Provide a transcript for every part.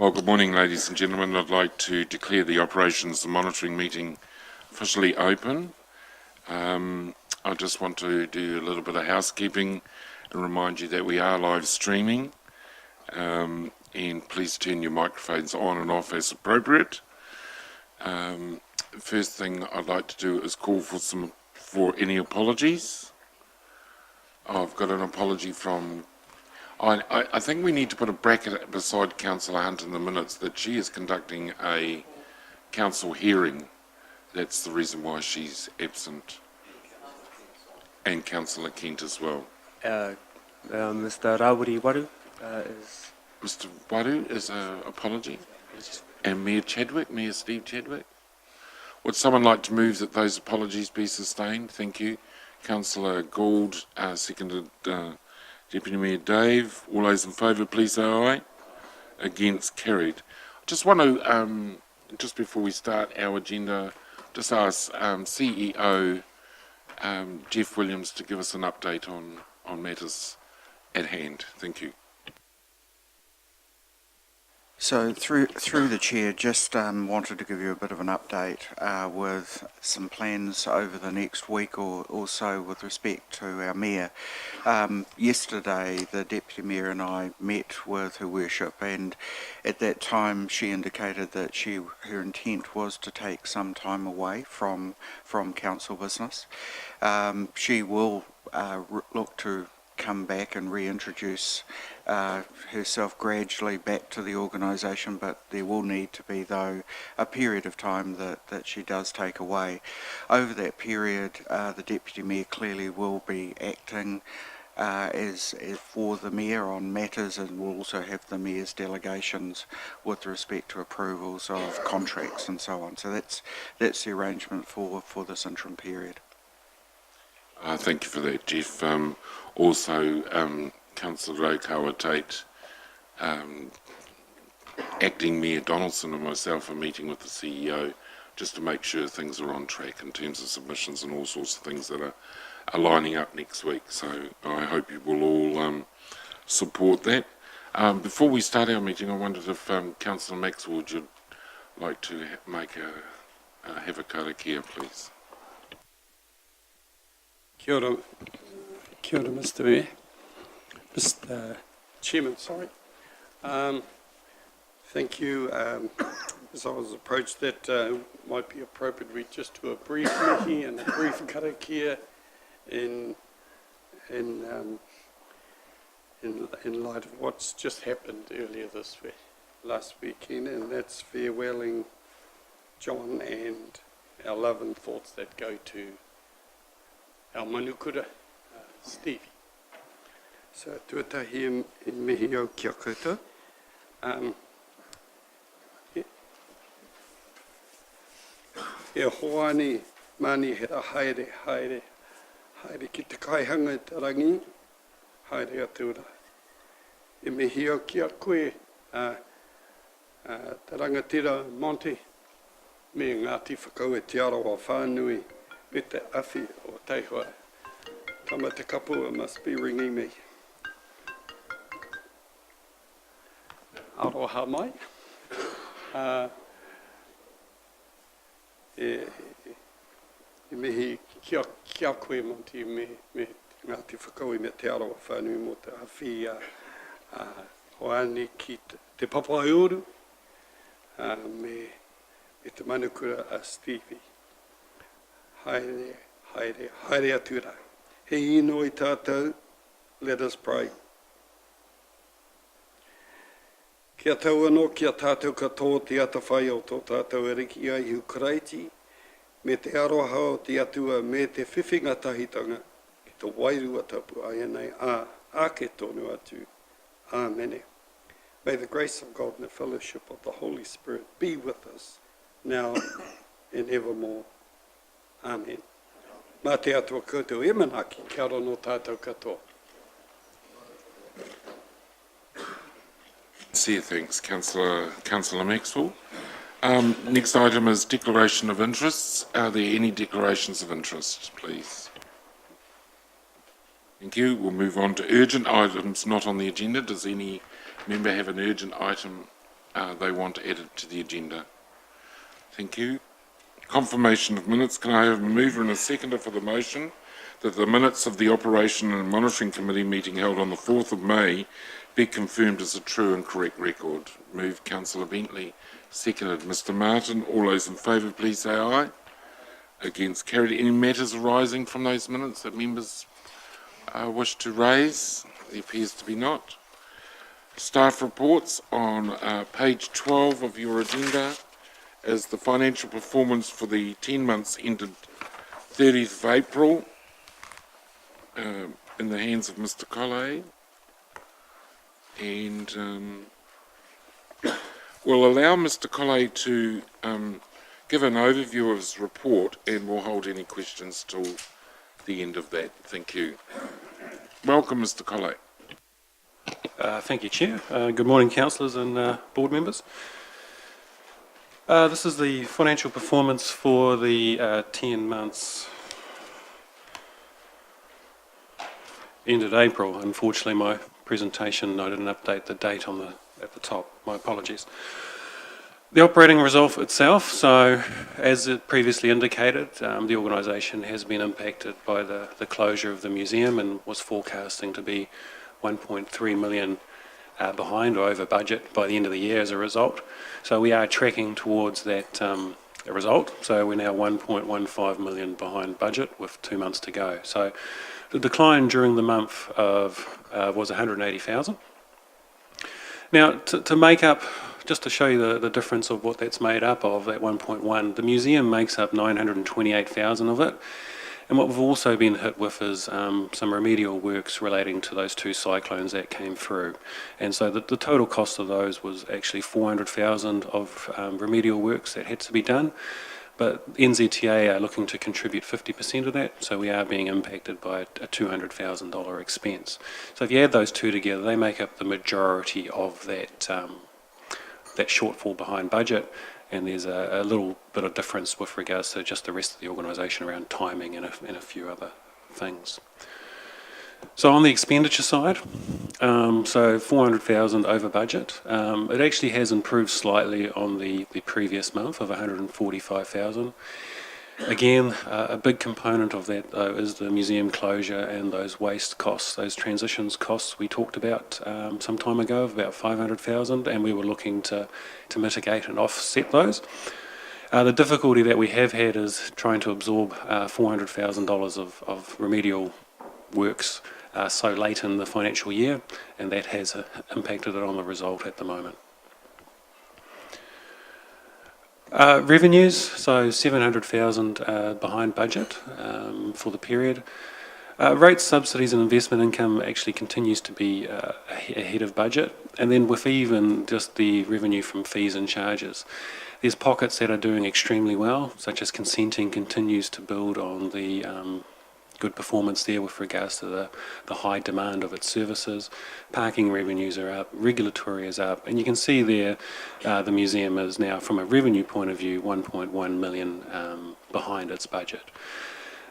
Well, good morning, ladies and gentlemen. I'd like to declare the Operations and Monitoring meeting officially open. I just want to do a little bit of housekeeping and remind you that we are live streaming. And please turn your microphones on and off as appropriate. First thing I'd like to do is call for any apologies. I've got an apology from... I think we need to put a bracket beside Councillor Hunt in the minutes that she is conducting a council hearing. That's the reason why she's absent. And Councillor Kent as well. Mr. Rawiri Waru is... Mr. Waru is an apology. And Mayor Steve Chadwick. Would someone like to move that those apologies be sustained? Thank you. Councillor Gould, seconded Deputy Mayor Dave. All those in favour, please say aye. Against, carried. I just want to, just before we start our agenda, just ask CEO Jeff Williams to give us an update on matters at hand. Thank you. So through the chair, just wanted to give you a bit of an update with some plans over the next week or so with respect to our mayor. Yesterday, the deputy mayor and I met with Her Worship, and at that time she indicated that her intent was to take some time away from council business. She will look to come back and reintroduce herself gradually back to the organisation, but there will need to be, though, a period of time that she does take away. Over that period, the Deputy Mayor clearly will be acting as for the Mayor on matters, and will also have the Mayor's delegations with respect to approvals of contracts and so on. So that's the arrangement for this interim period. Thank you for that, Jeff. Also, Councillor Rotorua Tate, Acting Mayor Donaldson and myself are meeting with the CEO just to make sure things are on track in terms of submissions and all sorts of things that are lining up next week. So I hope you will all support that. Before we start our meeting, I wondered if Councillor Maxwell would like to have a karakia, please. Kia ora, Mr. Mayor. Mr. Chairman, sorry. Thank you. As I was approached, that might be appropriate. We just do a brief mihi and a brief karakia in light of what's just happened earlier last weekend, and that's farewelling John and our love and thoughts that go to our manukura, Stevie. So tuatahi e mihi au kia koutou. E hoani mani hera haere ki te kaihanga i te rangi, haere atura. E mihi au kia koe te rangatira Monty, me Ngāti Whakau e te arawa whānui, me te awhi o Teihua. Tama te kapua must be ringing me. Aroha mai. E mihi kia koe Monty, me Ngāti Whakau i me te arawa whānui mo te awhi hoani ki te papai oru, me te manukura a Stevie. Haere atura. He ino I tātou, let us pray. Kia tau anō, kia tātou katoa te atawhai o tō tātou ariki ai Ukraiti, me te aroha o te atua, me te whiwhinga tahitanga, ki te wairua tapu ai nei, ake tonu atu. Amen. May the grace of God and the fellowship of the Holy Spirit be with us, now and evermore. Amen. Mā te atua koutou e manaki, kia ora no tātou katoa. Thanks, Councillor Maxwell. Next item is declaration of interests. Are there any declarations of interest, please? Thank you. We'll move on to urgent items not on the agenda. Does any member have an urgent item they want added to the agenda. Thank you. Confirmation of minutes. Can I have a mover and a seconder for the motion that the minutes of the Operation and Monitoring Committee meeting held on the 4th of May be confirmed as a true and correct record? Moved Councillor Bentley, seconded Mr Martin. All those in favour please say aye. Against, carried. Any matters arising from those minutes that members wish to raise? There appears to be not. Staff reports on page 12 of your agenda is the financial performance for the 10 months ended 30th of April in the hands of Mr Colley, and we'll allow Mr Colley to give an overview of his report, and we'll hold any questions till the end of that. Thank you. Welcome, Mr Colley. Thank you, Chair. Good morning, councillors and board members. This is the financial performance for the 10 months ended April. Unfortunately, my presentation noted and update the date on at the top. My apologies. The operating result itself, so as it previously indicated, the organisation has been impacted by the closure of the museum and was forecasting to be 1.3 million behind or over budget by the end of the year as a result. So we are tracking towards that result. So we're now 1.15 million behind budget with 2 months to go. So the decline during the month was 180,000. Now to make up, just to show you the difference of what that's made up of, that 1.1, the museum makes up 928,000 of it. And what we've also been hit with is some remedial works relating to those 2 cyclones that came through. And so the total cost of those was actually 400,000 of remedial works that had to be done. But NZTA are looking to contribute 50% of that, so we are being impacted by a $200,000 expense. So if you add those two together, they make up the majority of that shortfall behind budget. And there's a little bit of difference with regards to just the rest of the organisation around timing and a few other things. So on the expenditure side, so 400,000 over budget. It actually has improved slightly on the previous month of 145,000. Again, a big component of that though is the museum closure and those waste costs, those transitions costs we talked about some time ago of about 500,000, and we were looking to mitigate and offset those. The difficulty that we have had is trying to absorb $400,000 of remedial works so late in the financial year, and that has impacted it on the result at the moment. Revenues, so 700,000 behind budget for the period. Rates, subsidies and investment income actually continues to be ahead of budget, and then with even just the revenue from fees and charges. There's pockets that are doing extremely well, such as consenting continues to build on the good performance there with regards to the high demand of its services. Parking revenues are up, regulatory is up, and you can see there the museum is now, from a revenue point of view, 1.1 million behind its budget.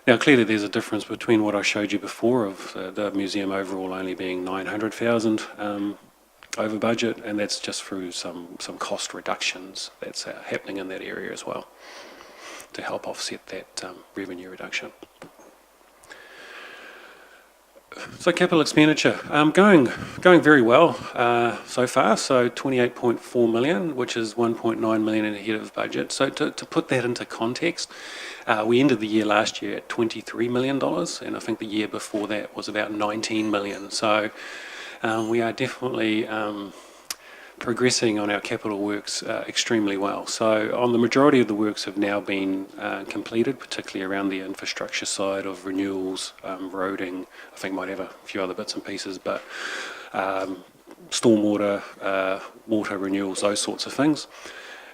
Now clearly there's a difference between what I showed you before of the museum overall only being 900,000 over budget, and that's just through some cost reductions that's happening in that area as well to help offset that revenue reduction. So capital expenditure, going very well so far, so 28.4 million, which is 1.9 million ahead of budget. So to put that into context, we ended the year last year at $23 million, and I think the year before that was about 19 million. So we are definitely progressing on our capital works extremely well. So on the majority of the works have now been completed, particularly around the infrastructure side of renewals, roading. I think might have a few other bits and pieces, but stormwater, water renewals, those sorts of things.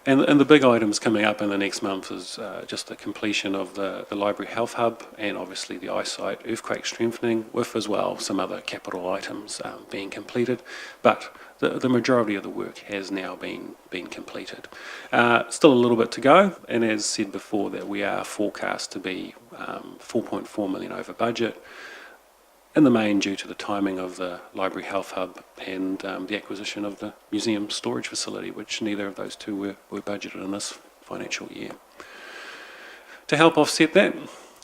And the big items coming up in the next month is just the completion of the library health hub and obviously the eyesight earthquake strengthening, with as well some other capital items being completed. But the majority of the work has now been completed. Still a little bit to go, and as said before, that we are forecast to be 4.4 million over budget. in the main due to the timing of the Library Health Hub and the acquisition of the museum storage facility, which neither of those two were budgeted in this financial year. To help offset that,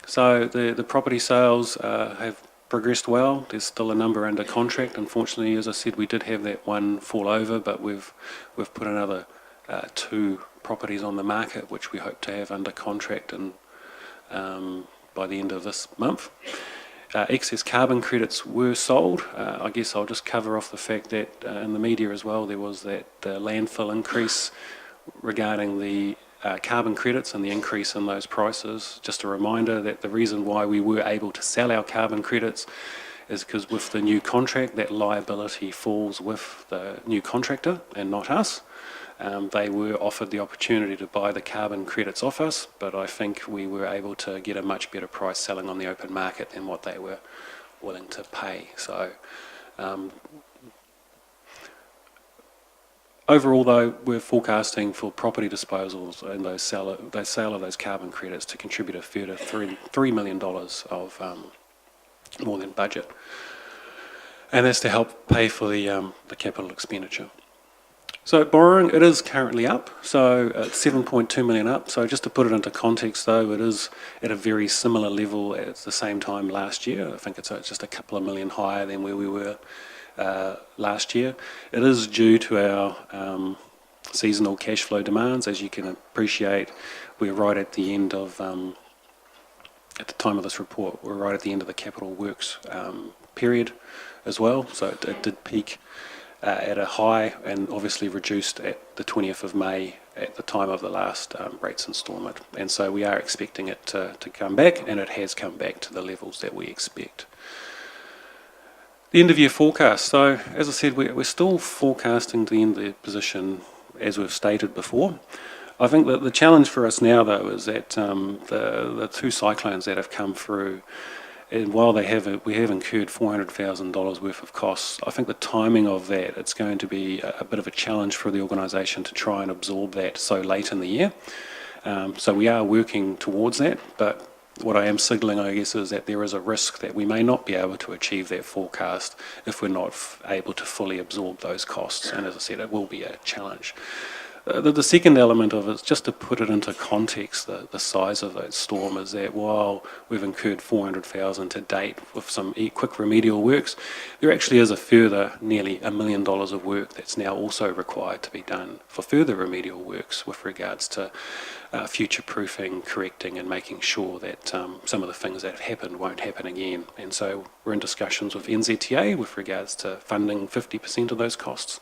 so the property sales have progressed well. There's still a number under contract. Unfortunately, as I said, we did have that one fall over, but we've put another 2 properties on the market, which we hope to have under contract and by the end of this month. Excess carbon credits were sold. I guess I'll just cover off the fact that in the media as well, there was that landfill increase regarding the carbon credits and the increase in those prices. Just a reminder that the reason why we were able to sell our carbon credits is because with the new contract, that liability falls with the new contractor and not us. They were offered the opportunity to buy the carbon credits off us, but I think we were able to get a much better price selling on the open market than what they were willing to pay. So overall, though, we're forecasting for property disposals and those sale of those carbon credits to contribute a further $3 million of more than budget, and that's to help pay for the capital expenditure. So borrowing, it is currently up, so 7.2 million up. So just to put it into context, though, it is at a very similar level at the same time last year. I think it's just a couple of million higher than where we were last year. It is due to our seasonal cash flow demands. As you can appreciate, we're right at the end of, at the time of this report, we're right at the end of the capital works period as well. So it did peak at a high and obviously reduced at the 20th of May at the time of the last rates instalment. And so we are expecting it to come back, and it has come back to the levels that we expect. The end of year forecast. So as I said, we're still forecasting the end of the position as we've stated before. I think that the challenge for us now, though, is that the 2 cyclones that have come through, and while we have incurred $400,000 worth of costs, I think the timing of that, it's going to be a bit of a challenge for the organisation to try and absorb that so late in the year. So we are working towards that, but what I am signalling, I guess, is that there is a risk that we may not be able to achieve that forecast if we're not able to fully absorb those costs. And as I said, it will be a challenge. The second element of it, just to put it into context, the size of that storm is that while we've incurred $400,000 to date with some quick remedial works, there actually is a further nearly $1 million of work that's now also required to be done for further remedial works with regards to future-proofing, correcting and making sure that some of the things that have happened won't happen again. And so we're in discussions with NZTA with regards to funding 50% of those costs,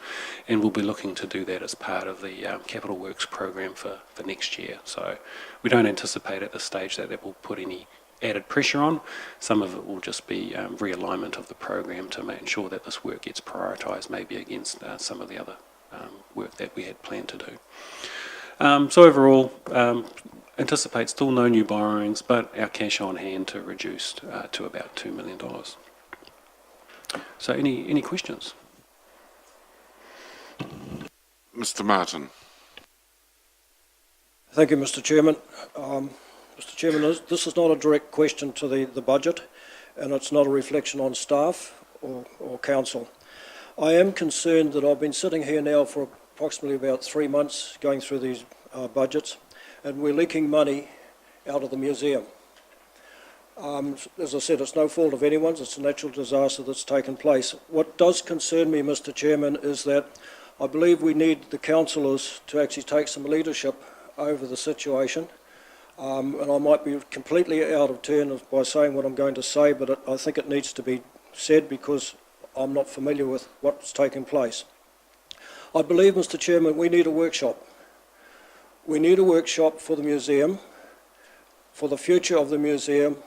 and we'll be looking to do that as part of the capital works program for next year. So we don't anticipate at this stage that will put any added pressure on. Some of it will just be realignment of the program to make sure that this work gets prioritised maybe against some of the other work that we had planned to do. So overall, anticipate still no new borrowings, but our cash on hand to reduce to about $2 million. So any questions? Mr. Martin. Thank you, Mr. Chairman. Mr. Chairman, this is not a direct question to the budget, and it's not a reflection on staff or council. I am concerned that I've been sitting here now for approximately about 3 months going through these budgets, and we're leaking money out of the museum. As I said, it's no fault of anyone's, it's a natural disaster that's taken place. What does concern me, Mr. Chairman, is that I believe we need the councillors to actually take some leadership over the situation. And I might be completely out of turn by saying what I'm going to say, but I think it needs to be said because I'm not familiar with what's taking place. I believe, Mr. Chairman, we need a workshop. We need a workshop for the museum, for the future of the museum,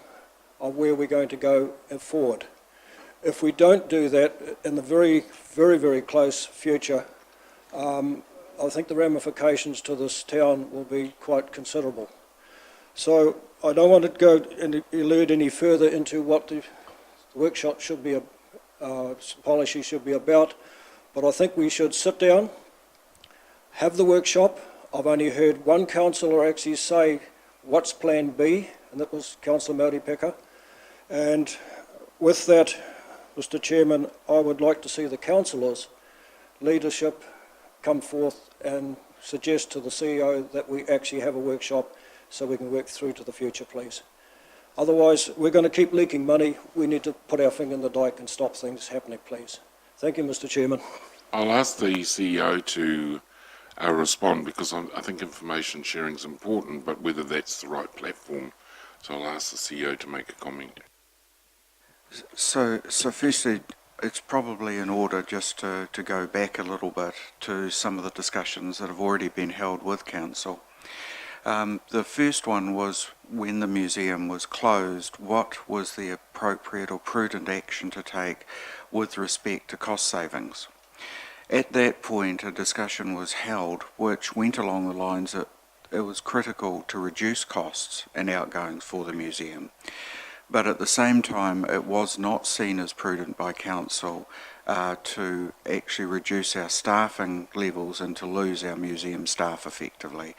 of where we're going to go forward. If we don't do that in the very, very, very close future, I think the ramifications to this town will be quite considerable. So I don't want to go and allude any further into what the workshop should be, policy should be about, but I think we should sit down, have the workshop. I've only heard one councillor actually say what's plan B, and that was Councillor Mauri Peka. And With that, Mr Chairman, I would like to see the councillors' leadership come forth and suggest to the CEO that we actually have a workshop so we can work through to the future, please. Otherwise, we're going to keep leaking money. We need to put our finger in the dike and stop things happening, please. Thank you, Mr Chairman. I'll ask the CEO to respond, because I think information sharing is important, but whether that's the right platform. So I'll ask the CEO to make a comment. So firstly, it's probably in order just to go back a little bit to some of the discussions that have already been held with Council. The first one was when the museum was closed, what was the appropriate or prudent action to take with respect to cost savings? At that point, a discussion was held which went along the lines that it was critical to reduce costs and outgoings for the museum. But at the same time, it was not seen as prudent by Council to actually reduce our staffing levels and to lose our museum staff effectively.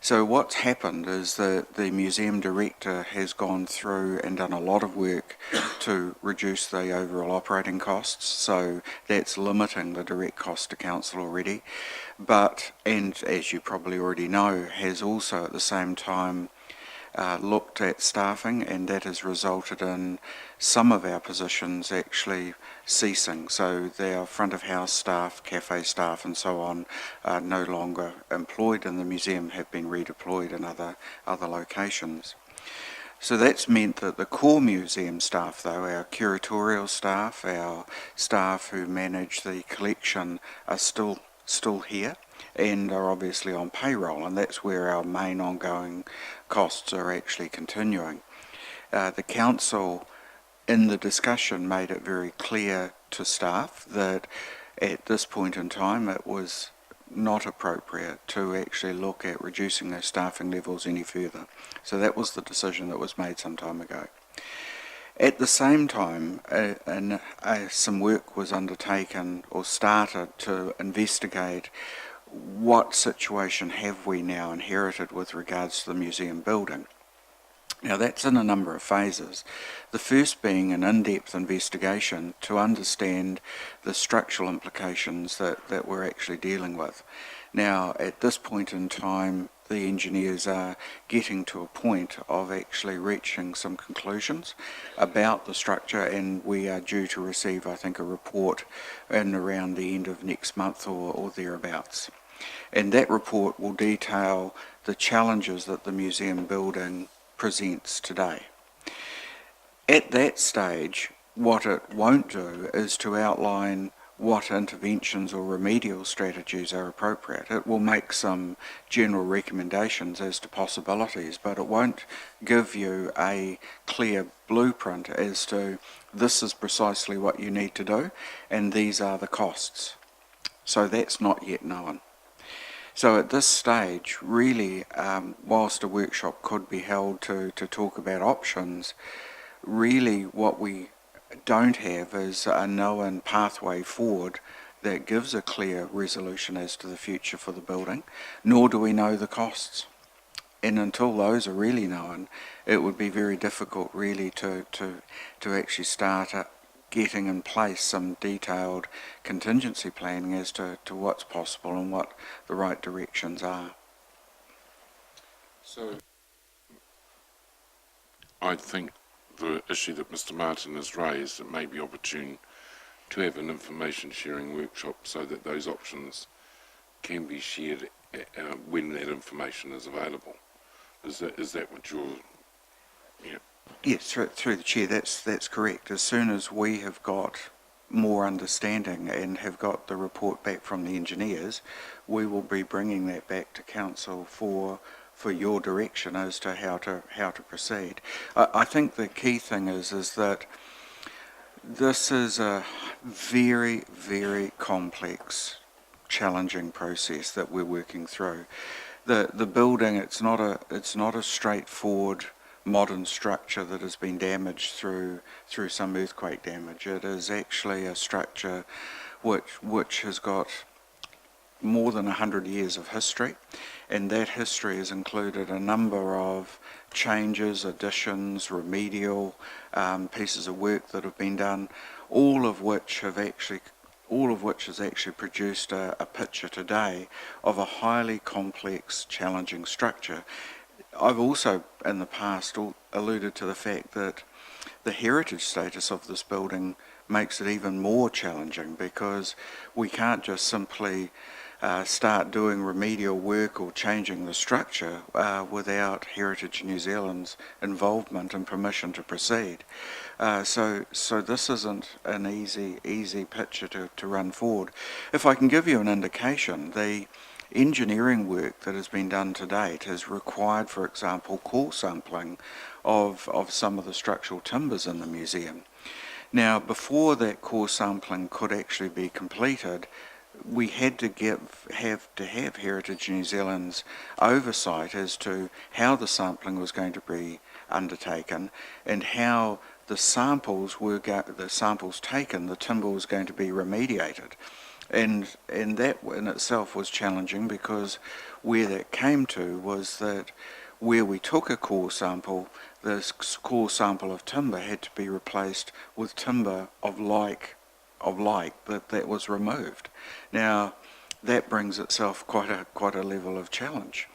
So what's happened is that the museum director has gone through and done a lot of work to reduce the overall operating costs, so that's limiting the direct cost to Council already. But, and as you probably already know, has also at the same time looked at staffing, and that has resulted in some of our positions actually ceasing. So our front of house staff, cafe staff and so on are no longer employed in the museum, have been redeployed in other locations. So that's meant that the core museum staff, though, our curatorial staff, our staff who manage the collection, are still here and are obviously on payroll, and that's where our main ongoing costs are actually continuing. The Council in the discussion made it very clear to staff that at this point in time it was not appropriate to actually look at reducing their staffing levels any further. So that was the decision that was made some time ago. At the same time, some work was undertaken or started to investigate what situation have we now inherited with regards to the museum building. Now that's in a number of phases. The first being an in-depth investigation to understand the structural implications that we're actually dealing with. Now at this point in time, the engineers are getting to a point of actually reaching some conclusions about the structure, and we are due to receive, I think, a report in around the end of next month or thereabouts. And that report will detail the challenges that the museum building presents today. At that stage, what it won't do is to outline what interventions or remedial strategies are appropriate. It will make some general recommendations as to possibilities, but it won't give you a clear blueprint as to this is precisely what you need to do and these are the costs. So that's not yet known. So at this stage, really, whilst a workshop could be held to talk about options, really what we don't have is a known pathway forward that gives a clear resolution as to the future for the building, nor do we know the costs. And until those are really known, it would be very difficult really to actually start getting in place some detailed contingency planning as to what's possible and what the right directions are. So I think the issue that Mr Martin has raised, it may be opportune to have an information sharing workshop so that those options can be shared when that information is available. Is that what you're... Yeah. Yes, through the Chair, that's correct. As soon as we have got more understanding and have got the report back from the engineers, we will be bringing that back to Council for your direction as to how to proceed. I think the key thing is that this is a very, very complex, challenging process that we're working through. The building, it's not a straightforward modern structure that has been damaged through some earthquake damage. It is actually a structure which has got more than 100 years of history, and that history has included a number of changes, additions, remedial pieces of work that have been done, all of which has actually produced a picture today of a highly complex, challenging structure. I've also in the past alluded to the fact that the heritage status of this building makes it even more challenging, because we can't just simply start doing remedial work or changing the structure without Heritage New Zealand's involvement and permission to proceed. So this isn't an easy picture to run forward. If I can give you an indication, the engineering work that has been done to date has required, for example, core sampling of some of the structural timbers in the museum. Now, before that core sampling could actually be completed, we had to have Heritage New Zealand's oversight as to how the sampling was going to be undertaken and how the samples taken, the timber was going to be remediated. And that in itself was challenging, because where that came to was that where we took a core sample, this core sample of timber had to be replaced with timber of like that was removed. Now, that brings itself quite a level of challenge.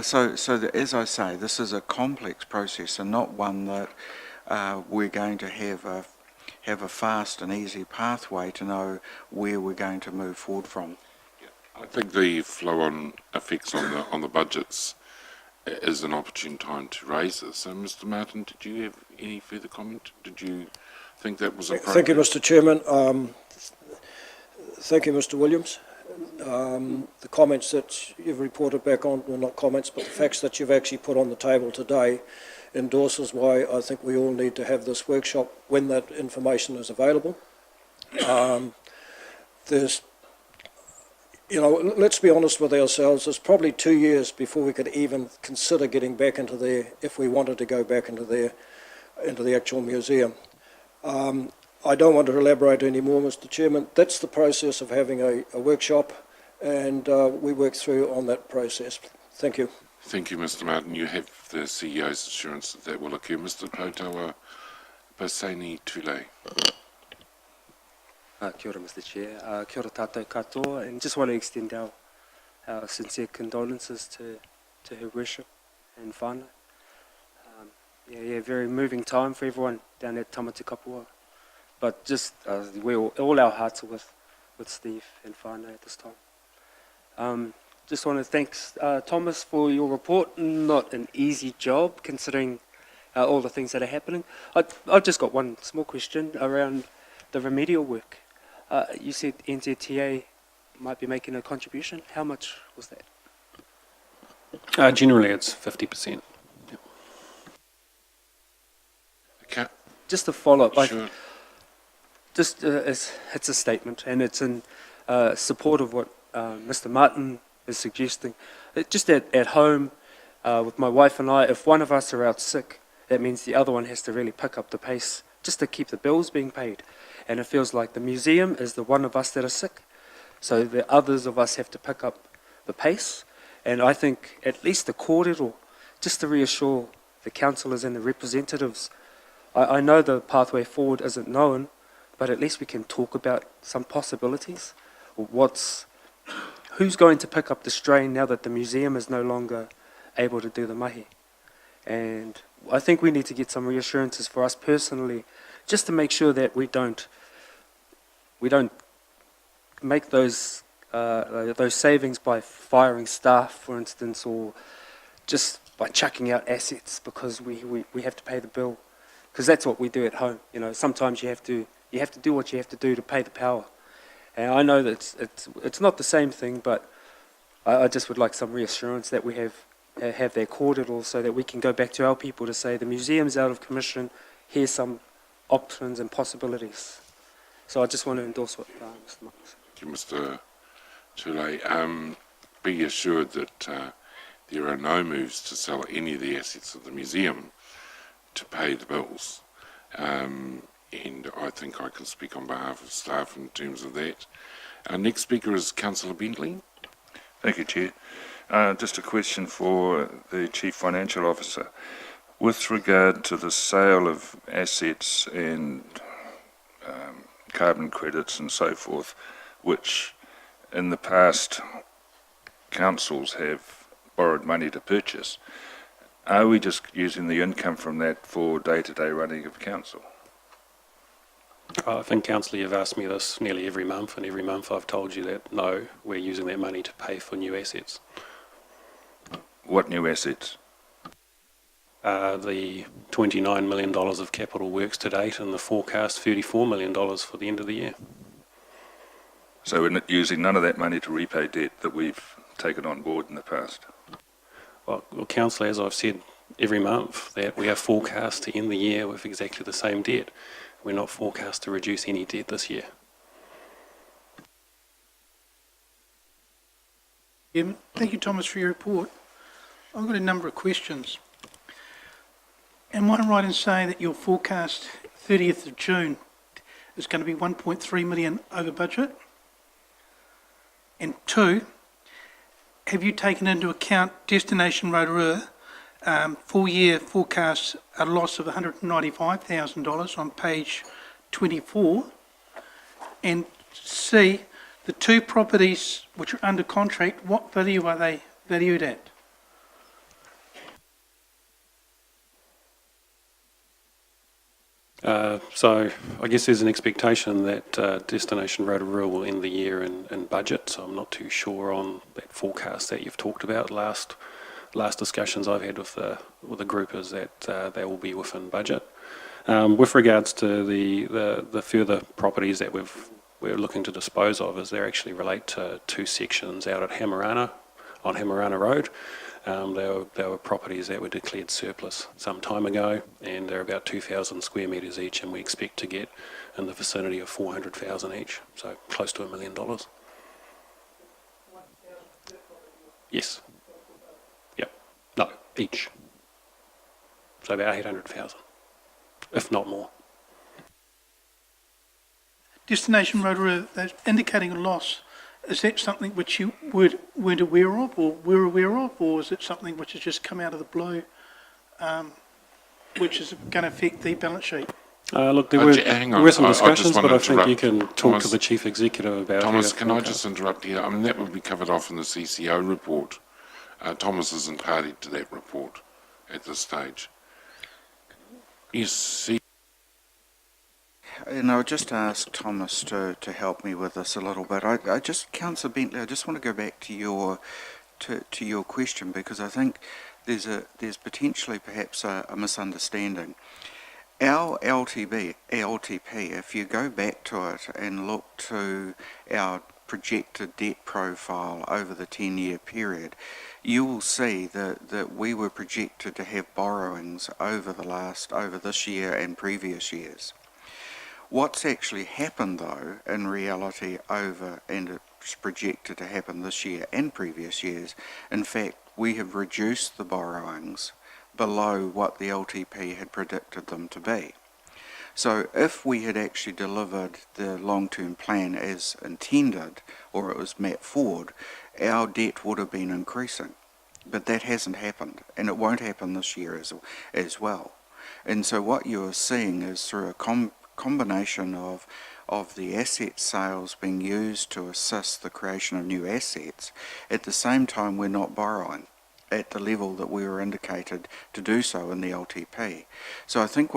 So as I say, this is a complex process and not one that we're going to have a fast and easy pathway to know where we're going to move forward from. I think the flow-on effects on the budgets is an opportune time to raise this. So, Mr. Martin, did you have any further comment? Did you think that was appropriate? Thank you, Mr. Chairman. Thank you, Mr. Williams. The comments that you've reported back on, well, not comments, but the facts that you've actually put on the table today endorses why I think we all need to have this workshop when that information is available. Let's be honest with ourselves, there's probably 2 years before we could even consider getting back into there, if we wanted to go back into there, into the actual museum. I don't want to elaborate anymore, Mr. Chairman. That's the process of having a workshop, and we work through on that process. Thank you. Thank you, Mr. Martin. You have the CEO's assurance that will occur. Mr. Potawa Paseni Tule. Kia ora, Mr. Chair. Kia ora tātou katoa, and just want to extend our sincere condolences to Her Worship and whānau. Very moving time for everyone down at Tamati Kapua. But just all our hearts are with Steve and whānau at this time. Just want to thank Thomas for your report. Not an easy job considering all the things that are happening. I've just got one small question around the remedial work. You said NZTA might be making a contribution. How much was that? Generally, it's 50%. Okay. Just to follow up, Sure. it's a statement, and it's in support of what Mr. Martin is suggesting. Just at home, with my wife and I, if one of us are out sick, that means the other one has to really pick up the pace just to keep the bills being paid. And it feels like the museum is the one of us that are sick, so the others of us have to pick up the pace. And I think at least the kōrero, just to reassure the councillors and the representatives, I know the pathway forward isn't known, but at least we can talk about some possibilities. Who's going to pick up the strain now that the museum is no longer able to do the mahi? And I think we need to get some reassurances for us personally, just to make sure that we don't make those savings by firing staff, for instance, or just by chucking out assets because we have to pay the bill. Because that's what we do at home. Sometimes you have to do what you have to do to pay the power. And I know that it's not the same thing, but I just would like some reassurance that we have their kōrero so that we can go back to our people to say the museum's out of commission, here's some options and possibilities. So I just want to endorse what Mr. Martin said. Thank you, Mr. Tule. Be assured that there are no moves to sell any of the assets of the museum to pay the bills. And I think I can speak on behalf of staff in terms of that. Our next speaker is Councillor Bentley. Thank you, Chair. Just a question for the Chief Financial Officer. With regard to the sale of assets and carbon credits and so forth, which in the past councils have borrowed money to purchase, are we just using the income from that for day-to-day running of council? I think, Councillor, you've asked me this nearly every month, and every month I've told you that no, we're using that money to pay for new assets. What new assets? The $29 million of capital works to date and the forecast $34 million for the end of the year. So we're not using none of that money to repay debt that we've taken on board in the past? Well, Councillor, as I've said every month, that we are forecast to end the year with exactly the same debt. We're not forecast to reduce any debt this year. Thank you, Thomas, for your report. I've got a number of questions. Am I right in saying that your forecast 30th of June is going to be 1.3 million over budget? And two, have you taken into account Destination Rotorua full year forecasts a loss of $195,000 on page 24? And C, the two properties which are under contract, what value are they valued at? So I guess there's an expectation that Destination Rotorua will end the year in budget, so I'm not too sure on that forecast that you've talked about. Last discussions I've had with the group is that they will be within budget. With regards to the further properties that we're looking to dispose of, is they actually relate to two sections out at Hamarana, on Hamarana Road. They were properties that were declared surplus some time ago, and they're about 2,000 square metres each, and we expect to get in the vicinity of 400,000 each, so close to $1 million. Yes. Yep. No, each. So about 800,000, if not more. Destination Rotorua, they're indicating a loss. Is that something which you weren't aware of, or were aware of, or is it something which has just come out of the blue, which is going to affect the balance sheet? Look, there were some discussions, but I think you can talk Thomas, to the Chief Executive about it. Thomas, can I just interrupt here? I mean, that would be covered off in the CCO report. Thomas isn't party to that report at this stage. Yes, And I would just ask Thomas to help me with this a little bit. Councillor Bentley, I just want to go back to your question, because I think there's potentially perhaps a misunderstanding. Our LTP, if you go back to it and look to our projected debt profile over the 10-year period, you will see that we were projected to have borrowings over this year and previous years. What's actually happened, though, in reality, and it's projected to happen this year and previous years, in fact, we have reduced the borrowings below what the LTP had predicted them to be. So if we had actually delivered the long-term plan as intended, or it was mapped forward, our debt would have been increasing. But that hasn't happened, and it won't happen this year as well. And so what you're seeing is through a combination of the asset sales being used to assist the creation of new assets. At the same time, we're not borrowing at the level that we were indicated to do so in the LTP. So I think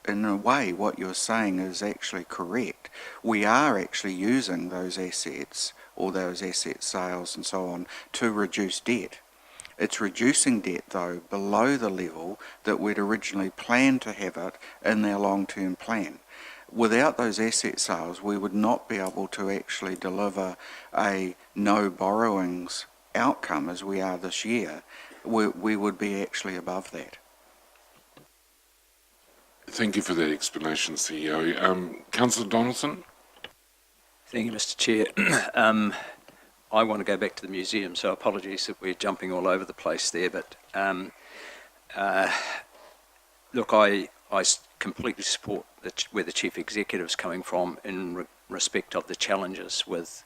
in a way what you're saying is actually correct. We are actually using those assets, or those asset sales and so on, to reduce debt. It's reducing debt, though, below the level that we'd originally planned to have it in our long-term plan. Without those asset sales, we would not be able to actually deliver a no borrowings outcome as we are this year. We would be actually above that. thank you for that explanation, CEO. Councillor Donaldson? Thank you, Mr. Chair. I want to go back to the museum, so apologies if we're jumping all over the place there, but look, I completely support where the Chief Executive is coming from in respect of the challenges with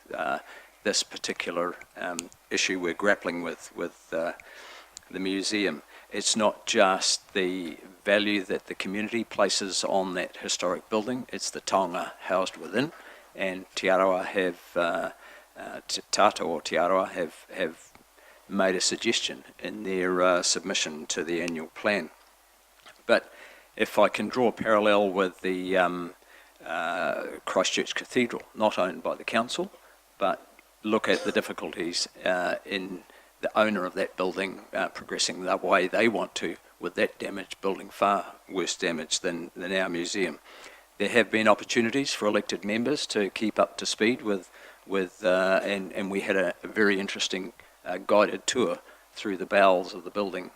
this particular issue we're grappling with the museum. It's not just the value that the community places on that historic building, it's the taonga housed within, and Te Arawa Tātou or Te Arawa have made a suggestion in their submission to the annual plan. But if I can draw a parallel with the Christchurch Cathedral, not owned by the council, but look at the difficulties in the owner of that building progressing the way they want to with that damaged building, far worse damage than our museum. There have been opportunities for elected members to keep up to speed and we had a very interesting guided tour through the bowels of the building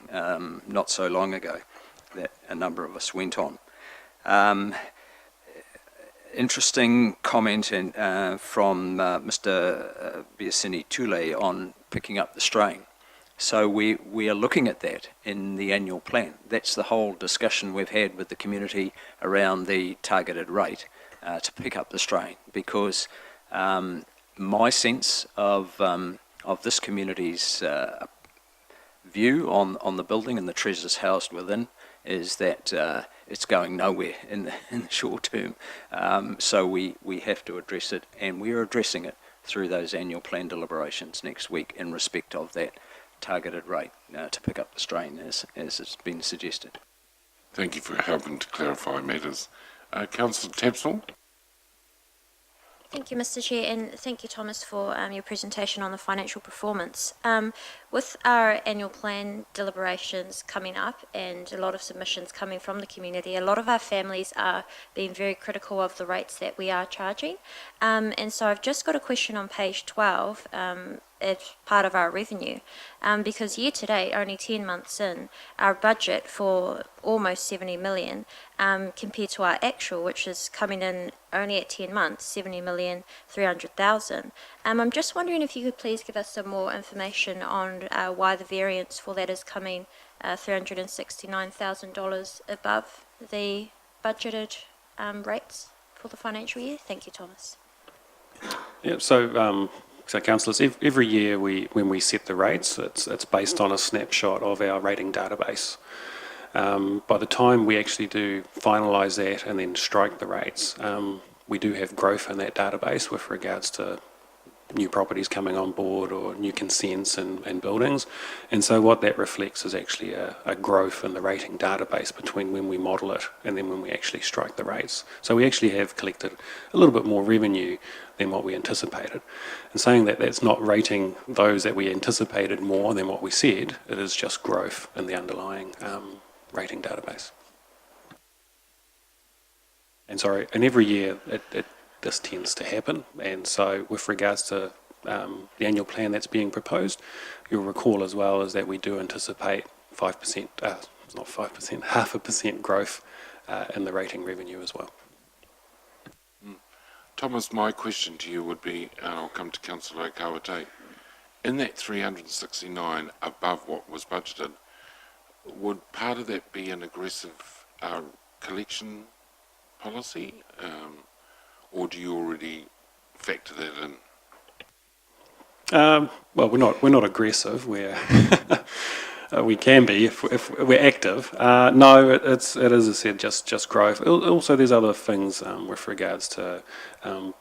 not so long ago that a number of us went on. Interesting comment from Mr. Biasini Tule on picking up the strain. So we are looking at that in the annual plan. That's the whole discussion we've had with the community around the targeted rate to pick up the strain, because my sense of this community's view on the building and the treasures housed within is that it's going nowhere in the short term. So we have to address it, and we are addressing it through those annual plan deliberations next week in respect of that targeted rate to pick up the strain as it's been suggested. Thank you for helping to clarify matters. Councillor Tapsell? Thank you, Mr. Chair, and thank you, Thomas, for your presentation on the financial performance. With our annual plan deliberations coming up and a lot of submissions coming from the community, a lot of our families are being very critical of the rates that we are charging. And so I've just got a question on page 12 as part of our revenue, because year to date, only 10 months in, our budget for almost 70 million compared to our actual, which is coming in only at 10 months, 70,300,000. I'm just wondering if you could please give us some more information on why the variance for that is coming $369,000 above the budgeted rates for the financial year. Thank you, Thomas. Yeah, so councillors, every year when we set the rates, it's based on a snapshot of our rating database. By the time we actually do finalise that and then strike the rates, we do have growth in that database with regards to new properties coming on board or new consents and buildings. And so what that reflects is actually a growth in the rating database between when we model it and then when we actually strike the rates. So we actually have collected a little bit more revenue than what we anticipated. And saying that that's not rating those that we anticipated more than what we said, it is just growth in the underlying rating database. And sorry, and every year this tends to happen, and so with regards to the annual plan that's being proposed, you'll recall as well is that we do anticipate 5%, not 5%, 0.5% growth in the rating revenue as well. Thomas, my question to you would be, and I'll come to Councillor Kawate, in that 369 above what was budgeted, would part of that be an aggressive collection policy? Or do you already factor that in? Well, we're not aggressive. We can be if we're active. No, it is, as I said, just growth. Also, there's other things with regards to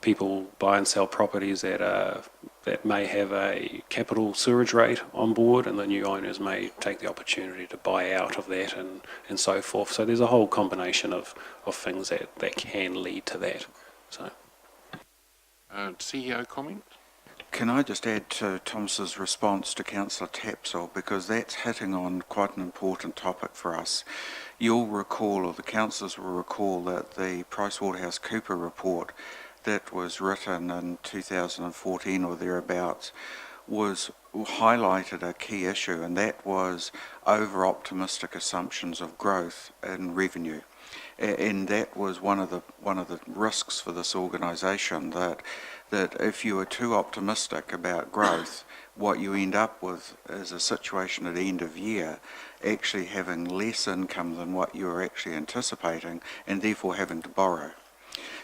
people buy and sell properties that may have a capital sewerage rate on board, and the new owners may take the opportunity to buy out of that and so forth. So there's a whole combination of things that can lead to that. So, CEO comment? Can I just add to Thomas's response to Councillor Tapsell, because that's hitting on quite an important topic for us. You'll recall, or the councillors will recall, that the PricewaterhouseCoopers report that was written in 2014 or thereabouts highlighted a key issue, and that was over-optimistic assumptions of growth in revenue. And that was one of the risks for this organisation, that if you are too optimistic about growth, what you end up with is a situation at the end of year actually having less income than what you were actually anticipating, and therefore having to borrow.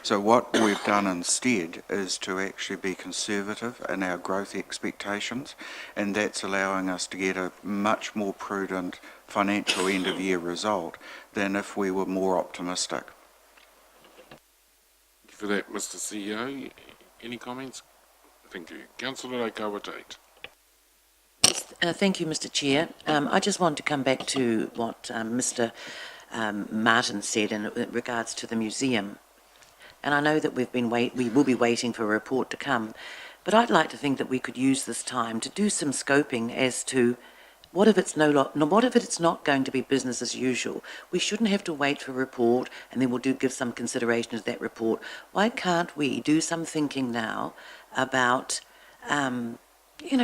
So what we've done instead is to actually be conservative in our growth expectations, and that's allowing us to get a much more prudent financial end-of-year result than if we were more optimistic. Thank you for that, Mr. CEO. Any comments? Thank you. Councillor Okawatate. Thank you, Mr. Chair. I just want to come back to what Mr. Martin said in regards to the museum. And I know that we will be waiting for a report to come, but I'd like to think that we could use this time to do some scoping as to what if it's not going to be business as usual? We shouldn't have to wait for a report and then we'll give some consideration to that report. Why can't we do some thinking now about,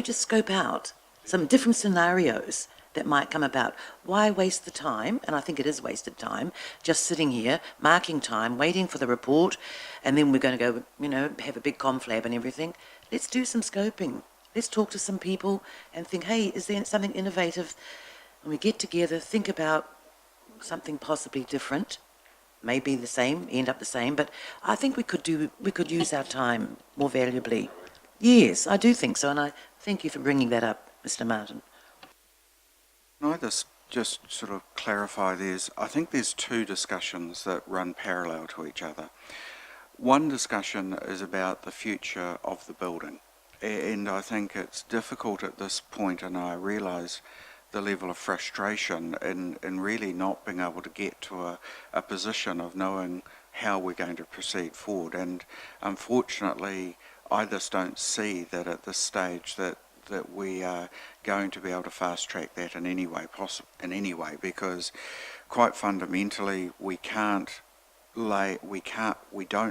just scope out some different scenarios that might come about? Why waste the time, and I think it is wasted time, just sitting here, marking time, waiting for the report, and then we're going to go, have a big conflab and everything. Let's do some scoping. Let's talk to some people and think, hey, is there something innovative? When we get together, think about something possibly different, maybe the same, end up the same, but I think we could use our time more valuably. Yes, I do think so, and I thank you for bringing that up, Mr. Martin. Can I just sort of clarify, I think there's two discussions that run parallel to each other. One discussion is about the future of the building, and I think it's difficult at this point, and I realise the level of frustration in really not being able to get to a position of knowing how we're going to proceed forward. And unfortunately, I just don't see that at this stage that we are going to be able to fast track that in any way possible, because quite fundamentally we don't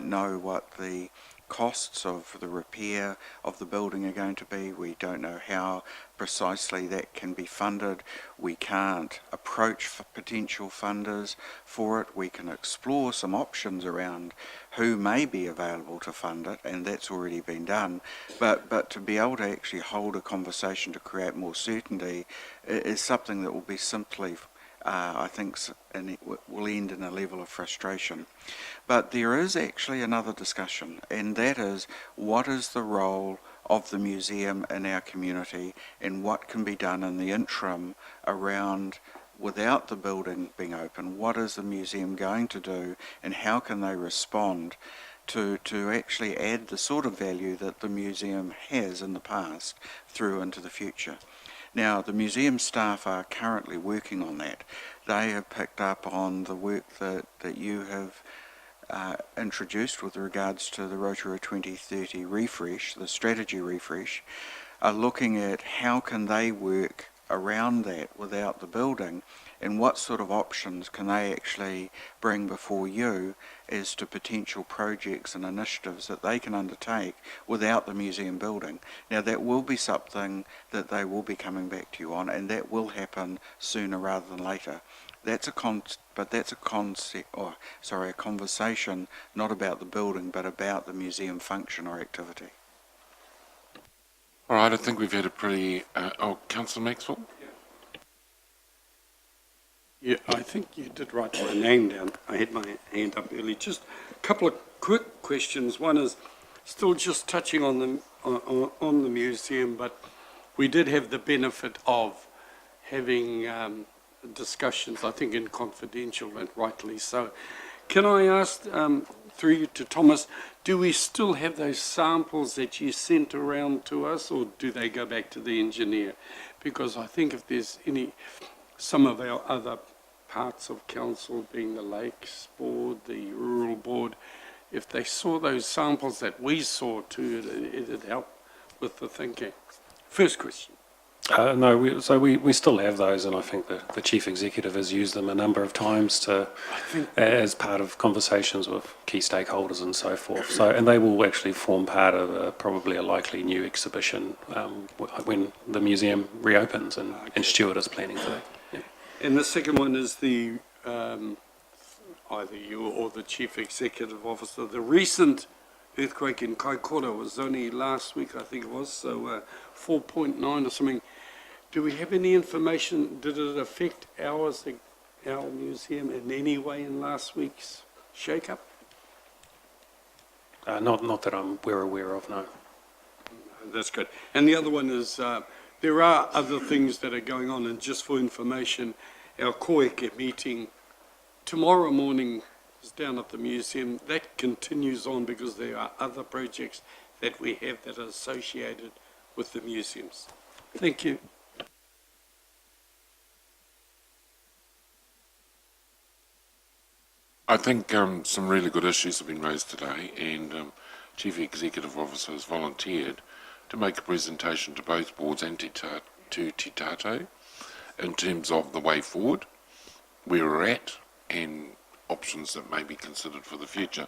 know what the costs of the repair of the building are going to be. We don't know how precisely that can be funded. We can't approach potential funders for it. We can explore some options around who may be available to fund it, and that's already been done. But to be able to actually hold a conversation to create more certainty is something that will be simply I think it will end in a level of frustration. But there is actually another discussion, and that is, what is the role of the museum in our community, and what can be done in the interim around, without the building being open, what is the museum going to do, and how can they respond to actually add the sort of value that the museum has in the past through into the future. Now, the museum staff are currently working on that. They have picked up on the work that you have introduced with regards to the Rotorua 2030 refresh, the strategy refresh, are looking at how can they work around that without the building, and what sort of options can they actually bring before you as to potential projects and initiatives that they can undertake without the museum building. Now, that will be something that they will be coming back to you on, and that will happen sooner rather than later. That's a conversation not about the building, but about the museum function or activity. All right, I think we've had a pretty... Councillor Maxwell? Yeah, I think you did write my name down. I had my hand up early. Just a couple of quick questions. One is still just touching on the museum, but we did have the benefit of having discussions, I think, in confidential, and rightly so. Can I ask, through you to Thomas, do we still have those samples that you sent around to us, or do they go back to the engineer? Because I think if there's some of our other parts of council, being the Lakes Board, the Rural Board, if they saw those samples that we saw too, it'd help with the thinking. First question. No, we still have those, and I think the Chief Executive has used them a number of times as part of conversations with key stakeholders and so forth. And they will actually form part of probably a likely new exhibition when the museum reopens, and Stuart is planning for that. Yeah. And the second one is the either you or the Chief Executive Officer. The recent earthquake in Kaikoura was only last week, I think it was, so 4.9 or something. Do we have any information? Did it affect our museum in any way in last week's shake-up? Not that we're aware of, no. That's good. And the other one is, there are other things that are going on, and just for information, our Koeke meeting tomorrow morning is down at the museum. That continues on because there are other projects that we have that are associated with the museums. Thank you. I think some really good issues have been raised today, and Chief Executive Officer has volunteered to make a presentation to both boards and to Te Tato in terms of the way forward, where we're at, and options that may be considered for the future.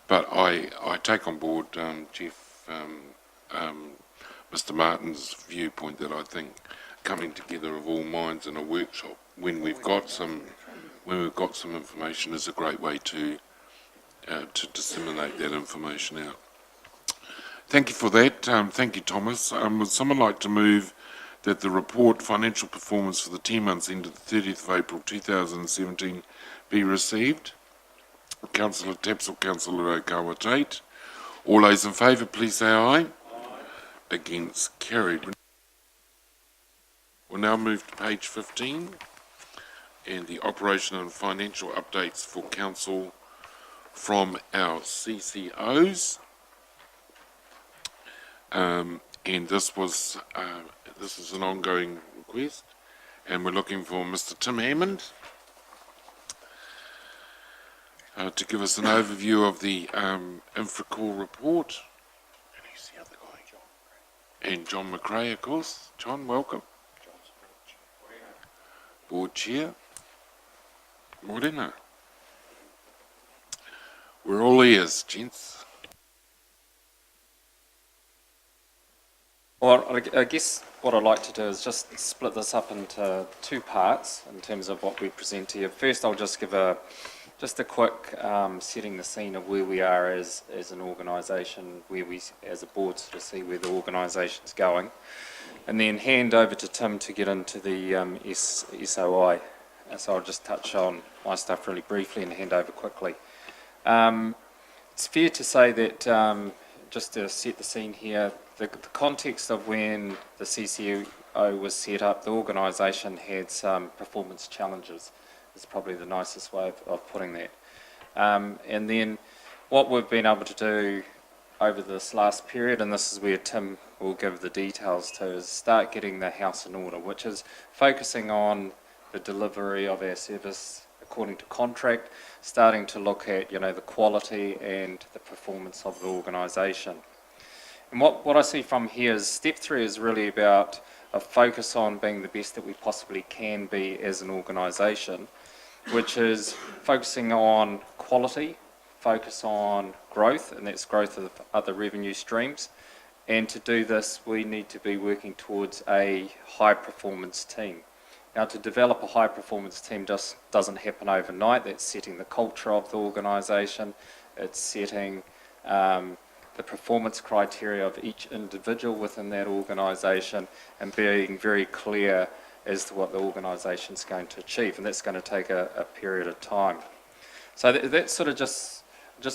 But I take on board Chief Mr. Martin's viewpoint that I think coming together of all minds in a workshop when we've got some information is a great way to disseminate that information out. Thank you for that. Thank you, Thomas. Would someone like to move that the report financial performance for the 10 months ended the 30th of April 2017 be received? Councillor Taps or Councillor Okawa Tate. All those in favour, please say aye. Aye. Against, carried. We'll now move to page 15 and the operational and financial updates for Council from our CCOs. And this is an ongoing request, and we're looking for Mr. Tim Hammond to give us an overview of the Infracore report. And who's the other guy? And John McRae, of course. John, welcome. Board Chair. Morena. We're all ears, gents. Well, I guess what I'd like to do is just split this up into two parts in terms of what we present to you. First, I'll just give a quick setting the scene of where we are as an organisation, where we as a board sort of see where the organisation's going, and then hand over to Tim to get into the SOI. So I'll just touch on my stuff really briefly and hand over quickly. It's fair to say that, just to set the scene here, the context of when the CCO was set up, the organisation had some performance challenges, is probably the nicest way of putting that. And then what we've been able to do over this last period, and this is where Tim will give the details to, is start getting the house in order, which is focusing on the delivery of our service according to contract, starting to look at, the quality and the performance of the organisation. And what I see from here is step 3 is really about a focus on being the best that we possibly can be as an organisation, which is focusing on quality, focus on growth, and that's growth of other revenue streams. And to do this, we need to be working towards a high performance team. Now, to develop a high performance team just doesn't happen overnight. That's setting the culture of the organisation, it's setting the performance criteria of each individual within that organisation, and being very clear as to what the organisation is going to achieve, and that's going to take a period of time. So that's sort of just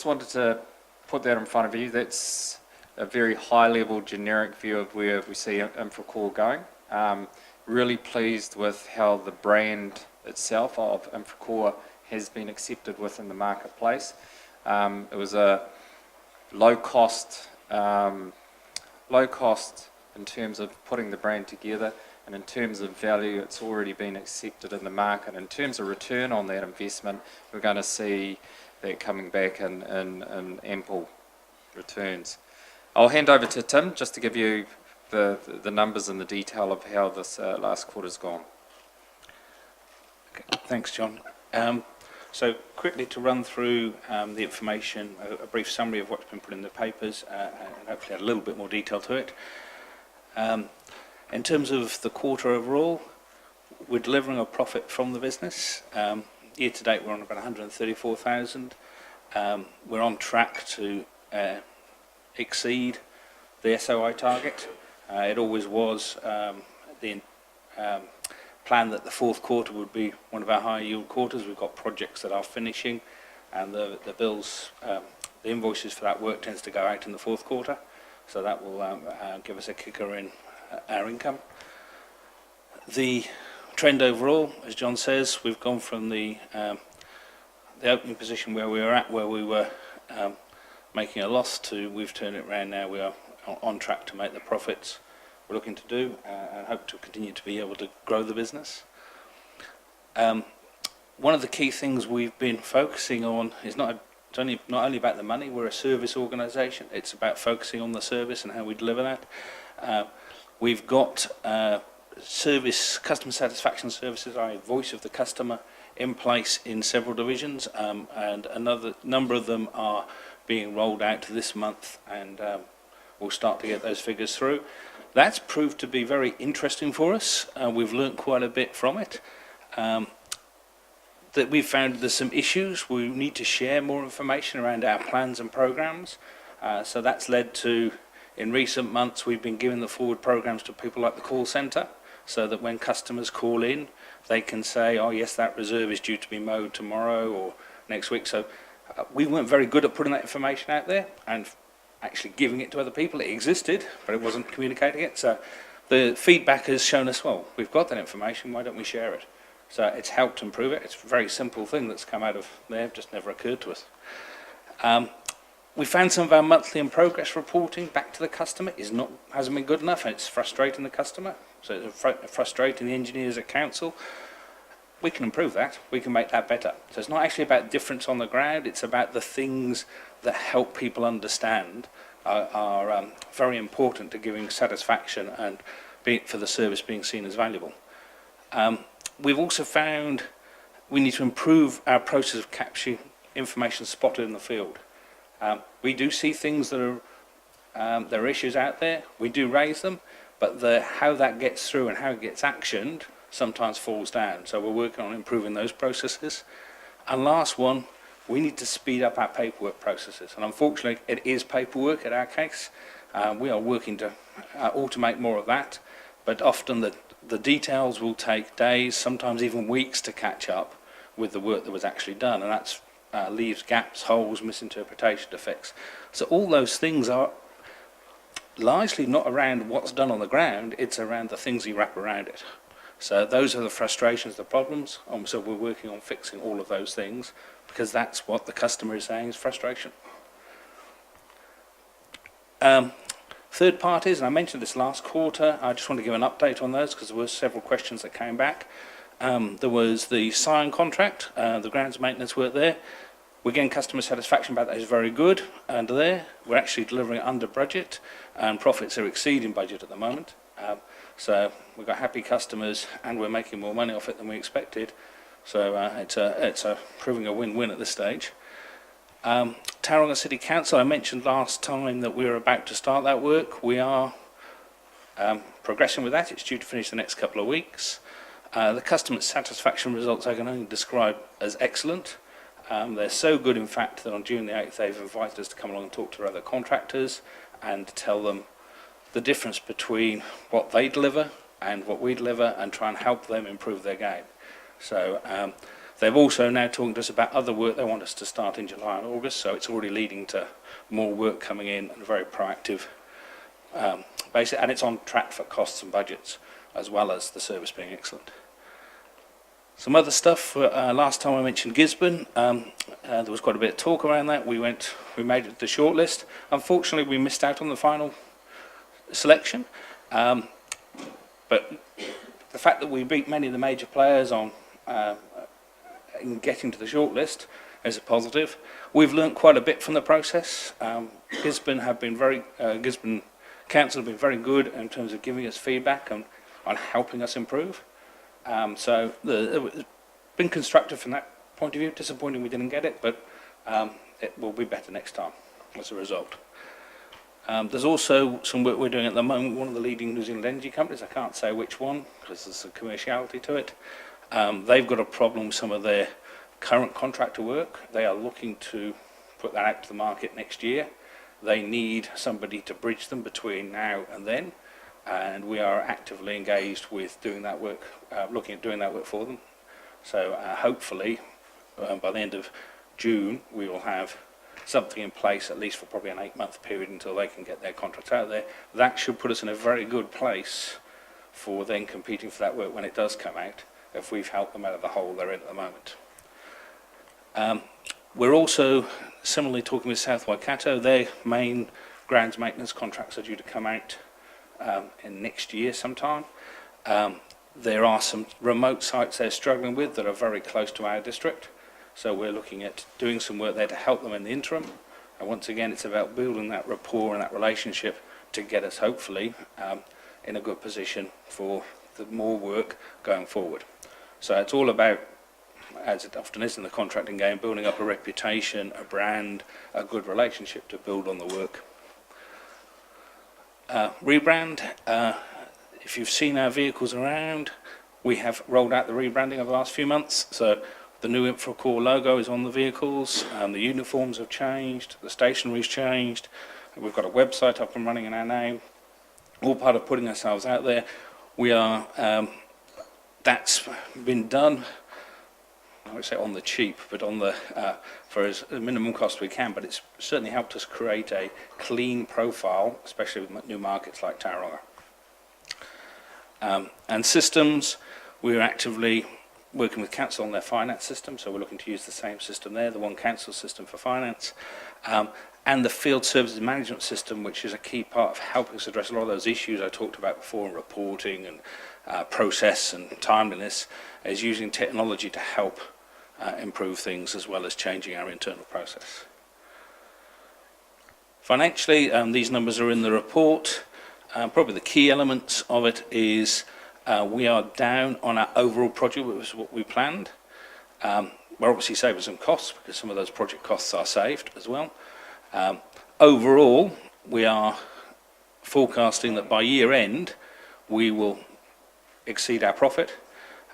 wanted to put that in front of you. That's a very high level generic view of where we see Infracore going. Really pleased with how the brand itself of Infracore has been accepted within the marketplace. It was a low cost in terms of putting the brand together, and in terms of value, it's already been accepted in the market. In terms of return on that investment, we're going to see that coming back in ample returns. I'll hand over to Tim just to give you the numbers and the detail of how this last quarter's gone. Okay, thanks, John. So quickly to run through the information, a brief summary of what's been put in the papers, and hopefully add a little bit more detail to it. In terms of the quarter overall, we're delivering a profit from the business. Year to date, we're on about 134,000. We're on track to exceed the SOI target. It always was the plan that the fourth quarter would be one of our higher yield quarters. We've got projects that are finishing, and the bills the invoices for that work tends to go out in the fourth quarter, so that will give us a kicker in our income. The trend overall, as John says, we've gone from the opening position where we were at, where we were making a loss, to we've turned it around now. We are on track to make the profits we're looking to do, and hope to continue to be able to grow the business. One of the key things we've been focusing on is not only about the money. We're a service organisation. It's about focusing on the service and how we deliver that. We've got customer satisfaction services, our voice of the customer, in place in several divisions, and another number of them are being rolled out this month, and we'll start to get those figures through. That's proved to be very interesting for us. We've learnt quite a bit from it. That we've found there's some issues. We need to share more information around our plans and programs. So that's led to, in recent months, we've been giving the forward programs to people like the call centre, so that when customers call in, they can say, oh yes, that reserve is due to be mowed tomorrow or next week. So we weren't very good at putting that information out there and actually giving it to other people. It existed, but it wasn't communicating it. So the feedback has shown us, well, we've got that information, why don't we share it? So it's helped improve it. It's a very simple thing that's come out of there, just never occurred to us. We found some of our monthly and progress reporting back to the customer hasn't been good enough, and it's frustrating the customer. So it's frustrating the engineers at council. We can improve that. We can make that better. So it's not actually about difference on the ground. It's about the things that help people understand are very important to giving satisfaction and for the service being seen as valuable. We've also found we need to improve our process of capturing information spotted in the field. We do see things that there are issues out there. We do raise them, but how that gets through and how it gets actioned sometimes falls down. So we're working on improving those processes. And last one, we need to speed up our paperwork processes. And unfortunately, it is paperwork in our case. We are working to automate more of that, but often the details will take days, sometimes even weeks to catch up with the work that was actually done, and that leaves gaps, holes, misinterpretation to fix. So all those things are largely not around what's done on the ground, it's around the things you wrap around it. So those are the frustrations, the problems, so we're working on fixing all of those things, because that's what the customer is saying is frustration. Third parties, and I mentioned this last quarter, I just want to give an update on those because there were several questions that came back. There was the Scion contract, the grounds maintenance work there. We're getting customer satisfaction about that is very good under there. We're actually delivering under budget, and profits are exceeding budget at the moment. So we've got happy customers and we're making more money off it than we expected. So it's proving a win-win at this stage. Tauranga City Council, I mentioned last time that we were about to start that work. We are progressing with that. It's due to finish the next couple of weeks. The customer satisfaction results I can only describe as excellent. They're so good, in fact, that on June the 8th they've invited us to come along and talk to other contractors and to tell them the difference between what they deliver and what we deliver and try and help them improve their game. So they've also now talking to us about other work they want us to start in July and August, so it's already leading to more work coming in and a very proactive basis, and it's on track for costs and budgets as well as the service being excellent. Some other stuff, last time I mentioned Gisborne, there was quite a bit of talk around that. We made it the shortlist. Unfortunately, we missed out on the final selection, but the fact that we beat many of the major players on in getting to the shortlist is a positive. We've learnt quite a bit from the process. Gisborne Council have been very good in terms of giving us feedback and on helping us improve. So it's been constructive from that point of view. Disappointing we didn't get it, but it will be better next time as a result. There's also some work we're doing at the moment, one of the leading New Zealand energy companies, I can't say which one because there's a commerciality to it. They've got a problem with some of their current contractor work. They are looking to put that out to the market next year. They need somebody to bridge them between now and then, and we are actively engaged with doing that work, looking at doing that work for them. So hopefully by the end of June we will have something in place at least for probably an 8-month period until they can get their contracts out there. That should put us in a very good place for then competing for that work when it does come out, if we've helped them out of the hole they're in at the moment. We're also similarly talking with South Waikato. Their main grounds maintenance contracts are due to come out in next year sometime. There are some remote sites they're struggling with that are very close to our district, so we're looking at doing some work there to help them in the interim. And once again, it's about building that rapport and that relationship to get us hopefully in a good position for the more work going forward. So it's all about, as it often is in the contracting game, building up a reputation, a brand, a good relationship to build on the work. Rebrand. If you've seen our vehicles around, we have rolled out the rebranding over the last few months. So the new Infracore logo is on the vehicles, the uniforms have changed, the stationery's changed, we've got a website up and running in our name, all part of putting ourselves out there. We are, that's been done, I would say on the cheap, but on the, for as minimum cost we can, but it's certainly helped us create a clean profile, especially with new markets like Tauranga. And systems, we're actively working with council on their finance system, so we're looking to use the same system there, the one council system for finance, and the field services management system, which is a key part of helping us address a lot of those issues I talked about before in reporting and process and timeliness, is using technology to help improve things as well as changing our internal process. Financially, these numbers are in the report. Probably the key elements of it is we are down on our overall project, which was what we planned. We're obviously saving some costs because some of those project costs are saved as well. Overall, we are forecasting that by year end, we will exceed our profit.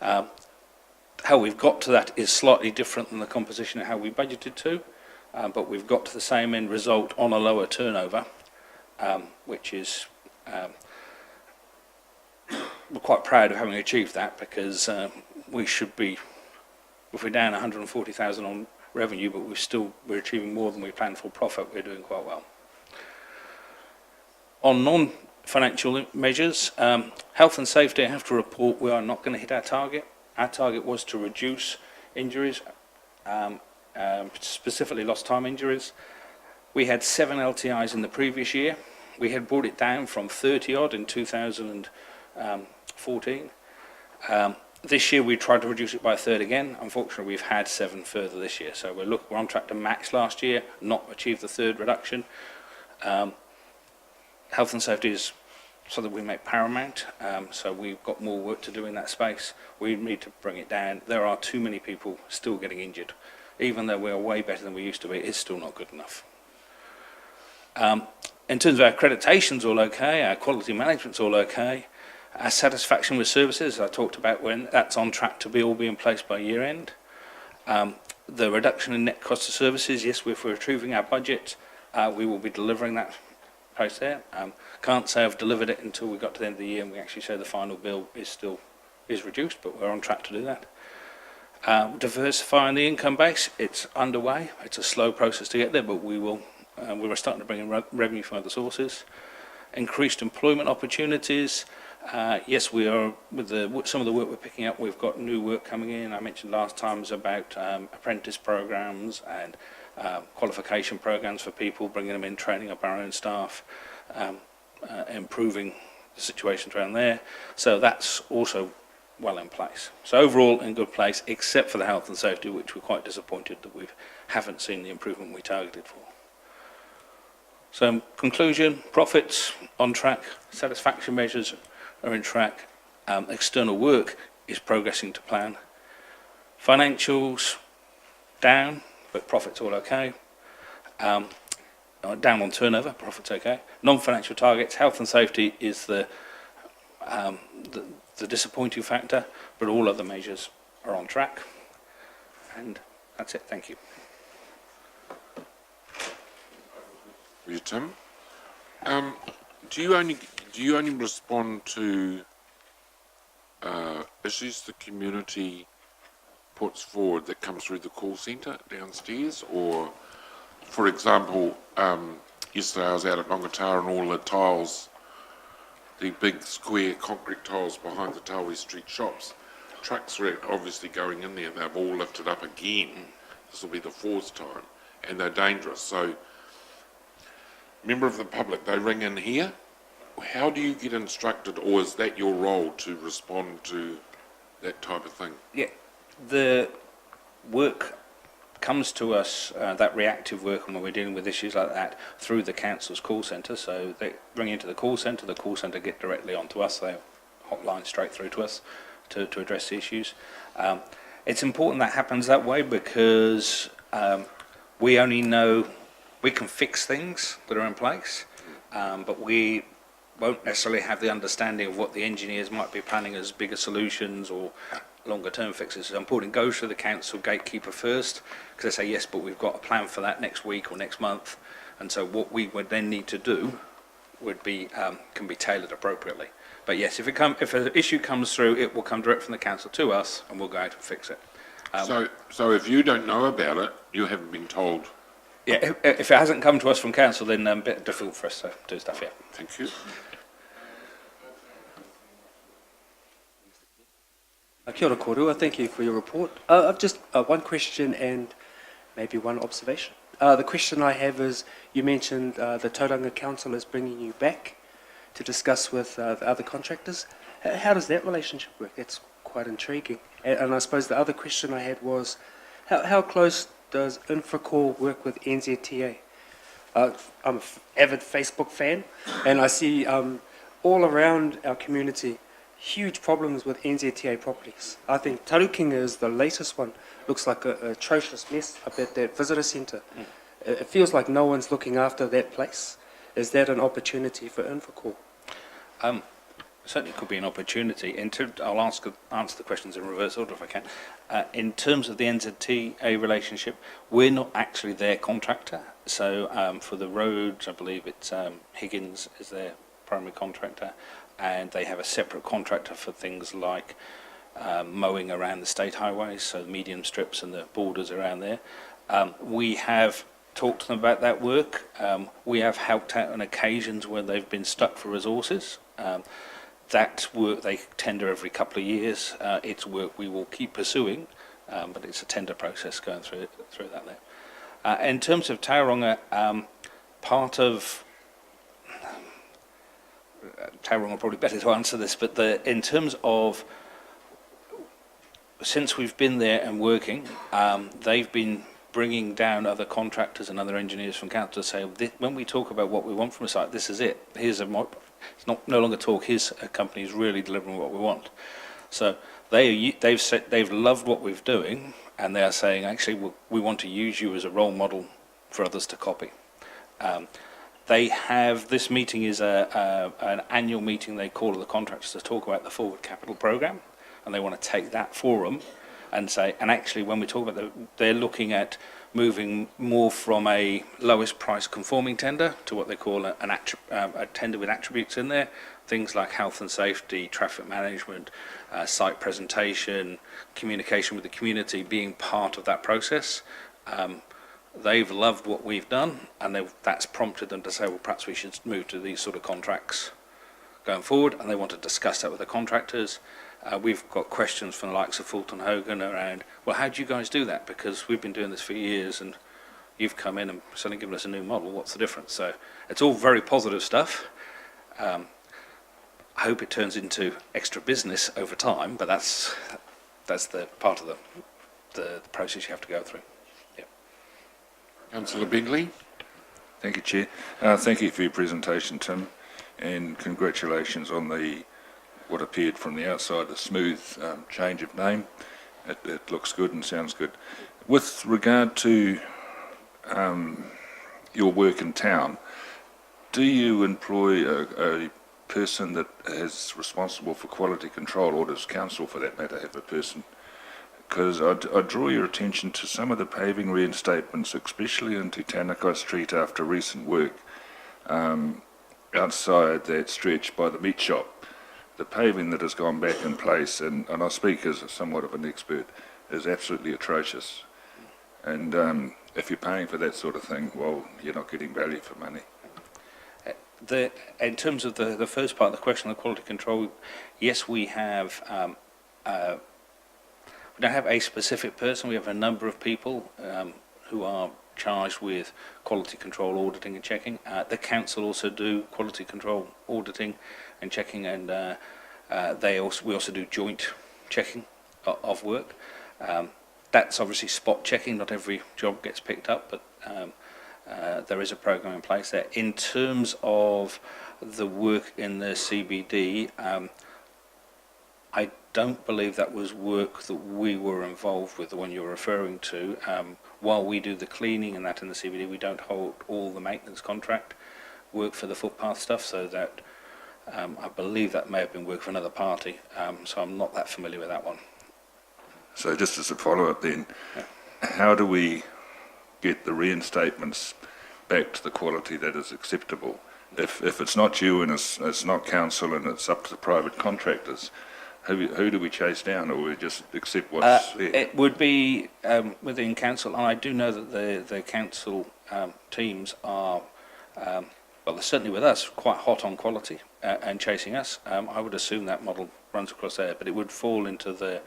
How we've got to that is slightly different than the composition of how we budgeted to, but we've got to the same end result on a lower turnover, which is we're quite proud of having achieved that, because we should be, if we're down 140,000 on revenue, but we're achieving more than we planned for profit, we're doing quite well. On non-financial measures, health and safety, I have to report we are not going to hit our target. Our target was to reduce injuries, specifically lost time injuries. We had 7 LTIs in the previous year. We had brought it down from 30 odd in 2014. This year we tried to reduce it by a third again. Unfortunately, we've had 7 further this year, so we're on track to match last year, not achieve the third reduction. Health and safety is something we make paramount, so we've got more work to do in that space. We need to bring it down. There are too many people still getting injured. Even though we're way better than we used to be, it's still not good enough. In terms of our accreditation's all okay, our quality management's all okay. Our satisfaction with services, I talked about when that's on track to all be in place by year end. The reduction in net cost of services, yes, if we're achieving our budget, we will be delivering that post there. Can't say I've delivered it until we got to the end of the year and we actually say the final bill is reduced, but we're on track to do that. Diversifying the income base, it's underway. It's a slow process to get there, but we were starting to bring in revenue from other sources. Increased employment opportunities. Yes, we are, with some of the work we're picking up, we've got new work coming in. I mentioned last times about apprentice programs and qualification programs for people, bringing them in, training up our own staff, improving the situations around there. So that's also well in place. So overall in good place, except for the health and safety, which we're quite disappointed that we haven't seen the improvement we targeted for. So in conclusion, profits on track, satisfaction measures are in track, external work is progressing to plan, financials down, but profits all okay, down on turnover, profits okay, non-financial targets, health and safety is the disappointing factor, but all other measures are on track, and that's it, thank you. For you, Tim. Do you only respond to issues the community puts forward that comes through the call centre downstairs, or for example, yesterday I was out at Nongatara and all the tiles, the big square concrete tiles behind the Tawi Street shops, trucks were obviously going in there. They've all lifted up again. This will be the fourth time, and they're dangerous. So, member of the public, they ring in here. How do you get instructed, or is that your role to respond to that type of thing? Yeah, the work comes to us, that reactive work, and when we're dealing with issues like that, through the council's call centre. So they ring into the call centre get directly onto us, they have hotline straight through to us to address the issues. It's important that happens that way because we only know, we can fix things that are in place, but we won't necessarily have the understanding of what the engineers might be planning as bigger solutions or longer term fixes. So important, it goes through the council gatekeeper first, because they say yes, but we've got a plan for that next week or next month, and so what we would then need to do would be can be tailored appropriately. But yes, if an issue comes through, it will come direct from the council to us, and we'll go out and fix it. So if you don't know about it, you haven't been told. Yeah, if it hasn't come to us from council, then a bit difficult for us to do stuff. Yeah. Thank you. Kia ora korua, thank you for your report. I've just one question and maybe one observation. The question I have is, you mentioned the Tauranga Council is bringing you back to discuss with the other contractors. How does that relationship work? That's quite intriguing. And I suppose the other question I had was, how close does Infracore work with NZTA? I'm an avid Facebook fan, and I see all around our community huge problems with NZTA properties. I think Tarukinga is the latest one. Looks like an atrocious mess up at that visitor centre. It feels like no one's looking after that place. Is that an opportunity for Infracore? Certainly could be an opportunity. I'll answer the questions in reverse order if I can. In terms of the NZTA relationship, we're not actually their contractor. So for the roads, I believe it's Higgins is their primary contractor, and they have a separate contractor for things like mowing around the state highways, so the medium strips and the borders around there. We have talked to them about that work. We have helped out on occasions where they've been stuck for resources. That work they tender every couple of years. It's work we will keep pursuing, but it's a tender process going through that there. In terms of Tauranga, part of Tauranga probably better to answer this, but in terms of since we've been there and working, they've been bringing down other contractors and other engineers from council to say, when we talk about what we want from a site, this is it. Here's it's not no longer talk. His company is really delivering what we want. So they've loved what we're doing, and they are saying, actually, we want to use you as a role model for others to copy. They have, this meeting is an annual meeting they call the contractors to talk about the forward capital program, and they want to take that forum and say, and actually when we talk about they're looking at moving more from a lowest price conforming tender to what they call a tender with attributes in there, things like health and safety, traffic management, site presentation, communication with the community being part of that process. They've loved what we've done, and that's prompted them to say, well, perhaps we should move to these sort of contracts going forward, and they want to discuss that with the contractors. We've got questions from the likes of Fulton Hogan around, well, how do you guys do that? Because we've been doing this for years, and you've come in and suddenly given us a new model. What's the difference? So it's all very positive stuff. I hope it turns into extra business over time, but that's the part of the process you have to go through. Councillor Begley. Thank you, Chair. Thank you for your presentation, Tim, and congratulations on what appeared from the outside a smooth change of name. It looks good and sounds good. With regard to your work in town, do you employ a person that is responsible for quality control, or does council, for that matter, have a person? Because I draw your attention to some of the paving reinstatements, especially into Tanaka Street after recent work outside that stretch by the meat shop. The paving that has gone back in place, and I speak as somewhat of an expert, is absolutely atrocious. And if you're paying for that sort of thing, well, you're not getting value for money. In terms of the first part of the question, the quality control, yes, we have. We don't have a specific person. We have a number of people who are charged with quality control auditing and checking. The council also do quality control auditing and checking, and we also do joint checking of work. That's obviously spot checking. Not every job gets picked up, but there is a program in place there. In terms of the work in the CBD, I don't believe that was work that we were involved with, the one you're referring to. While we do the cleaning and that in the CBD, we don't hold all the maintenance contract work for the footpath stuff, so that I believe that may have been work for another party, so I'm not that familiar with that one. So just as a follow-up then, how do we get the reinstatements back to the quality that is acceptable? If it's not you and it's not council and it's up to the private contractors, who do we chase down, or we just accept what's there? It would be within council, and I do know that the council teams are, well, they're certainly with us, quite hot on quality and chasing us. I would assume that model runs across there, but it would fall into the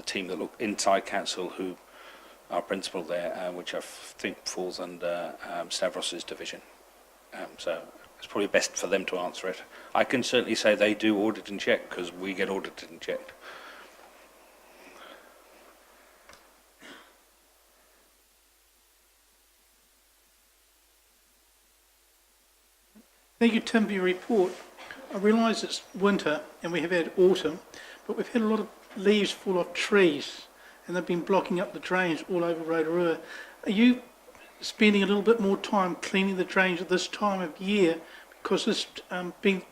team that look inside council, who are principal there, which I think falls under Stavros's division. So it's probably best for them to answer it. I can certainly say they do audit and check, because we get audited and checked. Thank you, Tim, for your report. I realise it's winter and we have had autumn, but we've had a lot of leaves fall off trees and they've been blocking up the drains all over Rotorua. Are you spending a little bit more time cleaning the drains at this time of year? Because this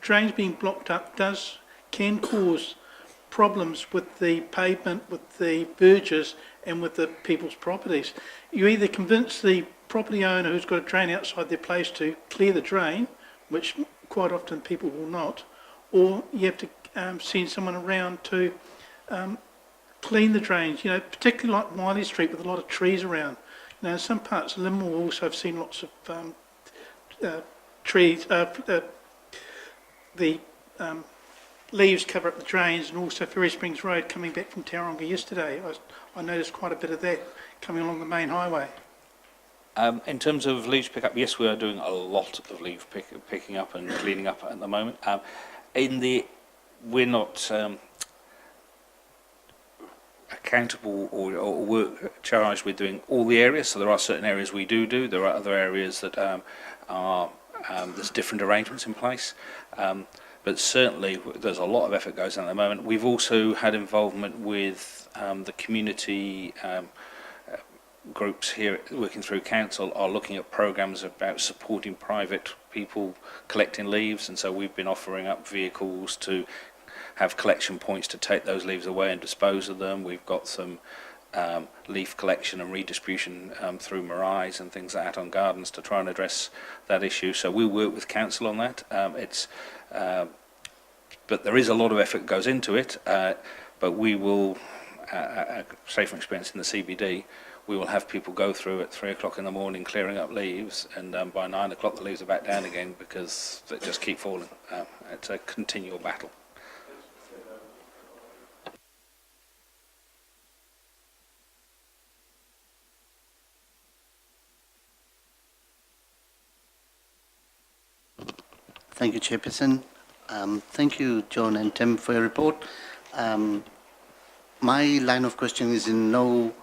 drains being blocked up can cause problems with the pavement, with the verges and with the people's properties. You either convince the property owner who's got a drain outside their place to clear the drain, which quite often people will not, or you have to send someone around to clean the drains, particularly like Wiley Street with a lot of trees around. In some parts of Limmore also I've seen lots of trees, the leaves cover up the drains, and also Ferry Springs Road coming back from Tauranga yesterday. I noticed quite a bit of that coming along the main highway. In terms of leaves pickup, yes, we are doing a lot of leaf picking up and cleaning up at the moment. We're not accountable or work charged with doing all the areas, so there are certain areas we do. There are other areas that there's different arrangements in place. But certainly there's a lot of effort goes on at the moment. We've also had involvement with the community groups here working through council are looking at programs about supporting private people collecting leaves, and so we've been offering up vehicles to have collection points to take those leaves away and dispose of them. We've got some leaf collection and redistribution through Marais and things like that on gardens to try and address that issue. So we work with council on that. But there is a lot of effort goes into it, but we will, say from experience in the CBD, we will have people go through at 3 o'clock in the morning clearing up leaves, and by 9 o'clock the leaves are back down again because they just keep falling. It's a continual battle. Thank you, Chairperson. Thank you, John and Tim, for your report. My line of question is in no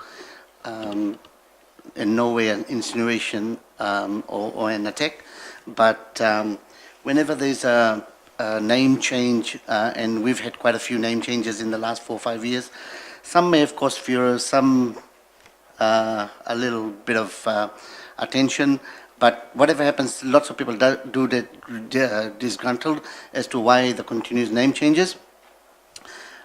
way an insinuation or an attack, but whenever there's a name change, and we've had quite a few name changes in the last 4 or 5 years, some may have caused furor, some a little bit of attention. But whatever happens, lots of people do get disgruntled as to why the continuous name changes.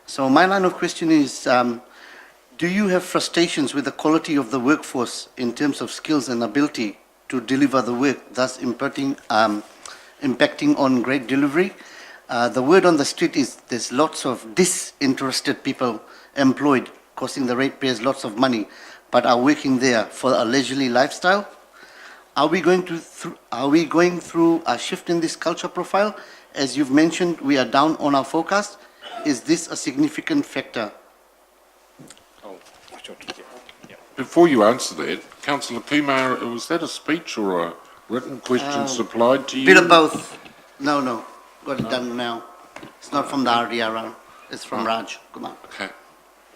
So my line of question is, do you have frustrations with the quality of the workforce in terms of skills and ability to deliver the work, thus impacting on great delivery? The word on the street is there's lots of disinterested people employed, costing the ratepayers lots of money. but are working there for a leisurely lifestyle. Are we going through a shift in this culture profile? As you've mentioned, we are down on our forecast. Is this a significant factor? Before you answer that, Councillor Kumar, was that a speech or a written question supplied to you? Bit of both. No, got it done now. It's not from the RDR, it's from Raj Kumar. Okay,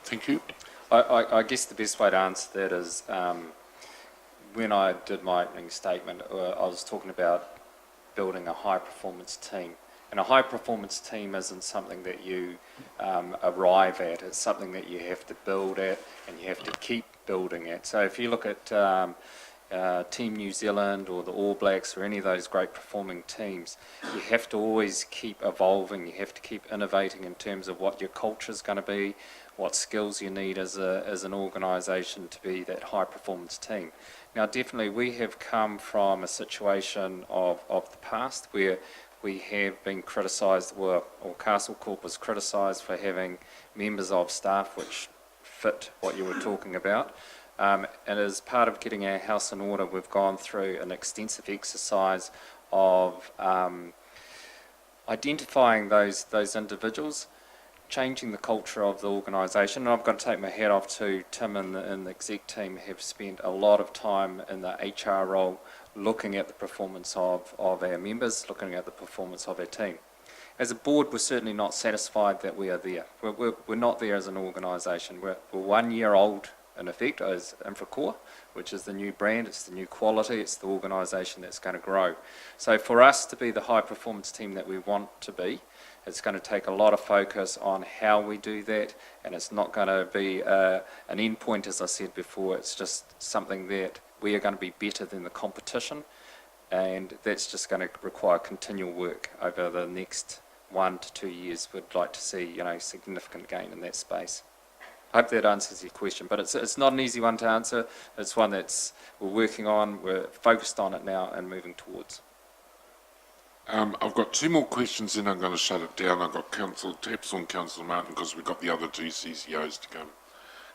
thank you. I guess the best way to answer that is when I did my opening statement, I was talking about building a high-performance team. And a high-performance team isn't something that you arrive at. It's something that you have to build at and you have to keep building at. So if you look at Team New Zealand or the All Blacks or any of those great performing teams, you have to always keep evolving. You have to keep innovating in terms of what your culture is going to be, what skills you need as an organisation to be that high-performance team. Now, definitely, we have come from a situation of the past where we have been criticised, or Castle Corp was criticised for having members of staff which fit what you were talking about. And as part of getting our house in order, we've gone through an extensive exercise of identifying those individuals, changing the culture of the organisation. And I've got to take my hat off to Tim and the exec team have spent a lot of time in the HR role looking at the performance of our members, looking at the performance of our team. As a board, we're certainly not satisfied that we are there. We're not there as an organisation. We're 1 year old, in effect, as Infracore, which is the new brand, it's the new quality, it's the organisation that's going to grow. So for us to be the high-performance team that we want to be, it's going to take a lot of focus on how we do that, and it's not going to be an end point, as I said before. It's just something that we are going to be better than the competition, and that's just going to require continual work over the next 1 to 2 years. We'd like to see, significant gain in that space. I hope that answers your question, but it's not an easy one to answer. It's one we're working on, we're focused on it now and moving towards. I've got 2 more questions, then I'm going to shut it down. I've got Councillor Tapsell and Councillor Martin because we've got the other 2 CCOs to come.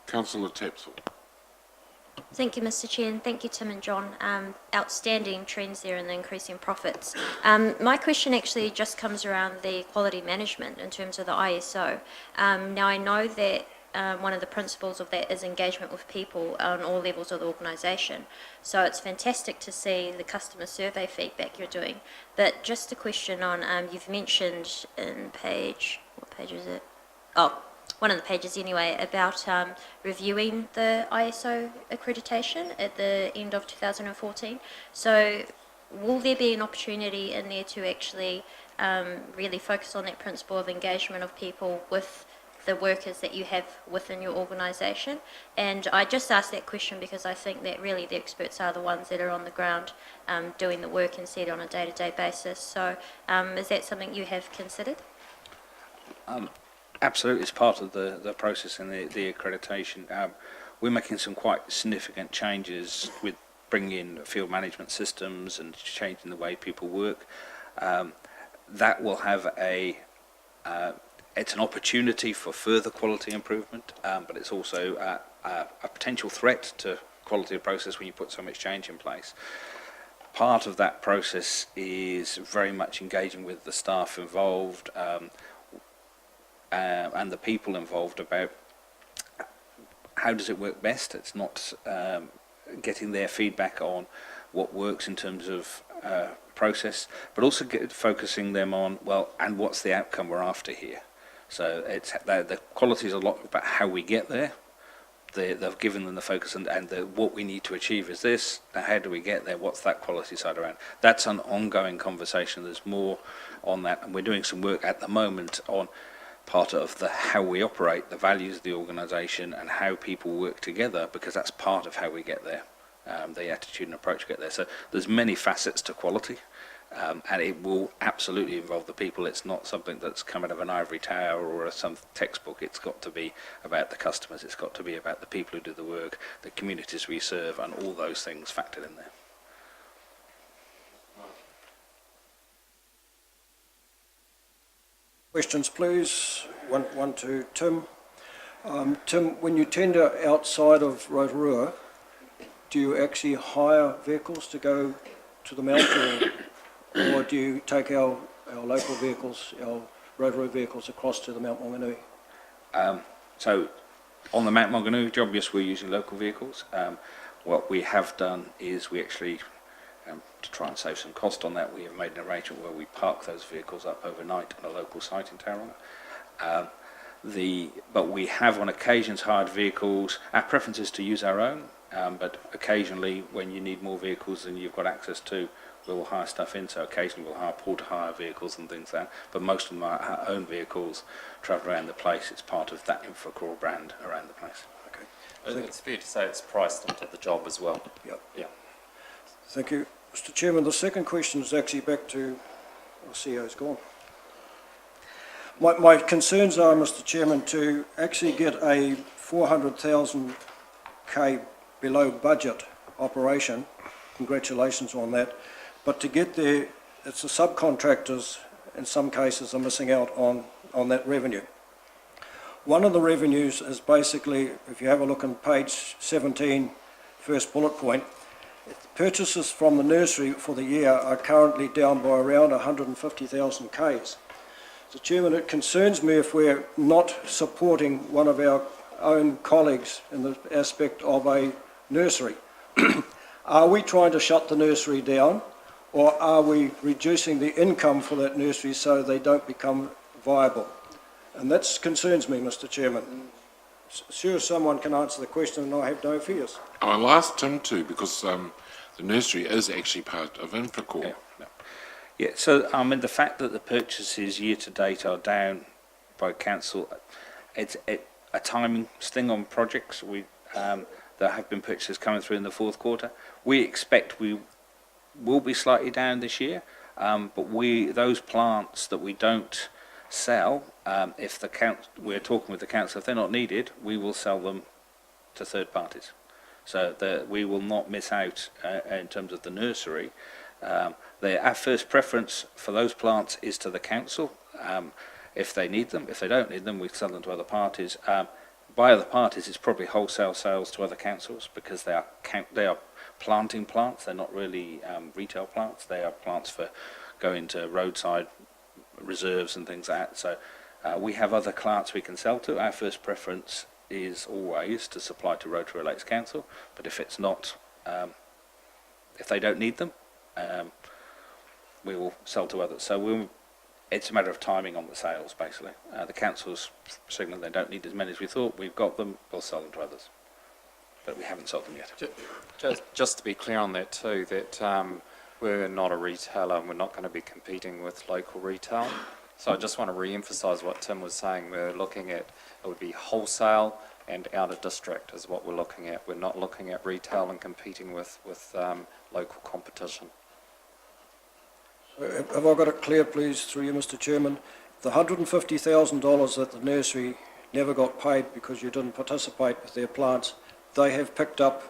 Councillor Tapsell. Thank you, Mr. Chair, and thank you, Tim and John. Outstanding trends there in the increasing profits. My question actually just comes around the quality management in terms of the ISO. Now, I know that one of the principles of that is engagement with people on all levels of the organisation. So it's fantastic to see the customer survey feedback you're doing. But just a question on, you've mentioned in what page is it? Oh, one of the pages anyway, about reviewing the ISO accreditation at the end of 2014. So will there be an opportunity in there to actually really focus on that principle of engagement of people with the workers that you have within your organisation? And I just asked that question because I think that really the experts are the ones that are on the ground doing the work and see it on a day-to-day basis. So is that something you have considered? Absolutely, it's part of the process and the accreditation. We're making some quite significant changes with bringing in field management systems and changing the way people work. That will have it's an opportunity for further quality improvement, but it's also a potential threat to quality of process when you put so much change in place. Part of that process is very much engaging with the staff involved and the people involved about how does it work best. It's not getting their feedback on what works in terms of process, but also focusing them on, and what's the outcome we're after here. So the quality is a lot about how we get there. They've given them the focus and what we need to achieve is this. Now, how do we get there? What's that quality side around? That's an ongoing conversation. There's more on that, and we're doing some work at the moment on part of how we operate, the values of the organisation, and how people work together, because that's part of how we get there. The attitude and approach to get there. So there's many facets to quality. And it will absolutely involve the people. It's not something that's come out of an ivory tower or some textbook. It's got to be about the customers. It's got to be about the people who do the work, the communities we serve, and all those things factored in there. Questions, please. One to Tim. Tim, when you tender outside of Rotorua, do you actually hire vehicles to go to the mount, or do you take our local vehicles, our Rotorua vehicles across to the Mount Maunganui? So on the Mount Maunganui job, yes, we're using local vehicles. What we have done is we actually, to try and save some cost on that, we have made an arrangement where we park those vehicles up overnight at a local site in Tauranga. But we have on occasions hired vehicles. Our preference is to use our own, but occasionally when you need more vehicles than you've got access to, we'll hire stuff in. So occasionally we'll hire port hire vehicles and things like that. But most of them are our own vehicles, travel around the place. It's part of that Infracore brand around the place. Okay. It's fair to say it's priced into the job as well. Yep. Yeah. Thank you. Mr. Chairman, the second question is actually back to, our CEO's gone. My concerns are, Mr. Chairman, to actually get a 400,000 K below budget operation. Congratulations on that. But to get there, it's the subcontractors in some cases are missing out on that revenue. One of the revenues is basically, if you have a look on page 17, first bullet point, purchases from the nursery for the year are currently down by around 150,000 Ks. So Chairman, it concerns me if we're not supporting one of our own colleagues in the aspect of a nursery. Are we trying to shut the nursery down, or are we reducing the income for that nursery so they don't become viable? And that concerns me, Mr. Chairman. Sure, someone can answer the question and I have no fears. I'll ask Tim too, because the nursery is actually part of Infracore. Yeah, so the fact that the purchases year to date are down by council, it's a timing thing on projects. There have been purchases coming through in the fourth quarter. We expect we will be slightly down this year, but those plants that we don't sell, if we're talking with the council, if they're not needed, we will sell them to third parties. So we will not miss out in terms of the nursery. Our first preference for those plants is to the council. If they need them, if they don't need them, we sell them to other parties. By other parties, it's probably wholesale sales to other councils because they are planting plants. They're not really retail plants. They are plants for going to roadside reserves and things like that. So we have other plants we can sell to. Our first preference is always to supply to Rotorua Lakes Council, but if it's not, if they don't need them, we will sell to others. So it's a matter of timing on the sales, basically. The council's signalling they don't need as many as we thought. We've got them, we'll sell them to others. But we haven't sold them yet. Just to be clear on that too, that we're not a retailer and we're not going to be competing with local retail. So I just want to re-emphasise what Tim was saying. We're looking at, it would be wholesale and out of district is what we're looking at. We're not looking at retail and competing with local competition. Have I got it clear, please, through you, Mr. Chairman? The $150,000 that the nursery never got paid because you didn't participate with their plants, they have picked up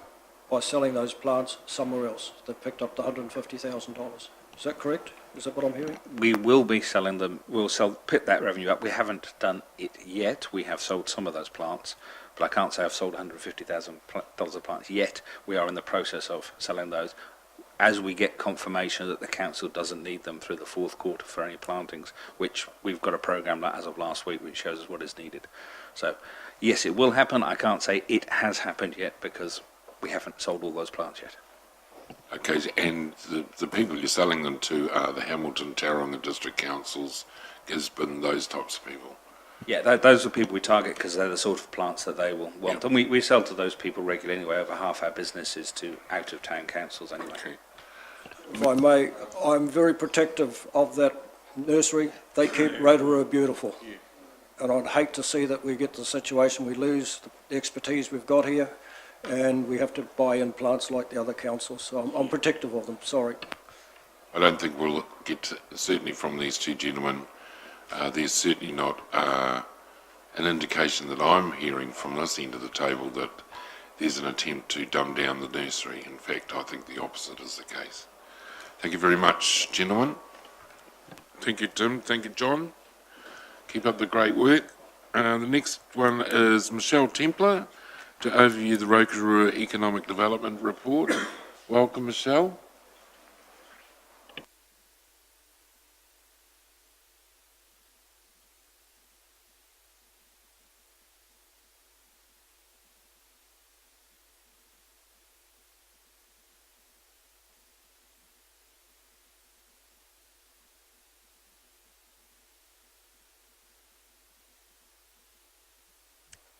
by selling those plants somewhere else. They've picked up the $150,000. Is that correct? Is that what I'm hearing? We will be selling them. We'll pick that revenue up. We haven't done it yet. We have sold some of those plants, but I can't say I've sold $150,000 of plants yet. We are in the process of selling those. As we get confirmation that the council doesn't need them through the fourth quarter for any plantings, which we've got a programme like as of last week which shows us what is needed. So, yes, it will happen. I can't say it has happened yet because we haven't sold all those plants yet. Okay, and the people you're selling them to are the Hamilton, Tauranga district councils, Gisborne, those types of people? Yeah, those are people we target because they're the sort of plants that they will want. And we sell to those people regularly anyway. Over half our business is to out-of-town councils anyway. Okay. If I may, I'm very protective of that nursery. They keep Rotorua beautiful. And I'd hate to see that we get to the situation we lose the expertise we've got here and we have to buy in plants like the other councils. So I'm protective of them, sorry. I don't think we'll get, certainly from these two gentlemen, there's certainly not an indication that I'm hearing from this end of the table that there's an attempt to dumb down the nursery. In fact, I think the opposite is the case. Thank you very much, gentlemen. Thank you, Tim. Thank you, John. Keep up the great work. The next one is Michelle Templer to overview the Rotorua Economic Development Report. Welcome, Michelle.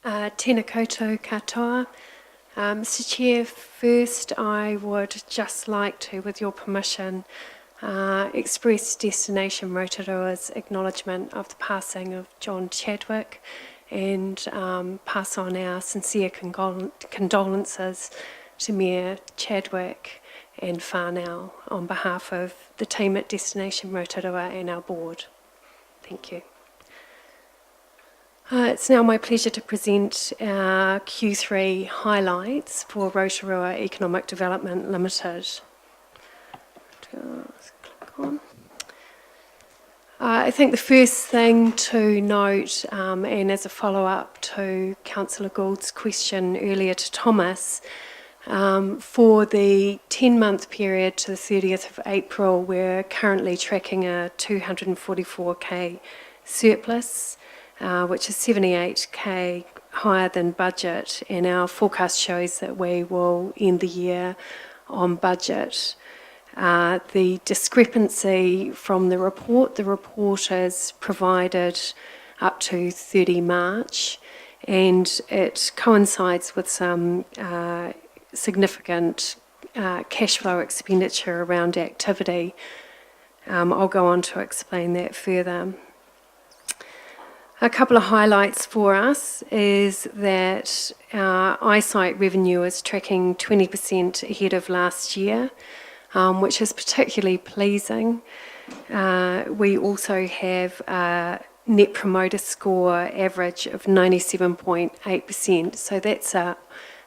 Tēnā koutou katoa. Mr Chair, first I would just like to, with your permission, express Destination Rotorua's acknowledgement of the passing of John Chadwick and pass on our sincere condolences to Mayor Chadwick and whānau on behalf of the team at Destination Rotorua and our board. Thank you. It's now my pleasure to present our Q3 highlights for Rotorua Economic Development Limited. Click on. I think the first thing to note, and as a follow-up to Councillor Gould's question earlier to Thomas, for the 10-month period to the 30th of April, we're currently tracking a 244k surplus, which is 78k higher than budget, and our forecast shows that we will end the year on budget. The discrepancy from the report is provided up to 30 March, and it coincides with some significant cash flow expenditure around activity. I'll go on to explain that further. A couple of highlights for us is that our eyesight revenue is tracking 20% ahead of last year, which is particularly pleasing. We also have a Net Promoter Score average of 97.8%, so that's a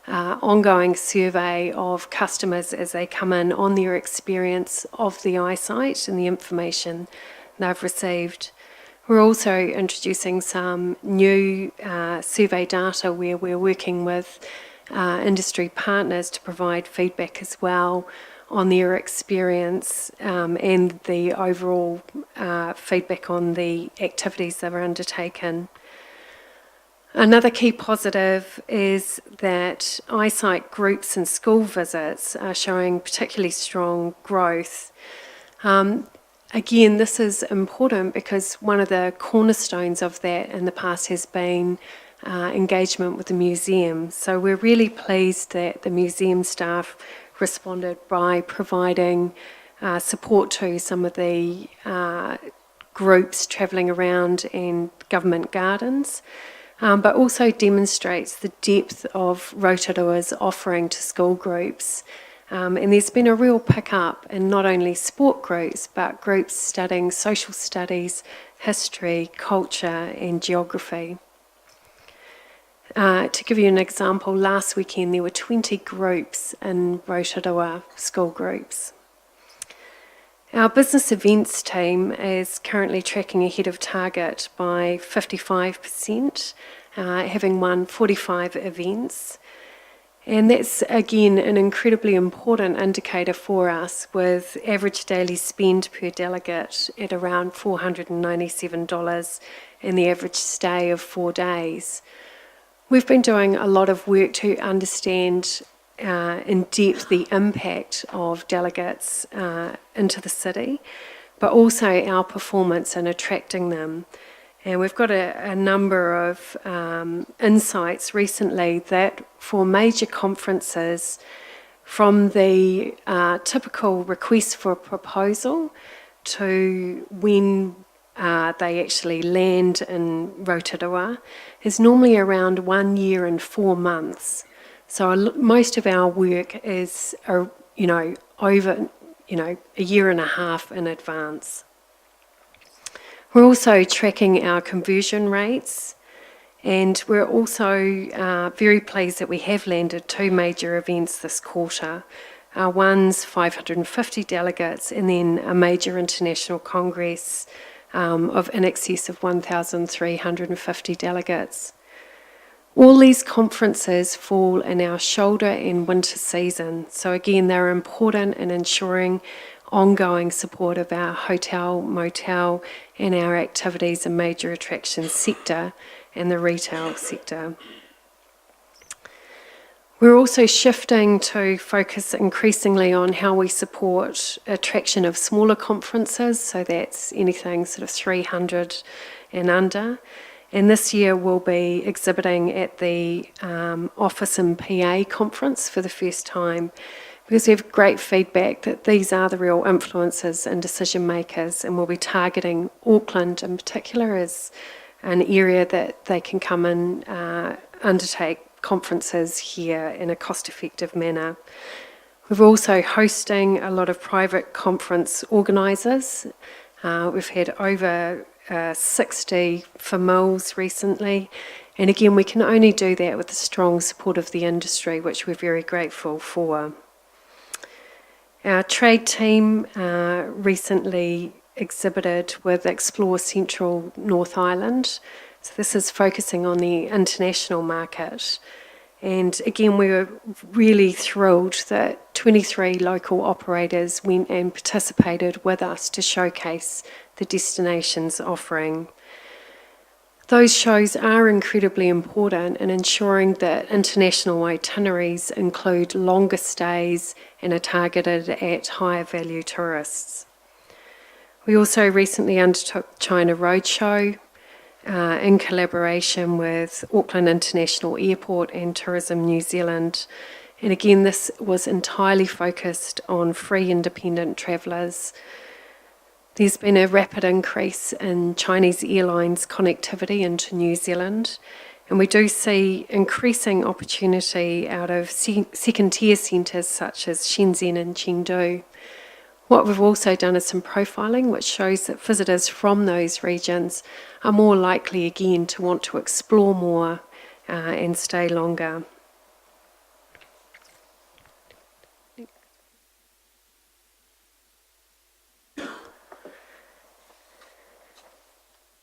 ongoing survey of customers as they come in on their experience of the eyesight and the information they've received. We're also introducing some new survey data where we're working with industry partners to provide feedback as well on their experience and the overall feedback on the activities that were undertaken. Another key positive is that eyesight groups and school visits are showing particularly strong growth. Again, this is important because one of the cornerstones of that in the past has been engagement with the museum. So we're really pleased that the museum staff responded by providing support to some of the groups travelling around in government gardens, but also demonstrates the depth of Rotorua's offering to school groups. And there's been a real pick-up in not only sport groups, but groups studying social studies, history, culture and geography. To give you an example, last weekend there were 20 groups in Rotorua, school groups. Our business events team is currently tracking ahead of target by 55%, having won 45 events. And that's, again, an incredibly important indicator for us, with average daily spend per delegate at around $497 and the average stay of 4 days. We've been doing a lot of work to understand in depth the impact of delegates into the city, but also our performance in attracting them. And we've got a number of insights recently that for major conferences, from the typical request for a proposal to when they actually land in Rotorua, is normally around 1 year and 4 months. So most of our work is, over, a year and a half in advance. We're also tracking our conversion rates, and we're also very pleased that we have landed 2 major events this quarter. One's 550 delegates, and then a major international congress of in excess of 1,350 delegates. All these conferences fall in our shoulder and winter season, so again they're important in ensuring ongoing support of our hotel, motel and our activities and major attractions sector and the retail sector. We're also shifting to focus increasingly on how we support attraction of smaller conferences, so that's anything sort of 300 and under. And this year we'll be exhibiting at the Office and PA conference for the first time, because we have great feedback that these are the real influencers and decision makers, and we'll be targeting Auckland in particular as an area that they can come and undertake conferences here in a cost-effective manner. We're also hosting a lot of private conference organisers. We've had over 60 for Mills recently, and again we can only do that with the strong support of the industry, which we're very grateful for. Our trade team recently exhibited with Explore Central North Island. So this is focusing on the international market. And again, we were really thrilled that 23 local operators went and participated with us to showcase the destinations offering. Those shows are incredibly important in ensuring that international itineraries include longer stays and are targeted at higher value tourists. We also recently undertook China Roadshow in collaboration with Auckland International Airport and Tourism New Zealand. And again, this was entirely focused on free independent travellers. There's been a rapid increase in Chinese airlines connectivity into New Zealand, and we do see increasing opportunity out of second-tier centres such as Shenzhen and Chengdu. What we've also done is some profiling, which shows that visitors from those regions are more likely again to want to explore more and stay longer.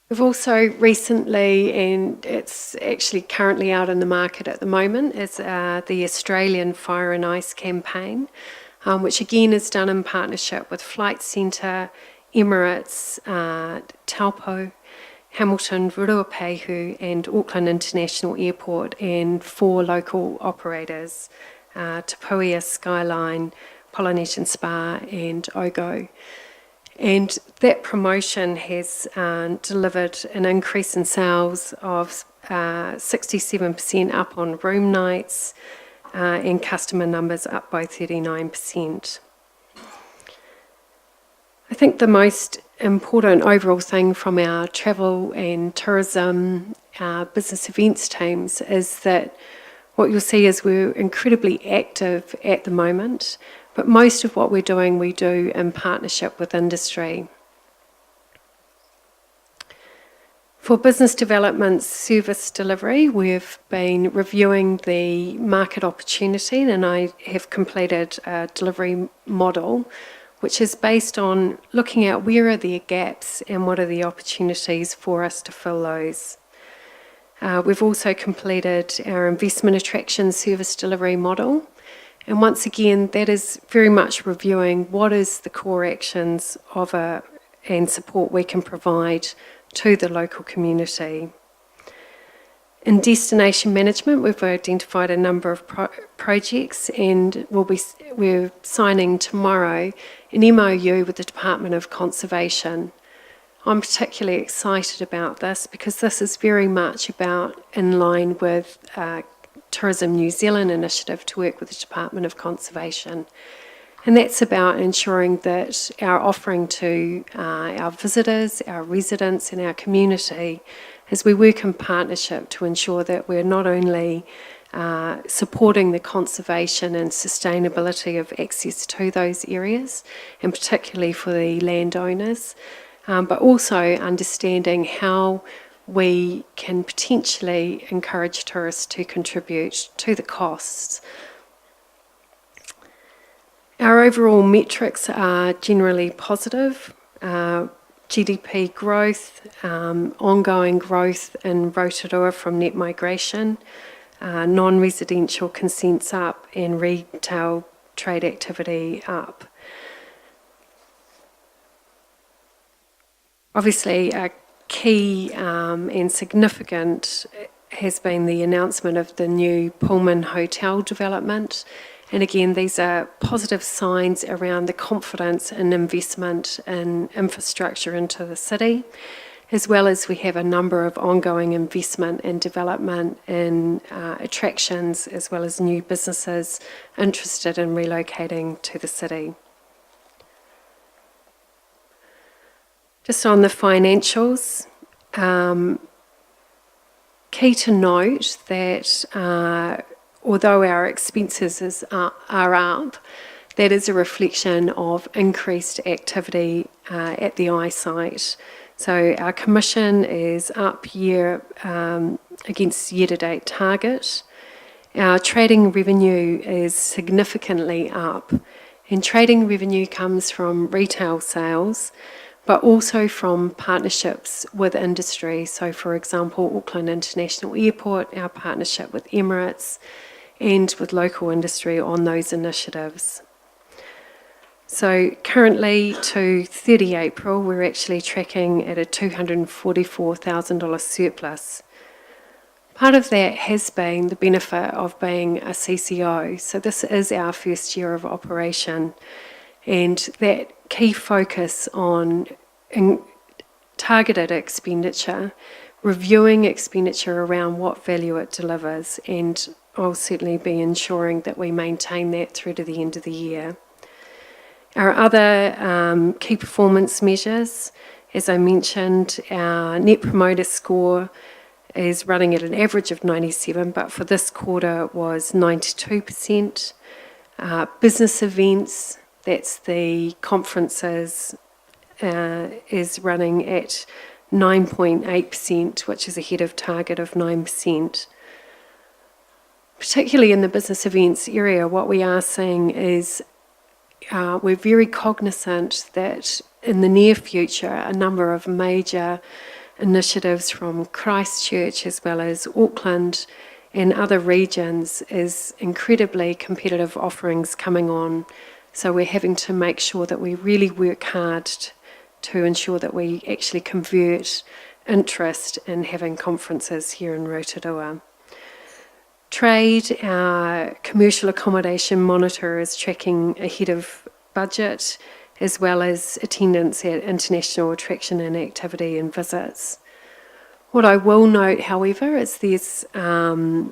We've also recently, and it's actually currently out in the market at the moment, is the Australian Fire and Ice campaign, which again is done in partnership with Flight Centre, Emirates, Taupo, Hamilton, Ruruapehu and Auckland International Airport, and 4 local operators, Te Puia, Skyline, Polynesian Spa and Ogo. And that promotion has delivered an increase in sales of 67% up on room nights and customer numbers up by 39%. I think the most important overall thing from our travel and tourism business events teams is that what you'll see is we're incredibly active at the moment, but most of what we're doing, we do in partnership with industry. For business development service delivery, we've been reviewing the market opportunity, and I have completed a delivery model which is based on looking at where are the gaps and what are the opportunities for us to fill those. We've also completed our investment attraction service delivery model, and once again that is very much reviewing what is the core actions of and support we can provide to the local community. In destination management, we've identified a number of projects, and we're signing tomorrow an MOU with the Department of Conservation. I'm particularly excited about this because this is very much about in line with Tourism New Zealand initiative to work with the Department of Conservation. And that's about ensuring that our offering to our visitors, our residents and our community, as we work in partnership to ensure that we're not only supporting the conservation and sustainability of access to those areas, and particularly for the landowners, but also understanding how we can potentially encourage tourists to contribute to the costs. Our overall metrics are generally positive. GDP growth, ongoing growth in Rotorua from net migration, non-residential consents up, and retail trade activity up. Obviously, a key and significant has been the announcement of the new Pullman Hotel development. And again, these are positive signs around the confidence and investment in infrastructure into the city, as well as we have a number of ongoing investment and development in attractions, as well as new businesses interested in relocating to the city. Just on the financials, key to note that although our expenses are up, that is a reflection of increased activity at the iSite. So our commission is up against year-to-date target. Our trading revenue is significantly up, and trading revenue comes from retail sales, but also from partnerships with industry. So, for example, Auckland International Airport, our partnership with Emirates, and with local industry on those initiatives. So currently to 30 April, we're actually tracking at a $244,000 surplus. Part of that has been the benefit of being a CCO. So this is our first year of operation, and that key focus on targeted expenditure, reviewing expenditure around what value it delivers, and I'll certainly be ensuring that we maintain that through to the end of the year. Our other key performance measures, as I mentioned, our Net Promoter Score is running at an average of 97, but for this quarter was 92%. Business events, that's the conferences, is running at 9.8%, which is ahead of target of 9%. Particularly in the business events area, what we are seeing is we're very cognizant that in the near future, a number of major initiatives from Christchurch as well as Auckland and other regions is incredibly competitive offerings coming on. So we're having to make sure that we really work hard to ensure that we actually convert interest in having conferences here in Rotorua. Trade, our commercial accommodation monitor is tracking ahead of budget, as well as attendance at international attraction and activity and visits. What I will note, however, is there's a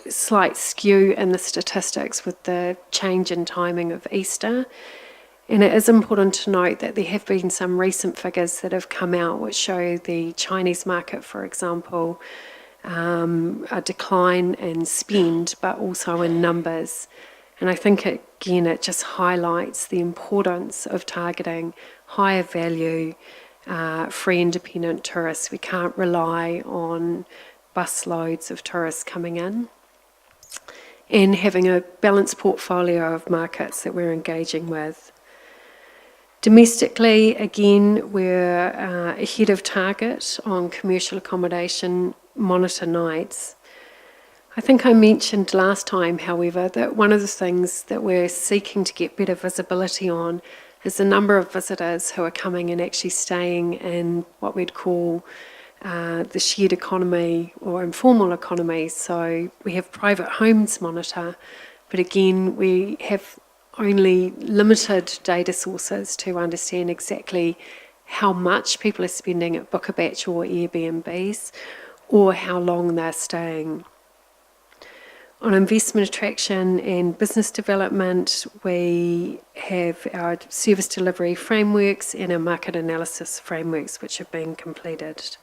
slight skew in the statistics with the change in timing of Easter. And it is important to note that there have been some recent figures that have come out which show the Chinese market, for example, a decline in spend, but also in numbers. And I think, again, it just highlights the importance of targeting higher value, free independent tourists. We can't rely on bus loads of tourists coming in. And having a balanced portfolio of markets that we're engaging with. Domestically, again, we're ahead of target on commercial accommodation monitor nights. I think I mentioned last time, however, that one of the things that we're seeking to get better visibility on is the number of visitors who are coming and actually staying in what we'd call the shared economy or informal economy. So we have private homes monitor, but again, we have only limited data sources to understand exactly how much people are spending at Book-a-Batch or Airbnbs, or how long they're staying. On investment attraction and business development, we have our service delivery frameworks and our market analysis frameworks which have been completed.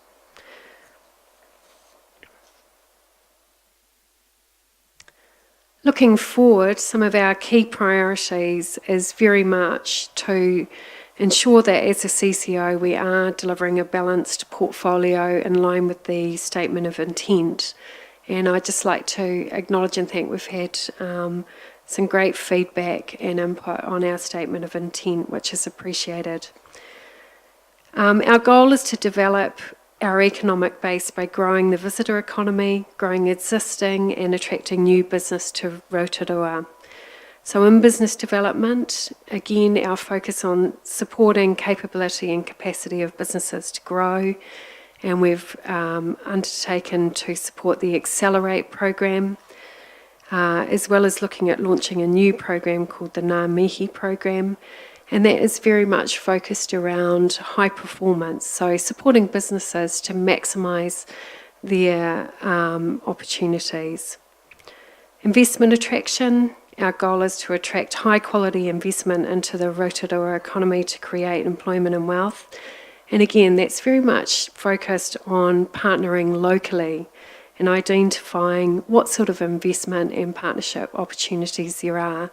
Looking forward, some of our key priorities is very much to ensure that as a CCO we are delivering a balanced portfolio in line with the statement of intent. And I'd just like to acknowledge and thank we've had some great feedback and input on our statement of intent, which is appreciated. Our goal is to develop our economic base by growing the visitor economy, growing existing and attracting new business to Rotorua. So in business development, again, our focus on supporting capability and capacity of businesses to grow, and we've undertaken to support the Accelerate program, as well as looking at launching a new program called the Ngā Mihi program, and that is very much focused around high performance, so supporting businesses to maximise their opportunities. Investment attraction, our goal is to attract high quality investment into the Rotorua economy to create employment and wealth. And again, that's very much focused on partnering locally and identifying what sort of investment and partnership opportunities there are.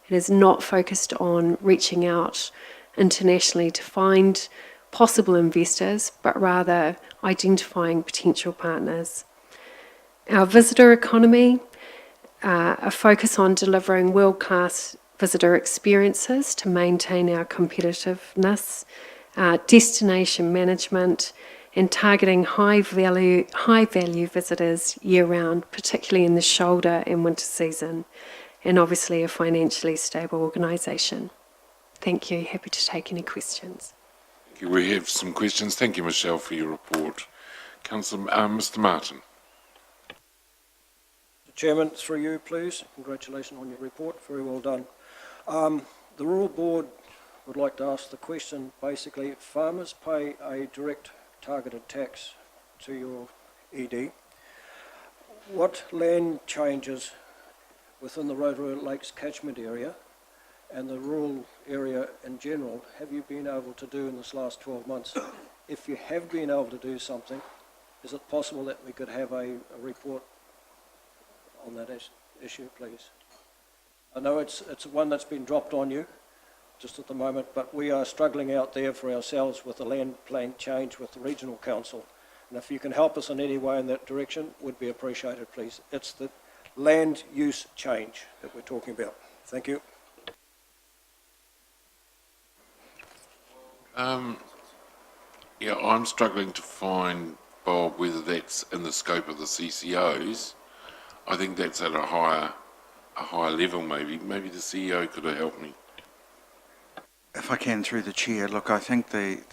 It is not focused on reaching out internationally to find possible investors, but rather identifying potential partners. Our visitor economy, a focus on delivering world-class visitor experiences to maintain our competitiveness, destination management, and targeting high-value visitors year-round, particularly in the shoulder and winter season, and obviously a financially stable organisation. Thank you. Happy to take any questions. Thank you. We have some questions. Thank you, Michelle, for your report. Councillor, Mr. Martin. Chairman, through you, please. Congratulations on your report. Very well done. The Rural Board would like to ask the question, basically, farmers pay a direct targeted tax to your ED. What land changes within the Rotorua Lakes catchment area and the rural area in general have you been able to do in this last 12 months? If you have been able to do something, is it possible that we could have a report on that issue, please? I know it's one that's been dropped on you just at the moment, but we are struggling out there for ourselves with the land plan change with the regional council. And if you can help us in any way in that direction, would be appreciated, please. It's the land use change that we're talking about. Thank you. Yeah, I'm struggling to find, Bob, whether that's in the scope of the CCOs. I think that's at a higher level, maybe. Maybe the CEO could have helped me. If I can, through the chair, look, I think the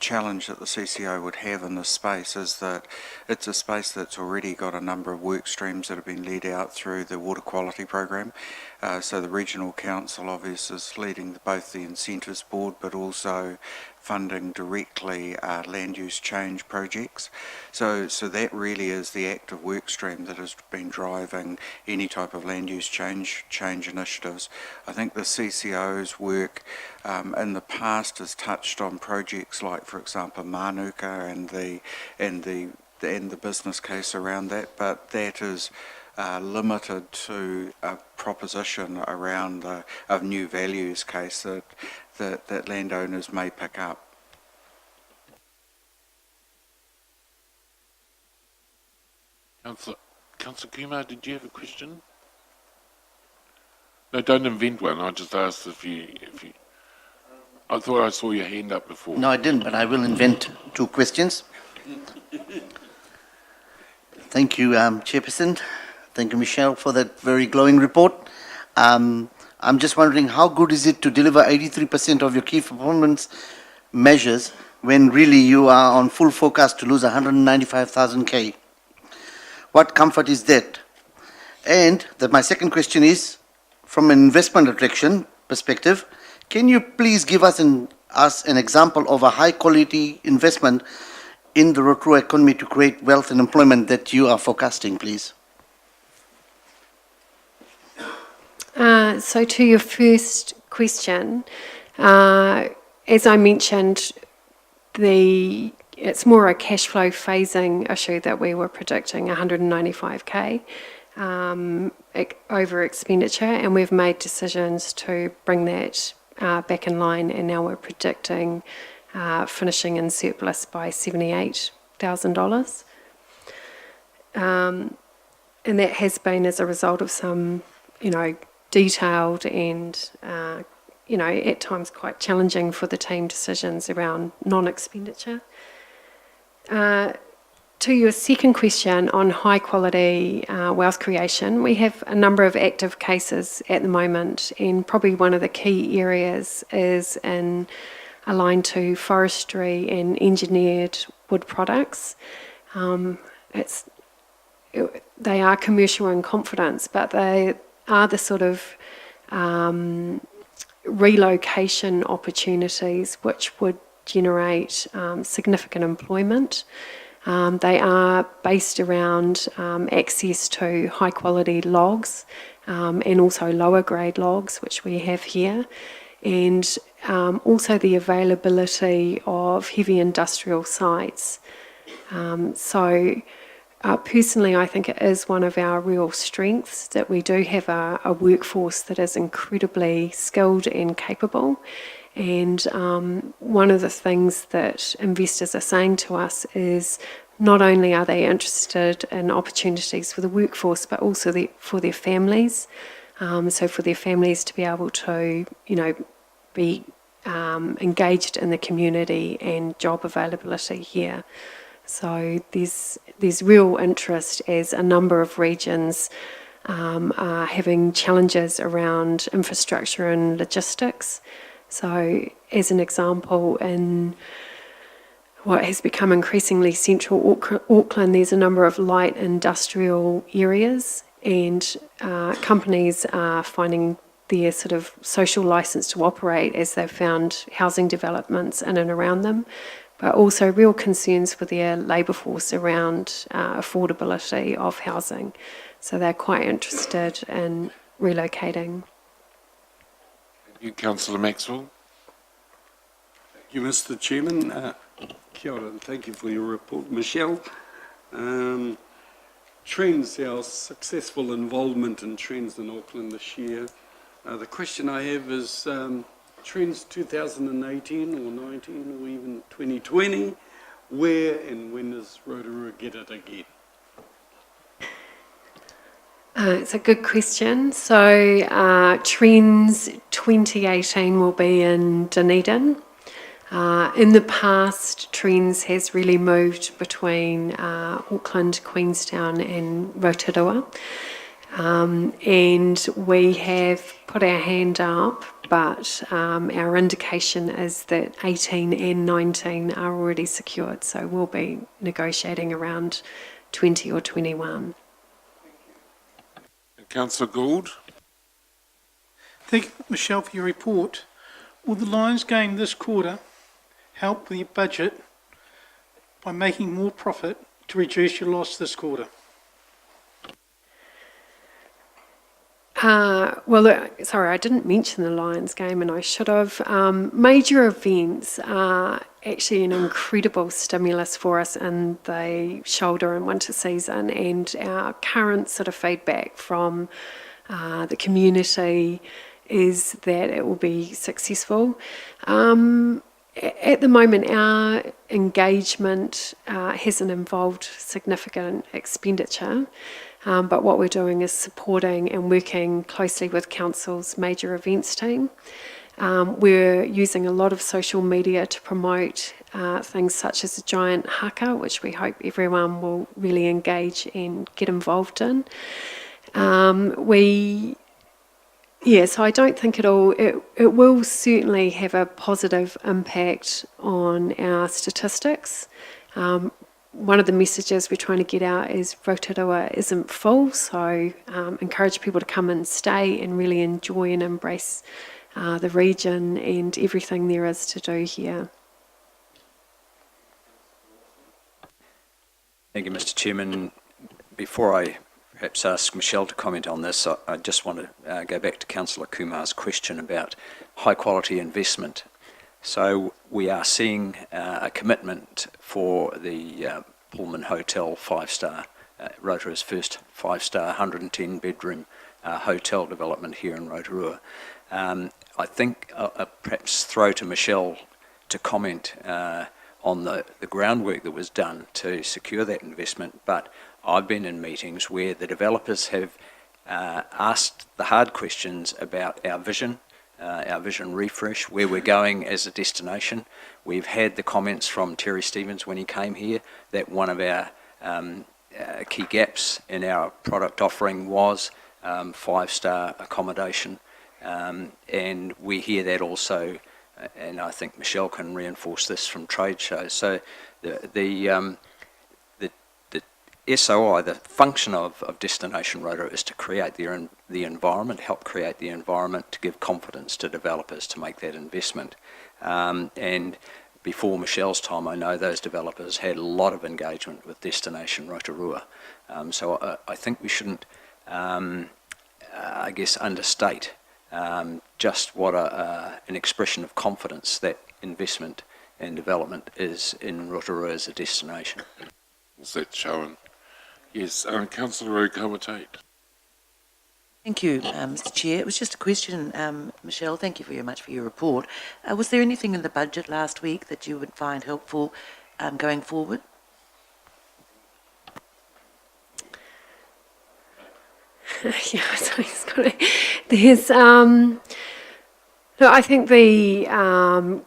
challenge that the CCO would have in this space is that it's a space that's already got a number of work streams that have been led out through the water quality program. So the regional council obviously is leading both the incentives board, but also funding directly land use change projects. So that really is the active work stream that has been driving any type of land use change initiatives. I think the CCO's work in the past has touched on projects like, for example, Manuka and the business case around that, but that is limited to a proposition around a new values case that landowners may pick up. Councillor Kumar, did you have a question? No, don't invent one. I just asked if you. I thought I saw your hand up before. No, I didn't, but I will invent two questions. Thank you, Chairperson. Thank you, Michelle, for that very glowing report. I'm just wondering, how good is it to deliver 83% of your key performance measures when really you are on full forecast to lose 195,000 K? What comfort is that? And my second question is, from an investment attraction perspective, can you please give us an example of a high quality investment in the Rotorua economy to create wealth and employment that you are forecasting, please? So to your first question, as I mentioned, it's more a cash flow phasing issue that we were predicting 195K over expenditure, and we've made decisions to bring that back in line, and now we're predicting finishing in surplus by $78,000. And that has been as a result of some, detailed and at times quite challenging for the team decisions around non-expenditure. To your second question on high quality wealth creation, we have a number of active cases at the moment, and probably one of the key areas is aligned to forestry and engineered wood products. They are commercial in confidence, but they are the sort of relocation opportunities which would generate significant employment. They are based around access to high quality logs and also lower grade logs, which we have here, and also the availability of heavy industrial sites. Personally, I think it is one of our real strengths that we do have a workforce that is incredibly skilled and capable. And one of the things that investors are saying to us is not only are they interested in opportunities for the workforce, but also for their families. So for their families to be able to, be engaged in the community and job availability here. So there's real interest as a number of regions are having challenges around infrastructure and logistics. So as an example, in what has become increasingly central Auckland, there's a number of light industrial areas, and companies are finding their sort of social license to operate as they've found housing developments in and around them, but also real concerns for their labour force around affordability of housing. So they're quite interested in relocating. Thank you, Councillor Maxwell. Thank you, Mr. Chairman. Kia ora, and thank you for your report, Michelle. Trends, our successful involvement in Trends in Auckland this year. The question I have is Trends 2018 or 19 or even 2020, where and when does Rotorua get it again? It's a good question. So Trends 2018 will be in Dunedin. In the past, Trends has really moved between Auckland, Queenstown and Rotorua. And we have put our hand up, but our indication is that 18 and 19 are already secured. So we'll be negotiating around 20 or 21. Councillor Gould. Thank you, Michelle, for your report. Will the Lions game this quarter help the budget by making more profit to reduce your loss this quarter? Sorry, I didn't mention the Lions game and I should have. Major events are actually an incredible stimulus for us in the shoulder and winter season, and our current sort of feedback from the community is that it will be successful. At the moment, our engagement hasn't involved significant expenditure. But what we're doing is supporting and working closely with Council's major events team. We're using a lot of social media to promote things such as the giant haka, which we hope everyone will really engage and get involved in. So I don't think it will certainly have a positive impact on our statistics. One of the messages we're trying to get out is Rotorua isn't full, so encourage people to come and stay and really enjoy and embrace the region and everything there is to do here. Thank you, Mr. Chairman. Before I perhaps ask Michelle to comment on this, I just want to go back to Councillor Kumar's question about high quality investment. So we are seeing a commitment for the Pullman Hotel 5-star, Rotorua's first 5-star 110-bedroom hotel development here in Rotorua. I think I'll perhaps throw to Michelle to comment on the groundwork that was done to secure that investment, but I've been in meetings where the developers have asked the hard questions about our vision, our vision refresh, where we're going as a destination. We've had the comments from Terry Stevens when he came here that one of our key gaps in our product offering was 5-star accommodation, and we hear that also, and I think Michelle can reinforce this from trade shows. So the SOI, the function of Destination Rotorua is to create the environment, help create the environment to give confidence to developers to make that investment. And before Michelle's time, I know those developers had a lot of engagement with Destination Rotorua. So I think we shouldn't, I guess, understate just what an expression of confidence that investment and development is in Rotorua as a destination. Is that shown? Yes, Councillor Kawate. Thank you, Mr Chair. It was just a question, Michelle, thank you very much for your report. Was there anything in the budget last week that you would find helpful going forward? Yeah, so it's got there's no, I think the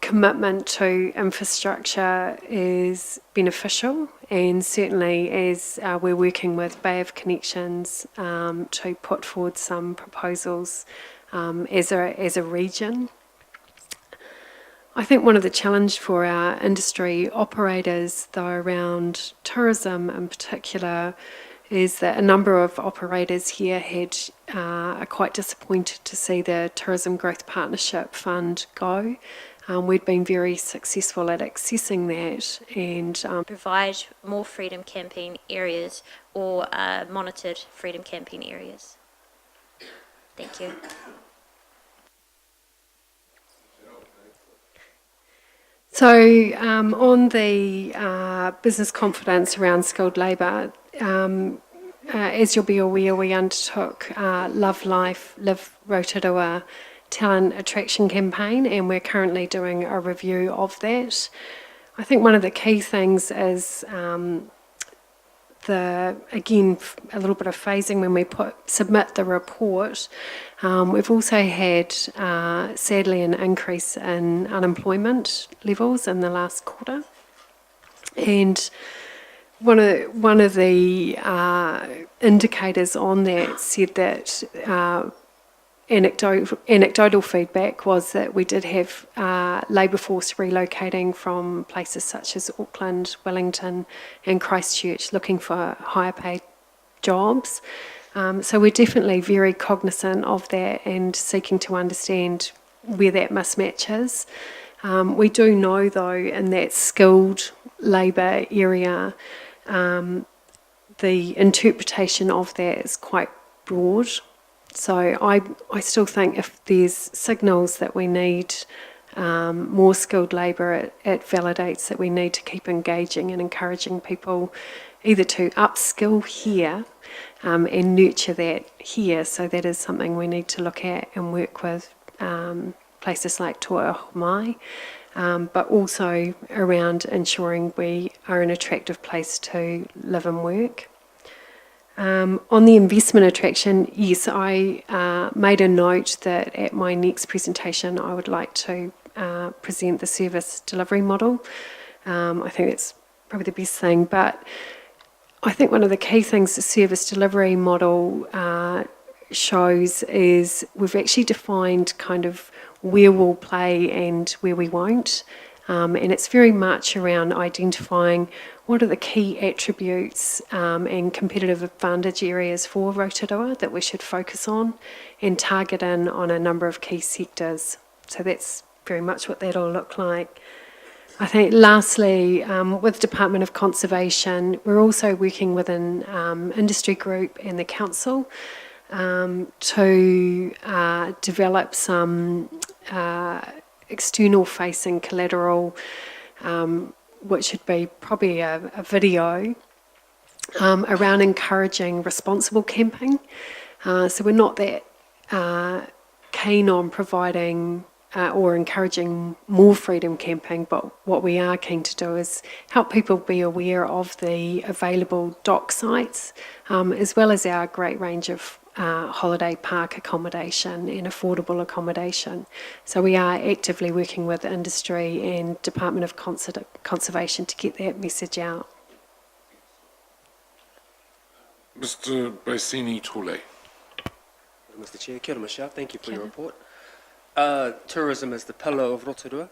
commitment to infrastructure is beneficial, and certainly as we're working with Bay of Connections to put forward some proposals as a region. I think one of the challenges for our industry operators, though, around tourism in particular, is that a number of operators here are quite disappointed to see the Tourism Growth Partnership Fund go. We'd been very successful at accessing that and Provide more freedom camping areas or monitored freedom camping areas. Thank you. So on the business confidence around skilled labour, as you'll be aware, we undertook Love Life, Live Rotorua talent attraction campaign, and we're currently doing a review of that. I think one of the key things is again, a little bit of phasing when we submit the report. We've also had, sadly, an increase in unemployment levels in the last quarter. And one of the indicators on that said that anecdotal feedback was that we did have labour force relocating from places such as Auckland, Wellington and Christchurch looking for higher paid jobs. So we're definitely very cognisant of that and seeking to understand where that mismatch is. We do know, though, in that skilled labour area, the interpretation of that is quite broad. So I still think if there's signals that we need more skilled labour, it validates that we need to keep engaging and encouraging people either to upskill here and nurture that here. So that is something we need to look at and work with places like Toa but also around ensuring we are an attractive place to live and work. On the investment attraction, yes, I made a note that at my next presentation I would like to present the service delivery model. I think that's probably the best thing, but I think one of the key things the service delivery model shows is we've actually defined kind of where we'll play and where we won't. And it's very much around identifying what are the key attributes and competitive advantage areas for Rotorua that we should focus on and target in on a number of key sectors. So that's very much what that'll look like. I think lastly, with Department of Conservation, we're also working with an industry group and the council to develop some external facing collateral, which should be probably a video around encouraging responsible camping. So we're not that keen on providing or encouraging more freedom camping, but what we are keen to do is help people be aware of the available dock sites, as well as our great range of holiday park accommodation and affordable accommodation. So we are actively working with industry and Department of Conservation to get that message out. Mr. Bassini Tole. Mr. Chair, kia ora Michelle, thank you for Kia your ora. report. Tourism is the pillar of Rotorua,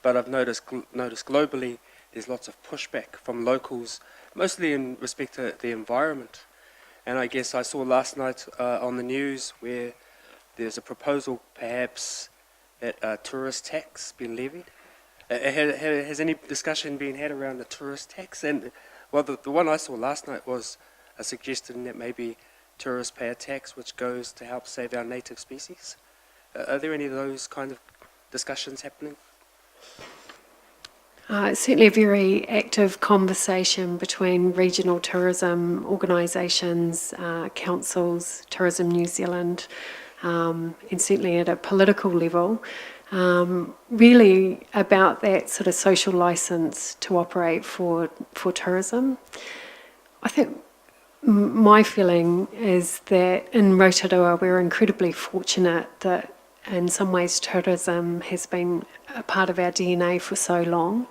but I've noticed globally there's lots of pushback from locals, mostly in respect to the environment. And I guess I saw last night on the news where there's a proposal perhaps that a tourist tax be levied. Has any discussion been had around the tourist tax? And well, the one I saw last night was a suggestion that maybe tourists pay a tax which goes to help save our native species. Are there any of those kind of discussions happening? It's certainly a very active conversation between regional tourism organisations, councils, Tourism New Zealand, and certainly at a political level, really about that sort of social licence to operate for tourism. I think my feeling is that in Rotorua we're incredibly fortunate that in some ways tourism has been a part of our DNA for so long,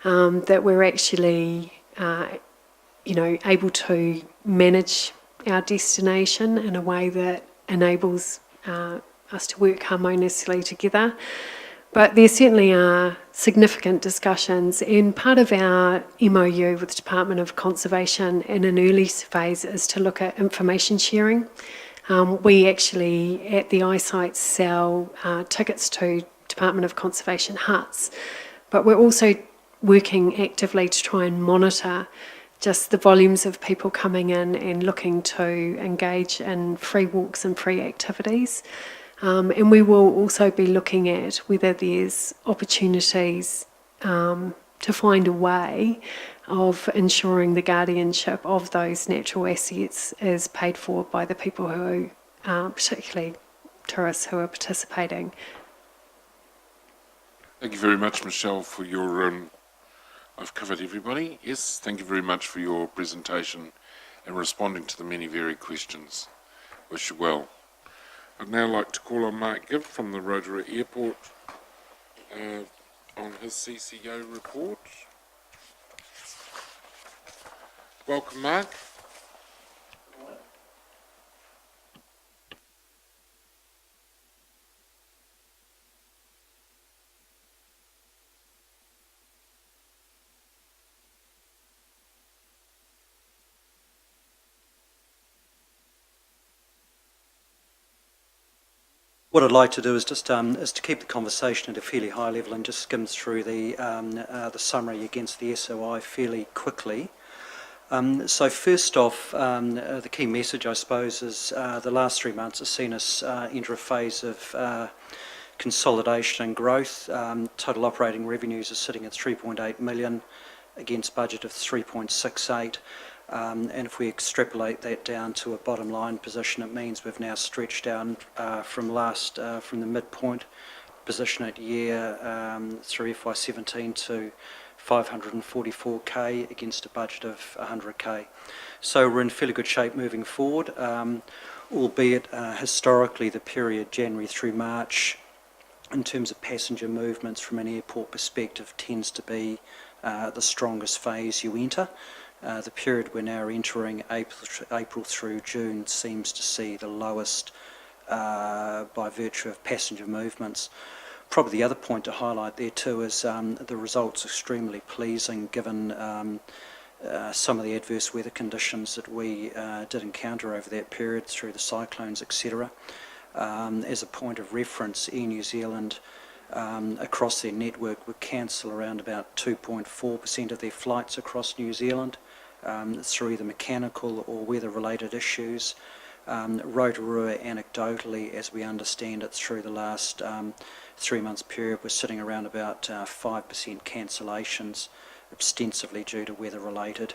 that we're actually able to manage our destination in a way that enables us to work harmoniously together. But there certainly are significant discussions, and part of our MOU with the Department of Conservation in an early phase is to look at information sharing. We actually, at the eyesight, sell tickets to Department of Conservation huts, but we're also working actively to try and monitor just the volumes of people coming in and looking to engage in free walks and free activities. And we will also be looking at whether there's opportunities to find a way of ensuring the guardianship of those natural assets is paid for by the people who, particularly tourists who are participating. Thank you very much, Michelle, for your... I've covered everybody. Yes, thank you very much for your presentation and responding to the many varied questions. Wish you well. I'd now like to call on Mark Gibb from the Rotorua Airport on his CCO report. Welcome, Mark. What I'd like to do is just is to keep the conversation at a fairly high level and just skim through the summary against the SOI fairly quickly. So first off, the key message, I suppose, is the last 3 months has seen us enter a phase of consolidation and growth. Total operating revenues are sitting at 3.8 million against budget of 3.68. And if we extrapolate that down to a bottom line position, it means we've now stretched down from the midpoint position at year through FY17 to 544k against a budget of 100k. So we're in fairly good shape moving forward, albeit historically the period January through March in terms of passenger movements from an airport perspective tends to be the strongest phase you enter. The period we're now entering, April through June, seems to see the lowest by virtue of passenger movements. Probably the other point to highlight there too is the results extremely pleasing given some of the adverse weather conditions that we did encounter over that period through the cyclones, etc. As a point of reference, Air New Zealand across their network would cancel around about 2.4% of their flights across New Zealand through either mechanical or weather-related issues. Rotorua, anecdotally, as we understand it, through the last 3 months period, we're sitting around about 5% cancellations, ostensibly due to weather-related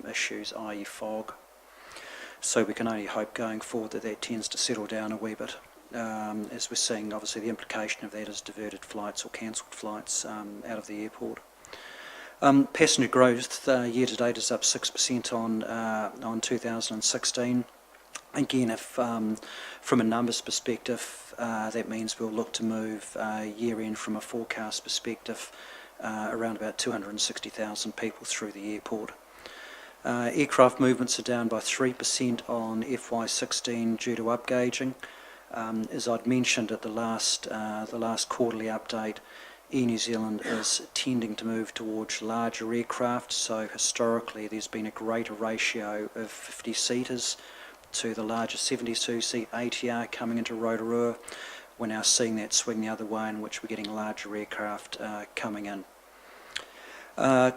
issues, i.e. fog. So we can only hope going forward that that tends to settle down a wee bit. As we're seeing, obviously, the implication of that is diverted flights or cancelled flights out of the airport. Passenger growth year to date is up 6% on 2016. Again, if from a numbers perspective, that means we'll look to move year-end from a forecast perspective around about 260,000 people through the airport. Aircraft movements are down by 3% on FY16 due to upgauging. As I'd mentioned at the last quarterly update, Air New Zealand is tending to move towards larger aircraft, so historically there's been a greater ratio of 50-seaters to the larger 72-seat ATR coming into Rotorua. We're now seeing that swing the other way, in which we're getting larger aircraft coming in.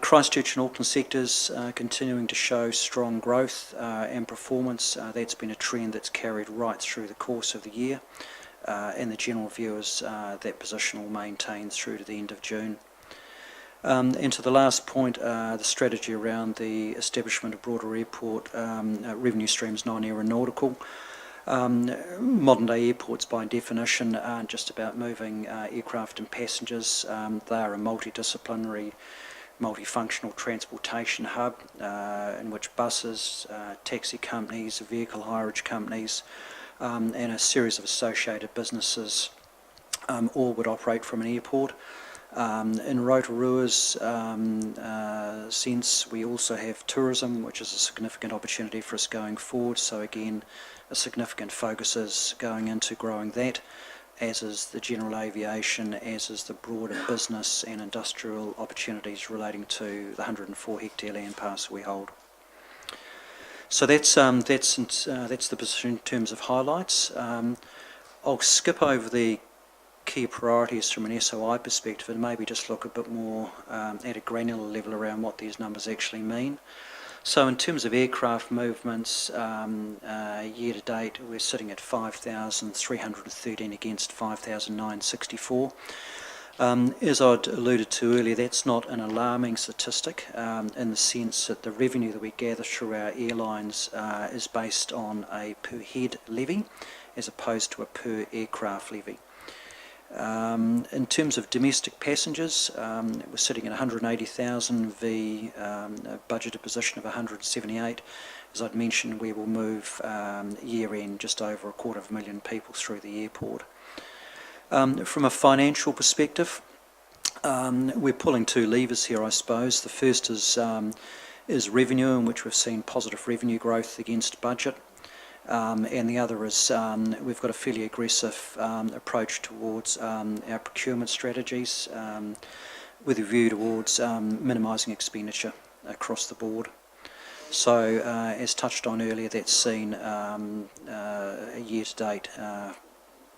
Christchurch and Auckland sectors continuing to show strong growth and performance. That's been a trend that's carried right through the course of the year, and the general view is that position will maintain through to the end of June. And to the last point, the strategy around the establishment of broader airport revenue streams, non-air and nautical. Modern day airports by definition aren't just about moving aircraft and passengers. They are a multidisciplinary, multifunctional transportation hub in which buses, taxi companies, vehicle hireage companies and a series of associated businesses all would operate from an airport. In Rotorua's sense, we also have tourism, which is a significant opportunity for us going forward. So again, a significant focus is going into growing that, as is the general aviation, as is the broader business and industrial opportunities relating to the 104-hectare land parcel we hold. So that's the position in terms of highlights. I'll skip over the key priorities from an SOI perspective and maybe just look a bit more at a granular level around what these numbers actually mean. So in terms of aircraft movements, year to date we're sitting at 5,313 against 5,964. As I'd alluded to earlier, that's not an alarming statistic in the sense that the revenue that we gather through our airlines is based on a per head levy as opposed to a per aircraft levy. In terms of domestic passengers, we're sitting at 180,000 v a budgeted position of 178. As I'd mentioned, we will move year-end just over 250,000 people through the airport. From a financial perspective, we're pulling two levers here, I suppose. The first is revenue, in which we've seen positive revenue growth against budget. And the other is we've got a fairly aggressive approach towards our procurement strategies with a view towards minimising expenditure across the board. So as touched on earlier, that's seen a year-to-date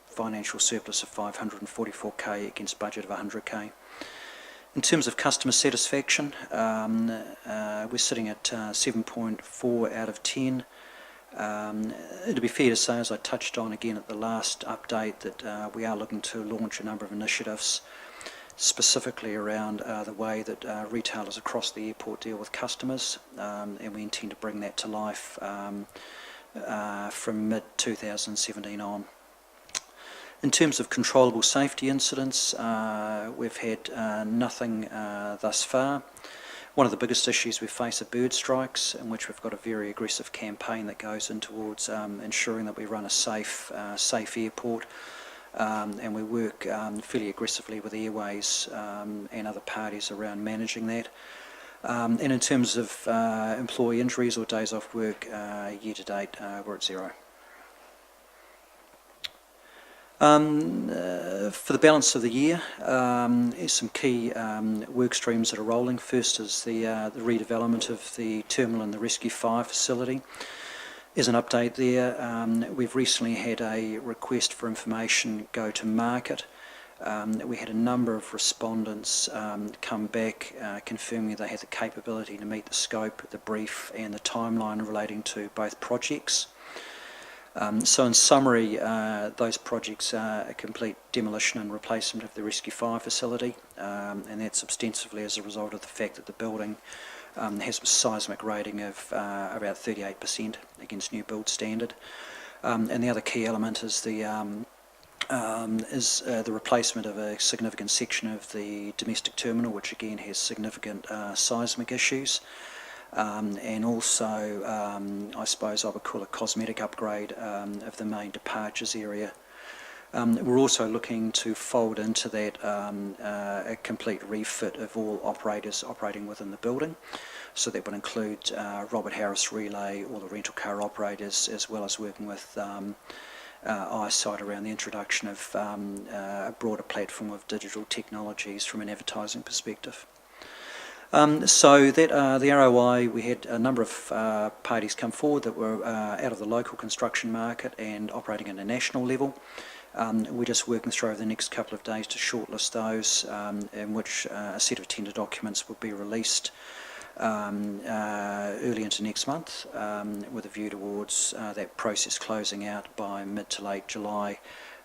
financial surplus of 544k against budget of 100k. In terms of customer satisfaction, we're sitting at 7.4 out of 10. It'd be fair to say, as I touched on again at the last update, that we are looking to launch a number of initiatives specifically around the way that retailers across the airport deal with customers, and we intend to bring that to life from mid-2017 on. In terms of controllable safety incidents, we've had nothing thus far. One of the biggest issues we face are bird strikes, in which we've got a very aggressive campaign that goes in towards ensuring that we run a safe airport, and we work fairly aggressively with Airways and other parties around managing that. And in terms of employee injuries or days off work, year to date we're at 0. For the balance of the year, there's some key work streams that are rolling. First is the redevelopment of the terminal and the Rescue Fire facility. As an update there, we've recently had a request for information go to market. We had a number of respondents come back confirming they had the capability to meet the scope, the brief and the timeline relating to both projects. So in summary, those projects are a complete demolition and replacement of the Rescue Fire facility, and that's ostensibly as a result of the fact that the building has a seismic rating of about 38% against new build standard. And the other key element is the replacement of a significant section of the domestic terminal, which again has significant seismic issues. and also, I suppose I would call a cosmetic upgrade of the main departures area. We're also looking to fold into that a complete refit of all operators operating within the building. So that would include Robert Harris Relay, all the rental car operators, as well as working with eyesight around the introduction of a broader platform of digital technologies from an advertising perspective. So that the ROI, we had a number of parties come forward that were out of the local construction market and operating at a national level. We're just working through over the next couple of days to shortlist those, in which a set of tender documents will be released early into next month, with a view towards that process closing out by mid to late July,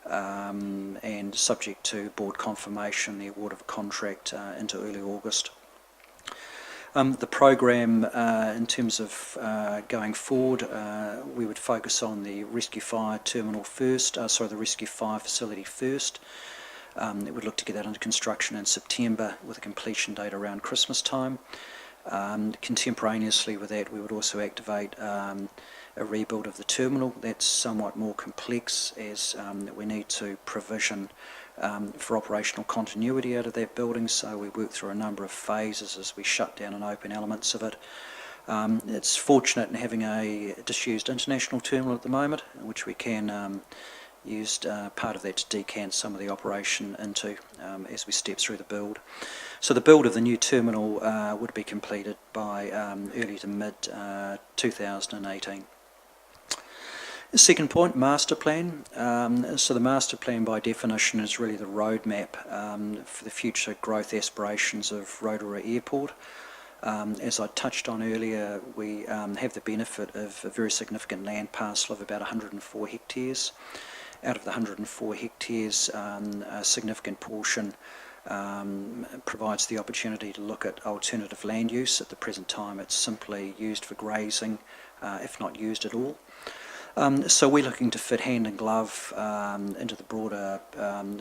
and subject to board confirmation, the award of a contract into early August. The program, in terms of going forward, we would focus on the Rescue Fire Terminal first, the Rescue Fire facility first. It would look to get that under construction in September with a completion date around Christmas time. Contemporaneously with that, we would also activate a rebuild of the terminal. That's somewhat more complex, as we need to provision for operational continuity out of that building, so we work through a number of phases as we shut down and open elements of it. It's fortunate in having a disused international terminal at the moment, which we can use part of that to decant some of the operation into as we step through the build. So the build of the new terminal would be completed by early to mid 2018. The second point, master plan. So the master plan by definition is really the roadmap for the future growth aspirations of Rotorua Airport. As I touched on earlier, we have the benefit of a very significant land parcel of about 104 hectares. Out of the 104 hectares, a significant portion provides the opportunity to look at alternative land use. At the present time, it's simply used for grazing, if not used at all. So we're looking to fit hand in glove into the broader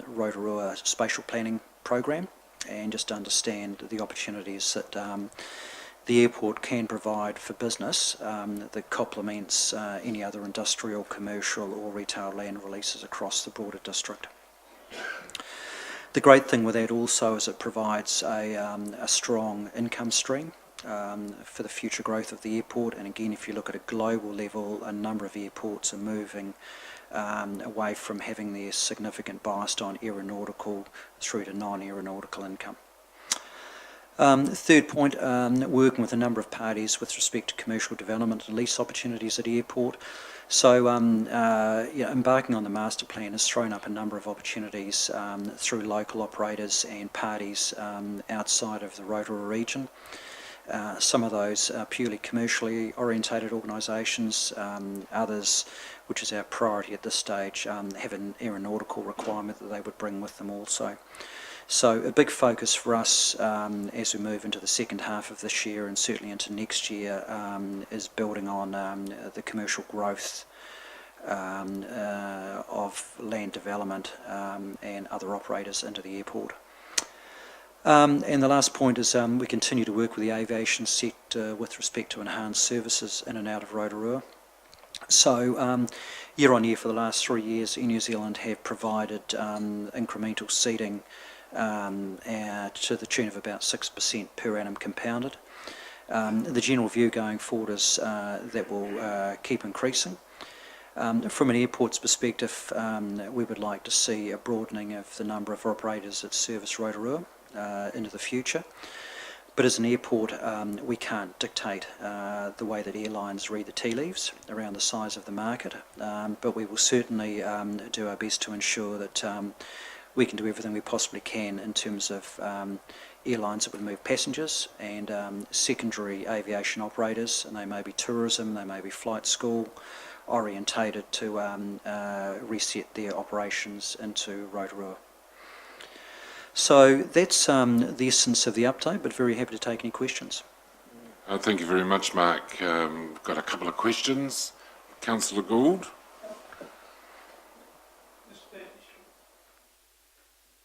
Rotorua spatial planning program and just understand the opportunities that the airport can provide for business that complements any other industrial, commercial or retail land releases across the broader district. The great thing with that also is it provides a strong income stream for the future growth of the airport. And again, if you look at a global level, a number of airports are moving away from having their significant bias on aeronautical through to non-aeronautical income. Third point, working with a number of parties with respect to commercial development and lease opportunities at the airport. So embarking on the master plan has thrown up a number of opportunities through local operators and parties outside of the Rotorua region. Some of those are purely commercially orientated organisations, others, which is our priority at this stage, have an aeronautical requirement that they would bring with them also. So a big focus for us as we move into the second half of this year and certainly into next year is building on the commercial growth of land development and other operators into the airport. And the last point is we continue to work with the aviation sector with respect to enhanced services in and out of Rotorua. So year on year for the last 3 years, Air New Zealand have provided incremental seating to the tune of about 6% per annum compounded. The general view going forward is that will keep increasing. From an airport's perspective, we would like to see a broadening of the number of operators that service Rotorua into the future. But as an airport, we can't dictate the way that airlines read the tea leaves around the size of the market, but we will certainly do our best to ensure that we can do everything we possibly can in terms of airlines that would move passengers and secondary aviation operators, and they may be tourism, they may be flight school, orientated to reset their operations into Rotorua. So that's the essence of the update, but very happy to take any questions. Thank you very much, Mark. We've got a couple of questions. Councillor Gould.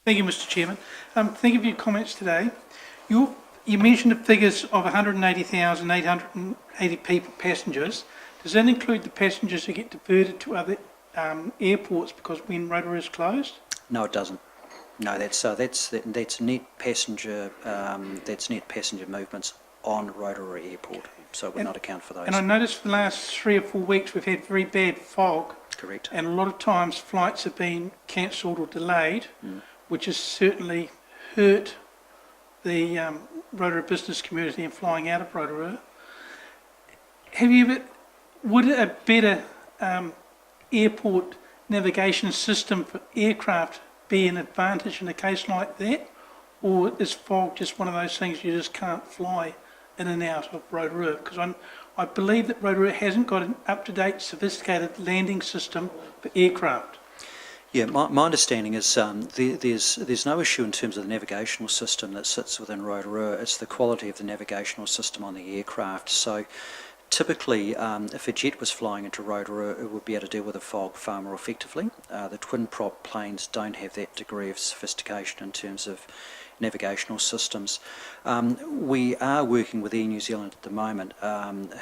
Thank you, Mr. Chairman. Thank you for your comments today. Your you mentioned the figures of 180,880 people, passengers. Does that include the passengers who get diverted to other airports because when Rotorua is closed? No, it doesn't. No, that's net passenger. That's net passenger movements on Rotorua Airport, so it would not account for those. And I noticed for the last 3 or 4 weeks we've had very bad fog. Correct. And a lot of times flights have been cancelled or delayed, which has certainly hurt the Rotorua business community and flying out of Rotorua. Would a better airport navigation system for aircraft be an advantage in a case like that? Or is fog just one of those things you just can't fly in and out of Rotorua? Because I believe that Rotorua hasn't got an up-to-date, sophisticated landing system for aircraft. Yeah, my understanding is there's no issue in terms of the navigational system that sits within Rotorua. It's the quality of the navigational system on the aircraft. So typically, if a jet was flying into Rotorua, it would be able to deal with the fog far more effectively. The twin-prop planes don't have that degree of sophistication in terms of navigational systems. We are working with Air New Zealand at the moment,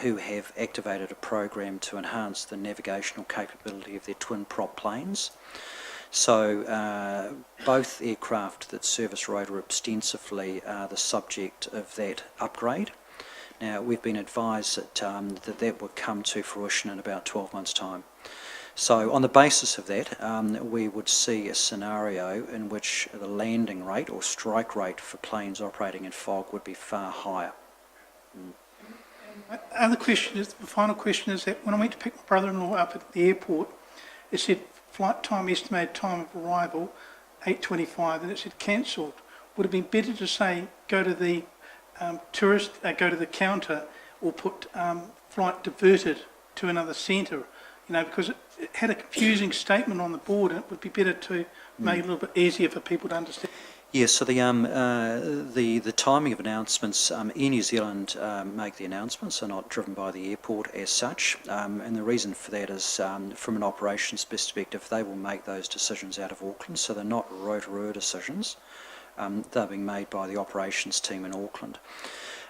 who have activated a program to enhance the navigational capability of their twin-prop planes. So both aircraft that service Rotorua extensively are the subject of that upgrade. Now, we've been advised that that will come to fruition in about 12 months' time. So on the basis of that, we would see a scenario in which the landing rate or strike rate for planes operating in fog would be far higher. The final question is that when I went to pick my brother-in-law up at the airport, it said flight time, estimated time of arrival, 8:25, and it said cancelled. Would it have been better to say go to the go to the counter or put flight diverted to another centre? You know, because it had a confusing statement on the board, and it would be better to make it a little bit easier for people to understand. Yes, so the timing of announcements, Air New Zealand make the announcements, are not driven by the airport as such, and the reason for that is from an operations perspective, they will make those decisions out of Auckland, so they're not Rotorua decisions. They're being made by the operations team in Auckland.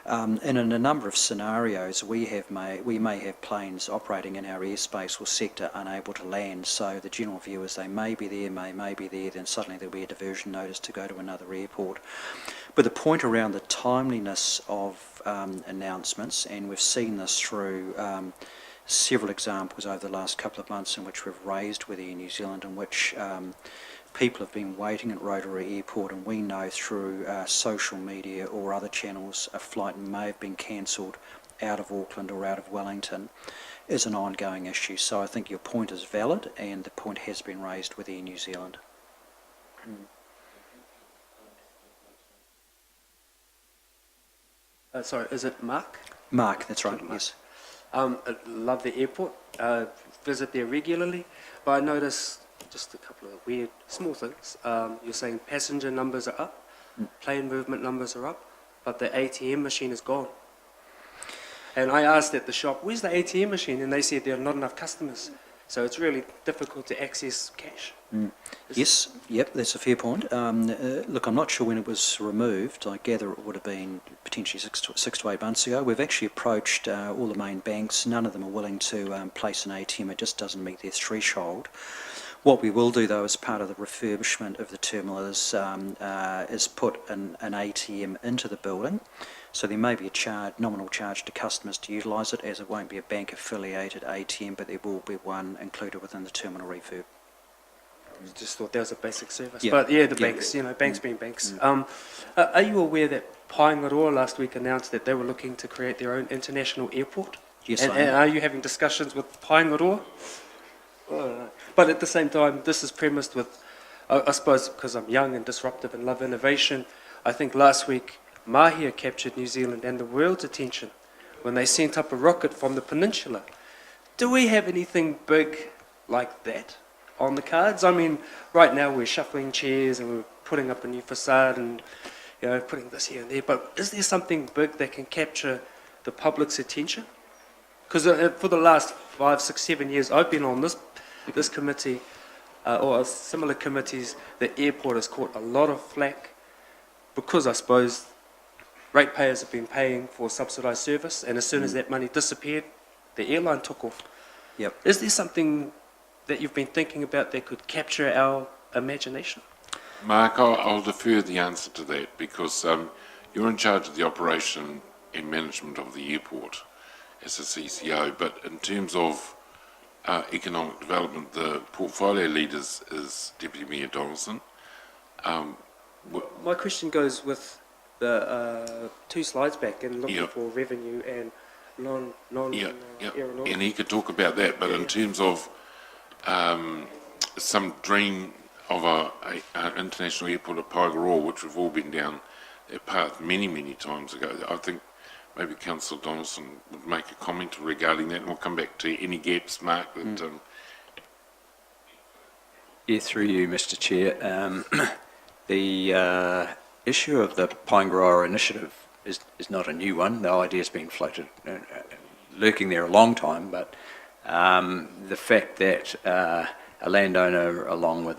And in a number of scenarios, we may have planes operating in our airspace or sector unable to land. So the general view is they may be there, may be there, then suddenly there'll be a diversion notice to go to another airport. But the point around the timeliness of announcements, and we've seen this through several examples over the last couple of months in which we've raised with Air New Zealand, in which people have been waiting at Rotorua Airport, and we know through social media or other channels a flight may have been cancelled out of Auckland or out of Wellington, is an ongoing issue. So I think your point is valid, and the point has been raised with Air New Zealand. Sorry, is it Mark? Mark, that's right, Mark. yes. I love the airport, visit there regularly, but I notice just a couple of weird small things. You're saying passenger numbers are up, plane movement numbers are up, but the ATM machine is gone. And I asked at the shop, where's the ATM machine? And they said there are not enough customers. So it's really difficult to access cash. Yes, yep, that's a fair point. Look, I'm not sure when it was removed. I gather it would have been potentially 6 to 8 months ago. We've actually approached all the main banks. None of them are willing to place an ATM. It just doesn't meet their threshold. What we will do, though, as part of the refurbishment of the terminal is put an ATM into the building. So there may be a nominal charge to customers to utilise it, as it won't be a bank-affiliated ATM, but there will be one included within the terminal refurb. Just thought that was a basic service. Yeah. But yeah, the banks, banks being banks. Are you aware that Paengaroa last week announced that they were looking to create their own international airport? Yes, and are you having discussions with Paengaroa? But at the same time, this is premised with, I suppose, because I'm young and disruptive and love innovation, I think last week Mahia captured New Zealand and the world's attention when they sent up a rocket from the peninsula. Do we have anything big like that on the cards? I mean, right now we're shuffling chairs and we're putting up a new facade and putting this here and there, but is there something big that can capture the public's attention? Because for the last 5, 6, 7 years I've been on this committee or similar committees, the airport has caught a lot of flack because I suppose ratepayers have been paying for subsidised service, and as soon as that money disappeared, the airline took off. Yep. Is there something that you've been thinking about that could capture our imagination? Mark, I'll defer the answer to that because you're in charge of the operation and management of the airport as a CCO, but in terms of economic development, the portfolio lead is Deputy Mayor Donaldson. My question goes with the 2 slides back and looking Yep. for revenue and aeronautical. And he could talk about that, but in terms of some dream of an international airport at Paegaroa, which we've all been down that path many, many times ago, I think maybe Councillor Donaldson would make a comment regarding that, and we'll come back to any gaps, Mark, that... Yeah, through you, Mr. Chair. The issue of the Paegaroa initiative is not a new one. The idea's been floated, lurking there a long time, but the fact that a landowner, along with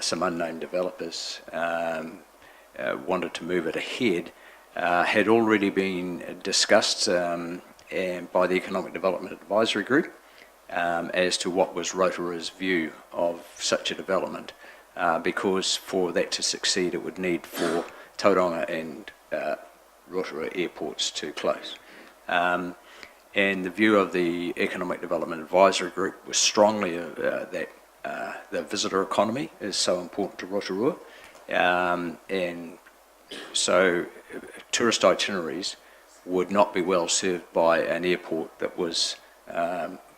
some unknown developers, wanted to move it ahead, had already been discussed by the Economic Development Advisory Group as to what was Rotorua's view of such a development, because for that to succeed it would need for Tauranga and Rotorua airports to close. And the view of the Economic Development Advisory Group was strongly that the visitor economy is so important to Rotorua, and so tourist itineraries would not be well served by an airport that was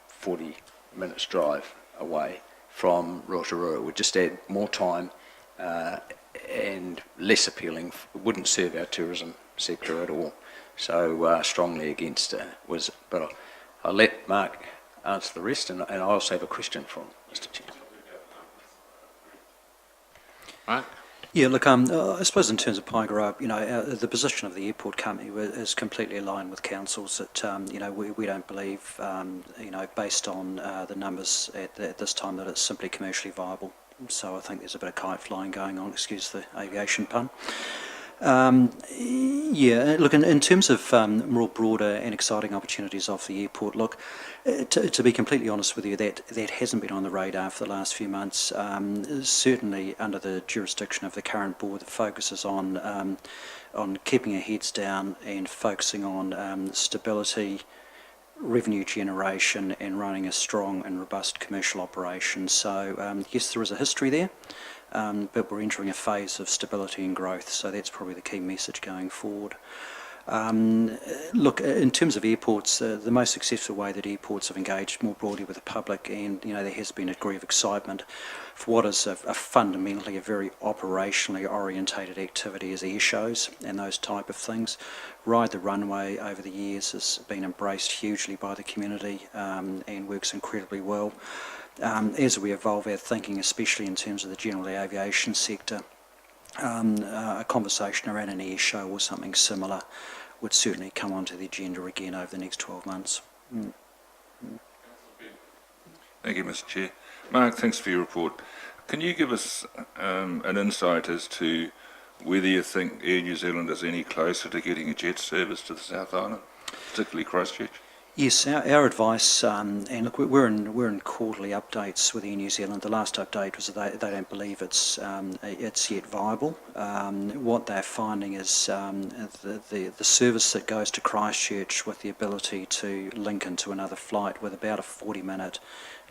40 minutes drive away from Rotorua. It would just add more time and less appealing, wouldn't serve our tourism sector at all. So strongly against was, but I'll let Mark answer the rest, and I also have a question from Mr. Chair. Mark? Yeah, look, I suppose in terms of Paegaroa, you know, the position of the airport company is completely aligned with council's that, you know, we don't believe, you know, based on the numbers at this time, that it's simply commercially viable. So I think there's a bit of kite flying going on, excuse the aviation pun. Yeah, look, in terms of more broader and exciting opportunities off the airport, look, to be completely honest with you, that hasn't been on the radar for the last few months. Certainly under the jurisdiction of the current board, the focus is on keeping our heads down and focusing on stability, revenue generation, and running a strong and robust commercial operation. So yes, there is a history there. But we're entering a phase of stability and growth, so that's probably the key message going forward. Look, in terms of airports, the most successful way that airports have engaged more broadly with the public, and you know, there has been a degree of excitement for what is a fundamentally a very operationally orientated activity as air shows and those type of things. Ride the Runway over the years has been embraced hugely by the community and works incredibly well. As we evolve our thinking, especially in terms of the general aviation sector, a conversation around an air show or something similar would certainly come onto the agenda again over the next 12 months. Thank you, Mr. Chair. Mark, thanks for your report. Can you give us an insight as to whether you think Air New Zealand is any closer to getting a jet service to the South Island, particularly Christchurch? Yes, our advice, and look, we're in quarterly updates with Air New Zealand. The last update was that they don't believe it's yet viable. What they're finding is the service that goes to Christchurch with the ability to link into another flight with about a 40-minute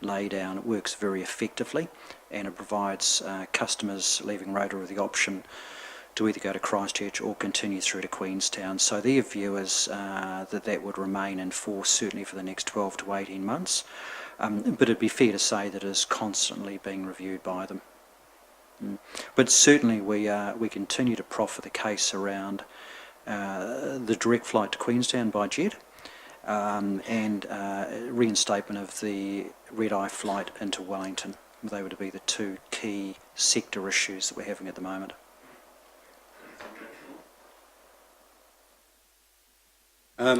lay down, it works very effectively, and it provides customers leaving Rotorua the option to either go to Christchurch or continue through to Queenstown. So their view is that would remain in force certainly for the next 12 to 18 months. But it'd be fair to say that it is constantly being reviewed by them. But certainly we continue to proffer the case around the direct flight to Queenstown by jet and reinstatement of the red-eye flight into Wellington. They would be the two key sector issues that we're having at the moment.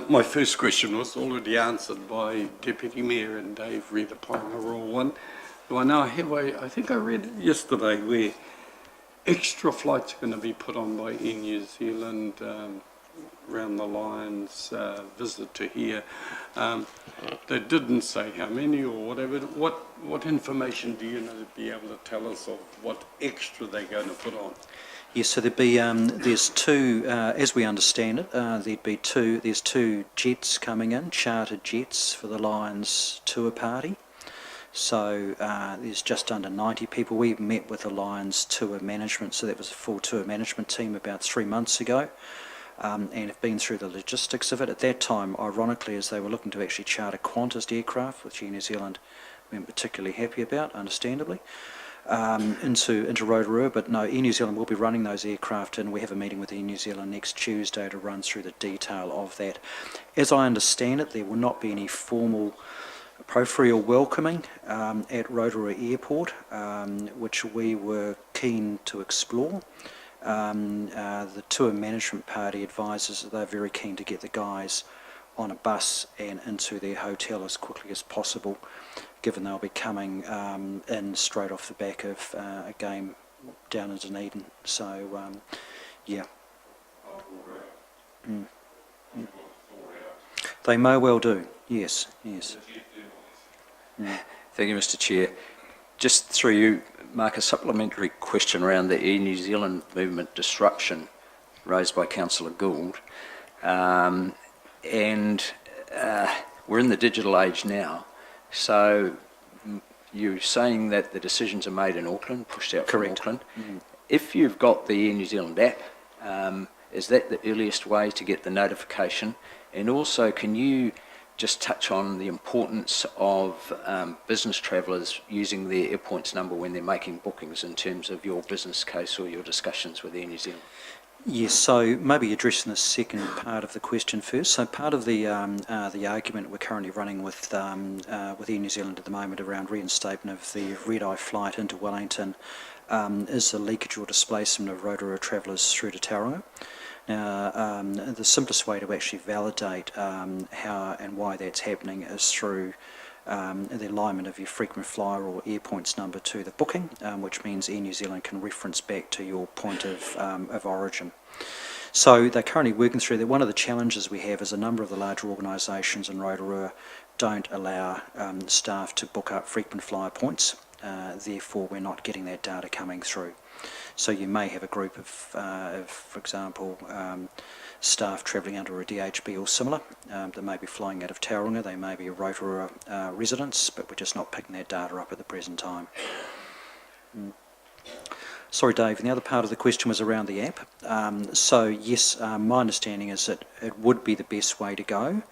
My first question was already answered by Deputy Mayor and Dave read the Paegaroa one. I now have I think I read it yesterday where extra flights are going to be put on by Air New Zealand around the Lions visit to here. They didn't say how many or whatever. What information do you know to be able to tell us of what extra they're going to put on? Yes, so there'd be, there's two, as we understand it, there's two jets coming in, chartered jets for the Lions tour party. So there's just under 90 people. We met with the Lions tour management, so that was a full tour management team about 3 months ago, and have been through the logistics of it. At that time, ironically, as they were looking to actually charter Qantas aircraft, which Air New Zealand weren't particularly happy about, understandably, into Rotorua, but no, Air New Zealand will be running those aircraft, and we have a meeting with Air New Zealand next Tuesday to run through the detail of that. As I understand it, there will not be any formal pro-free or welcoming at Rotorua Airport, which we were keen to explore. The tour management party advises that they're very keen to get the guys on a bus and into their hotel as quickly as possible, given they'll be coming in straight off the back of a game down in Dunedin. So, yeah. They may well do, yes, yes. Thank you, Mr. Chair. Just through you, Mark, a supplementary question around the Air New Zealand movement disruption raised by Councillor Gould. We're in the digital age now, so you're saying that the decisions are made in Auckland, pushed out from Auckland. If you've got the Air New Zealand app, is that the earliest way to get the notification? And also, can you just touch on the importance of business travellers using their Airpoints number when they're making bookings in terms of your business case or your discussions with Air New Zealand? Yes, so maybe addressing the second part of the question first. So part of the argument we're currently running with Air New Zealand at the moment around reinstatement of the red-eye flight into Wellington is the leakage or displacement of Rotorua travellers through to Tauranga. Now, the simplest way to actually validate how and why that's happening is through the alignment of your frequent flyer or Airpoints number to the booking, which means Air New Zealand can reference back to your point of origin. So they're currently working through that. One of the challenges we have is a number of the larger organisations in Rotorua don't allow staff to book up frequent flyer points, therefore we're not getting that data coming through. So you may have a group of for example, staff travelling under a DHB or similar that may be flying out of Tauranga. They may be a Rotorua residents, but we're just not picking that data up at the present time. Sorry, Dave, and the other part of the question was around the app. So yes, my understanding is that it would be the best way to go.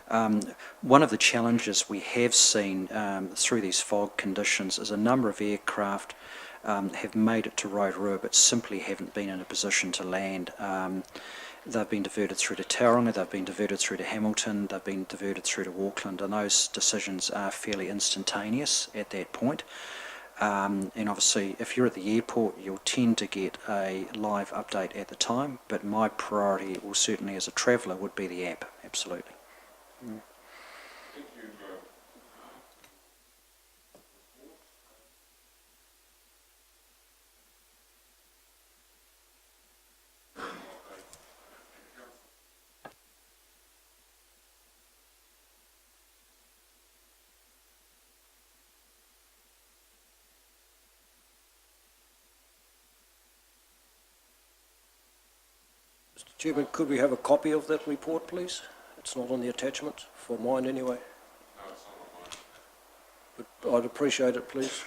One of the challenges we have seen through these fog conditions is a number of aircraft have made it to Rotorua but simply haven't been in a position to land. They've been diverted through to Tauranga, they've been diverted through to Hamilton, they've been diverted through to Auckland, and those decisions are fairly instantaneous at that point. And obviously if you're at the airport you'll tend to get a live update at the time, but my priority, well certainly as a traveller, would be the app, absolutely. Mr. Chairman, could we have a copy of that report, please? It's not on the attachment, for mine anyway. But I'd appreciate it, please.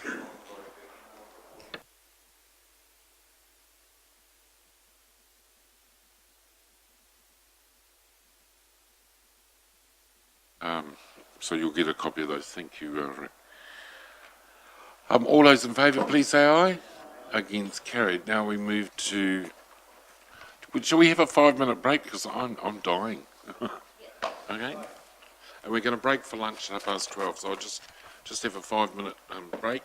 So you'll get a copy of those. Thank you, Rick. All those in favour, please say aye. Against, carried. Now we move to. Shall we have a 5-minute break? Because I'm dying. Okay. And we're going to break for lunch at 12:30. So I'll just have a 5-minute break.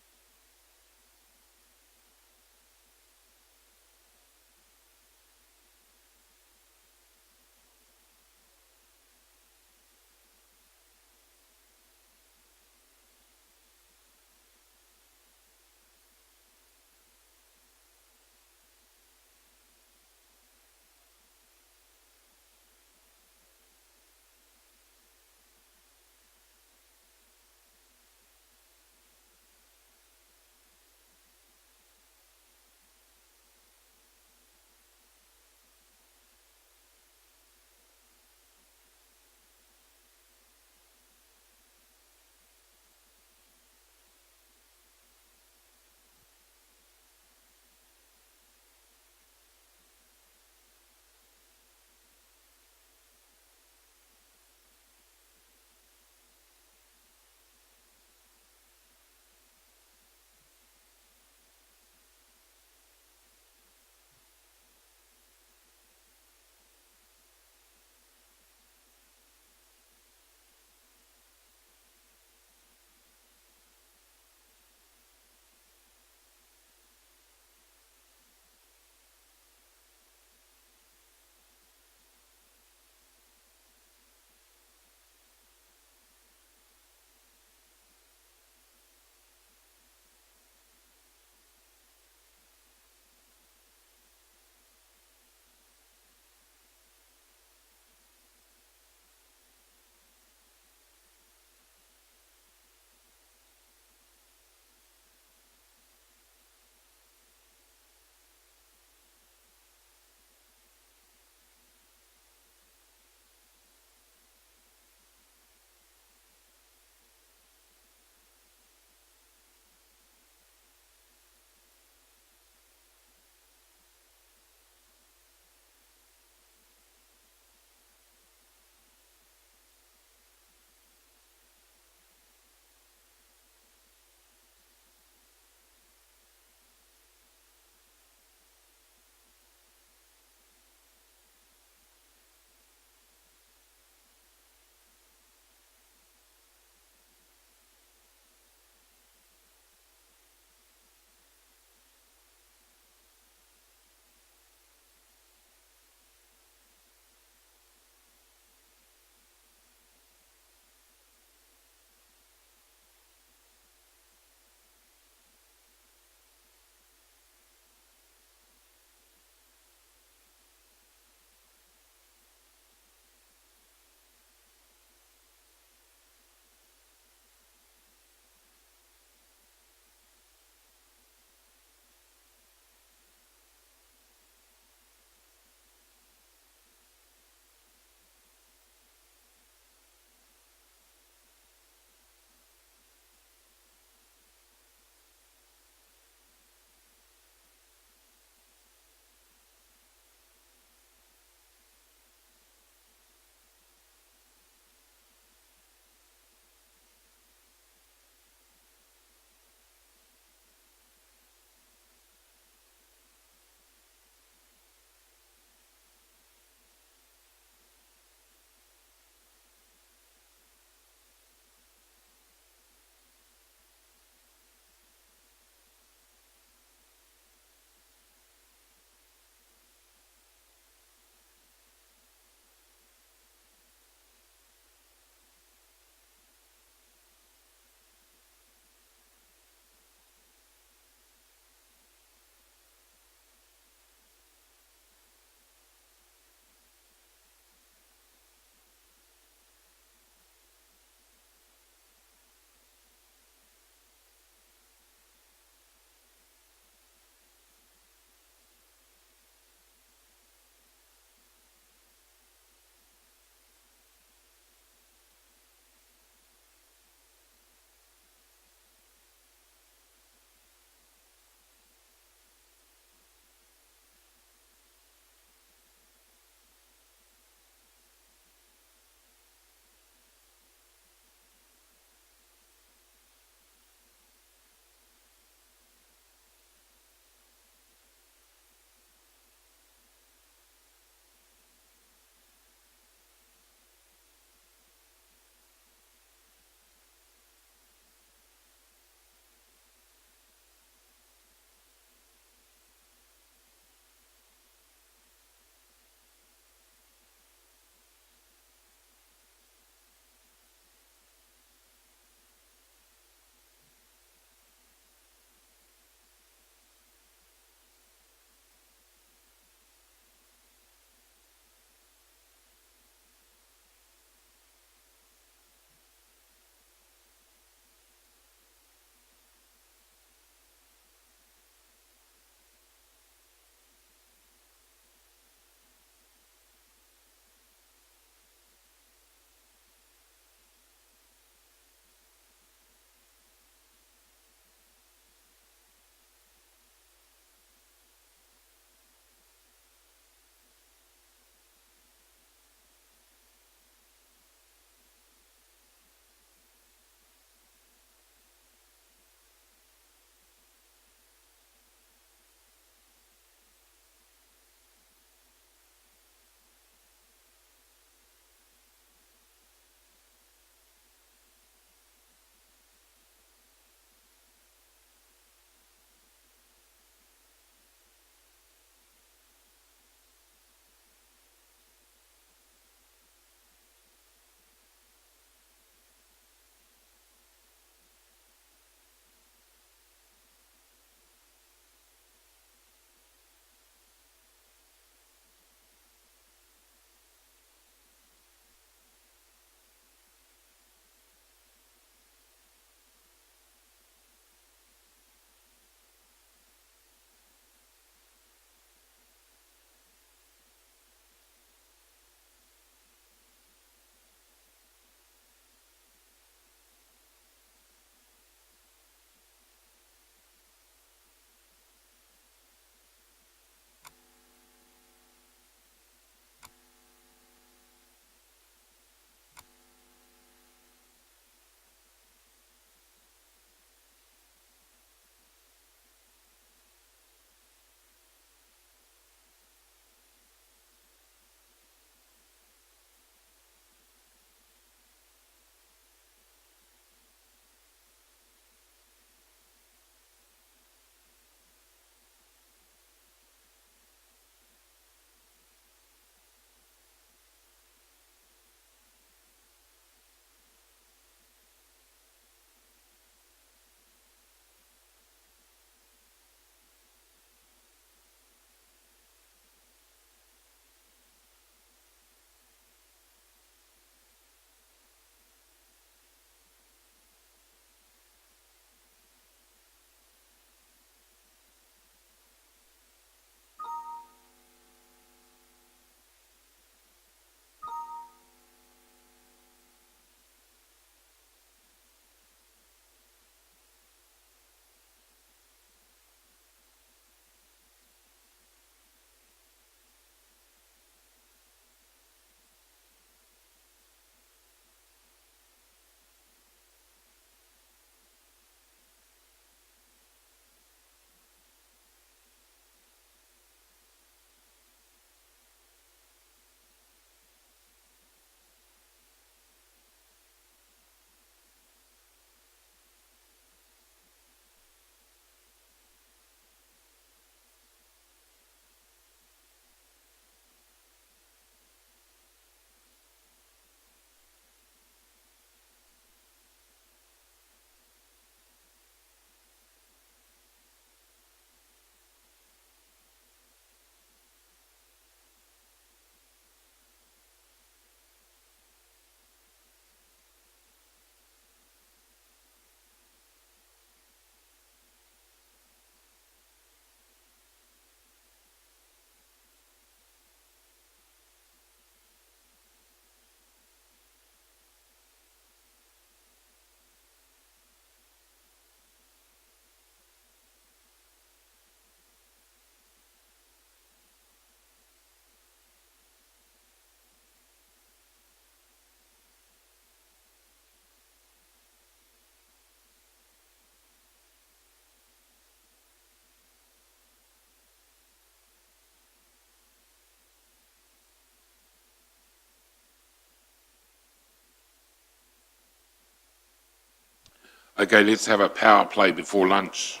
Okay, let's have a power play before lunch.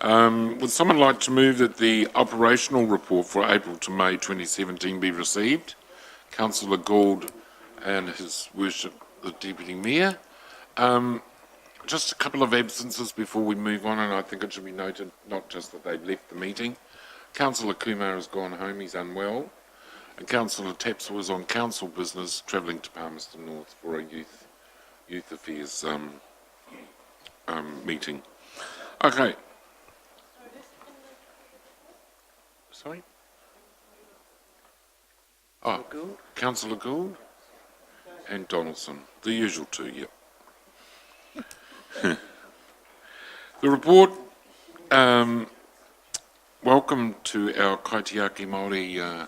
Would someone like to move that the operational report for April to May 2017 be received? Councillor Gould and His Worship the Deputy Mayor. Just a couple of absences before we move on, and I think it should be noted not just that they've left the meeting. Councillor Kumar has gone home, he's unwell, and Councillor Taps was on council business travelling to Palmerston North for a youth affairs meeting. Okay. Sorry? Oh, Councillor Gould and Donaldson, the usual two, yep. The report, welcome to our Kaitiaki Māori,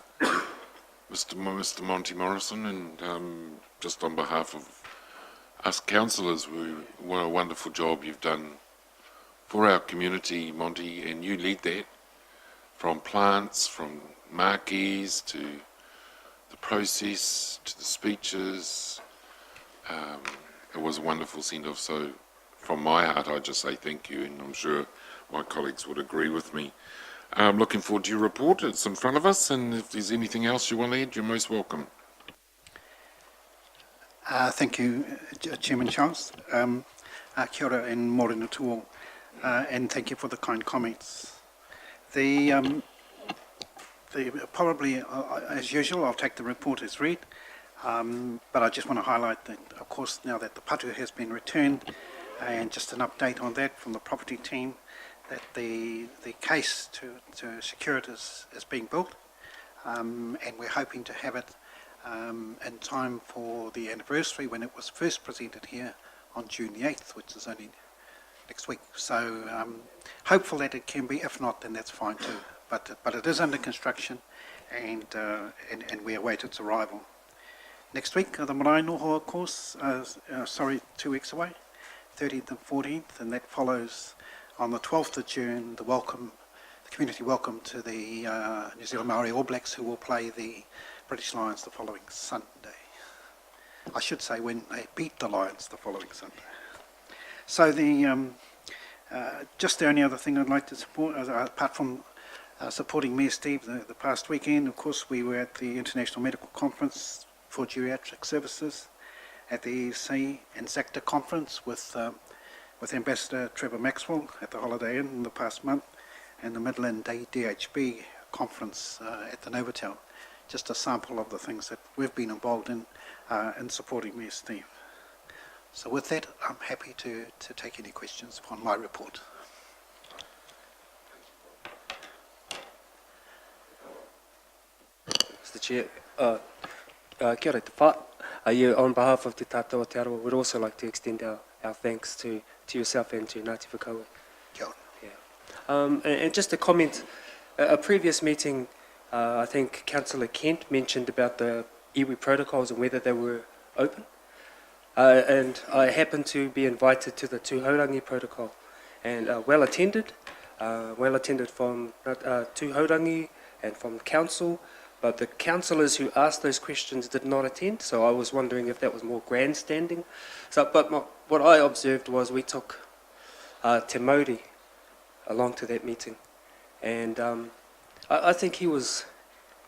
Mr. Monty Morrison, and just on behalf of us councillors, what a wonderful job you've done for our community, Monty, and you lead that from plants, from marquees to the process, to the speeches. It was a wonderful send-off, so from my heart I just say thank you, and I'm sure my colleagues would agree with me. I'm looking forward to your report. It's in front of us, and if there's anything else you want to add, you're most welcome. Thank you, Chairman Charles. Kia ora and mōrena to all, and thank you for the kind comments. Probably, as usual, I'll take the report as read, but I just want to highlight that, of course, now that the patu has been returned, and just an update on that from the property team, that the case to secure it is being built, and we're hoping to have it in time for the anniversary when it was first presented here on June the 8th, which is only next week. So hopeful that it can be. If not, then that's fine too. But it is under construction, and we await its arrival. Next week, the Marae Noho, of course, 2 weeks away, 13th and 14th, and that follows on the 12th of June, the community welcome to the New Zealand Māori All Blacks, who will play the British Lions the following Sunday. I should say when they beat the Lions the following Sunday. So just the only other thing I'd like to support, apart from supporting Mayor Steve the past weekend, of course we were at the International Medical Conference for Geriatric Services at the EC and ZACTA conference with Ambassador Trevor Maxwell at the Holiday Inn in the past month, and the Midland Day DHB conference at the Novotel. Just a sample of the things that we've been involved in supporting Mayor Steve. So with that, I'm happy to take any questions on my report. Mr. Chair, kia ora te wha. On behalf of Te Tātou Aotearoa, we'd also like to extend our thanks to yourself and to Ngāti Whakaue. Kia ora. Yeah. And just a comment, a previous meeting, I think Councillor Kent mentioned about the iwi protocols and whether they were open. And I happened to be invited to the Tūhaurangi protocol, and well attended from Tūhaurangi and from council, but the councillors who asked those questions did not attend, so I was wondering if that was more grandstanding. But what I observed was we took Te Mauri along to that meeting, and I think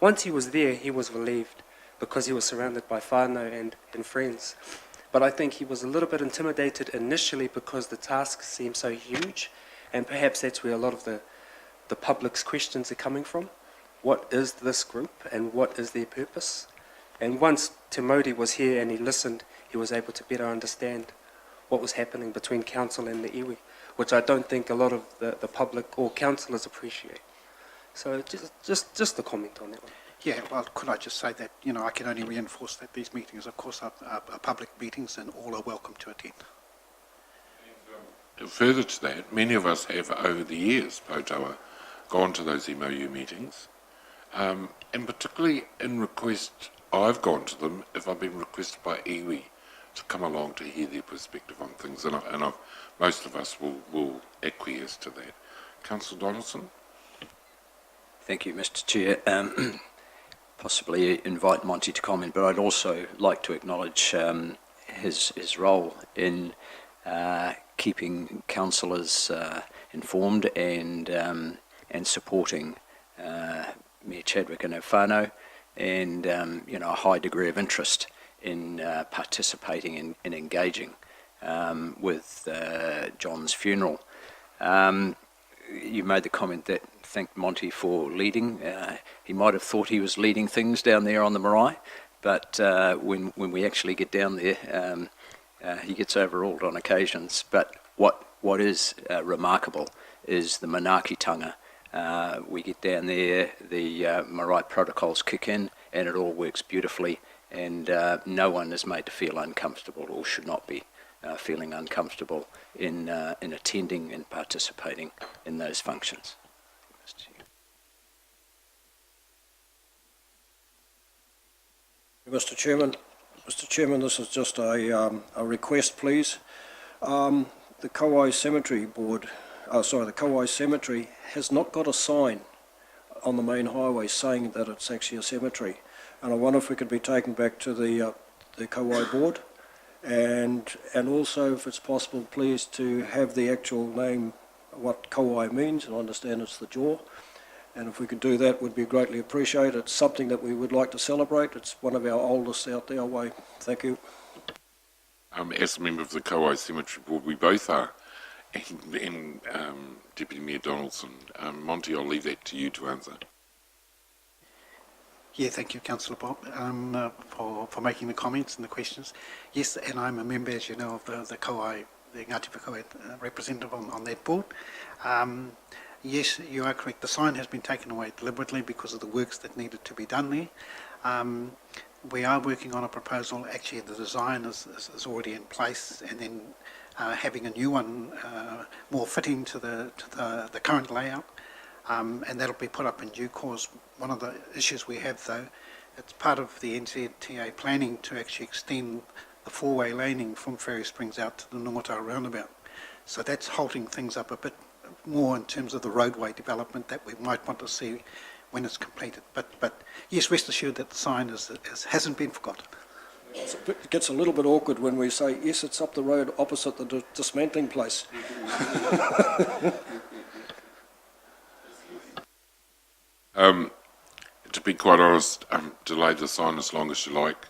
once he was there, he was relieved because he was surrounded by whānau and friends. But I think he was a little bit intimidated initially because the task seemed so huge, and perhaps that's where a lot of the public's questions are coming from. What is this group and what is their purpose? And once Te Mauri was here and he listened, he was able to better understand what was happening between council and the iwi, which I don't think a lot of the public or councillors appreciate. So just a comment on that one. Yeah, well, could I just say that, I can only reinforce that these meetings, of course, are public meetings and all are welcome to attend. Further to that, many of us have over the years, Potoa, gone to those MOU meetings, and particularly in request, I've gone to them if I've been requested by iwi to come along to hear their perspective on things, and most of us will acquiesce to that. Councillor Donaldson? Thank you, Mr. Chair. Possibly invite Monty to comment, but I'd also like to acknowledge his role in keeping councillors informed and supporting Mayor Chadwick and her whānau, and a high degree of interest in participating and engaging with John's funeral. You made the comment that thanked Monty for leading. He might have thought he was leading things down there on the marae, but when we actually get down there, he gets overruled on occasions. But what is remarkable is the manaakitanga. We get down there, the marae protocols kick in, and it all works beautifully, and no one is made to feel uncomfortable, or should not be feeling uncomfortable in attending and participating in those functions. Mr. Chairman, this is just a request, please. The Kauai Cemetery Board, the Kauai Cemetery has not got a sign on the main highway saying that it's actually a cemetery. And I wonder if we could be taken back to the Kauai Board, and also, if it's possible, please, to have the actual name, what Kauai means, and I understand it's the jaw. And if we could do that, would be greatly appreciated. It's something that we would like to celebrate. It's one of our oldest out our way. Thank you. As a member of the Kauai Cemetery Board, we both are, and Deputy Mayor Donaldson. Monty, I'll leave that to you to answer. Yeah, thank you, Councillor Bob, for making the comments and the questions. Yes, and I'm a member, as you know, of the Kauai, the Ngāti Whakauē representative on that board. Yes, you are correct. The sign has been taken away deliberately because of the works that needed to be done there. We are working on a proposal. Actually, the design is already in place, and then having a new one more fitting to the current layout, and that'll be put up in due course. One of the issues we have, though, it's part of the NZTA planning to actually extend the four-way laning from Ferry Springs out to the Nongotau roundabout. So that's halting things up a bit more in terms of the roadway development that we might want to see when it's completed. But yes, rest assured that the sign hasn't been forgotten. It gets a little bit awkward when we say, yes, it's up the road opposite the dismantling place. To be quite honest, delay the sign as long as you like.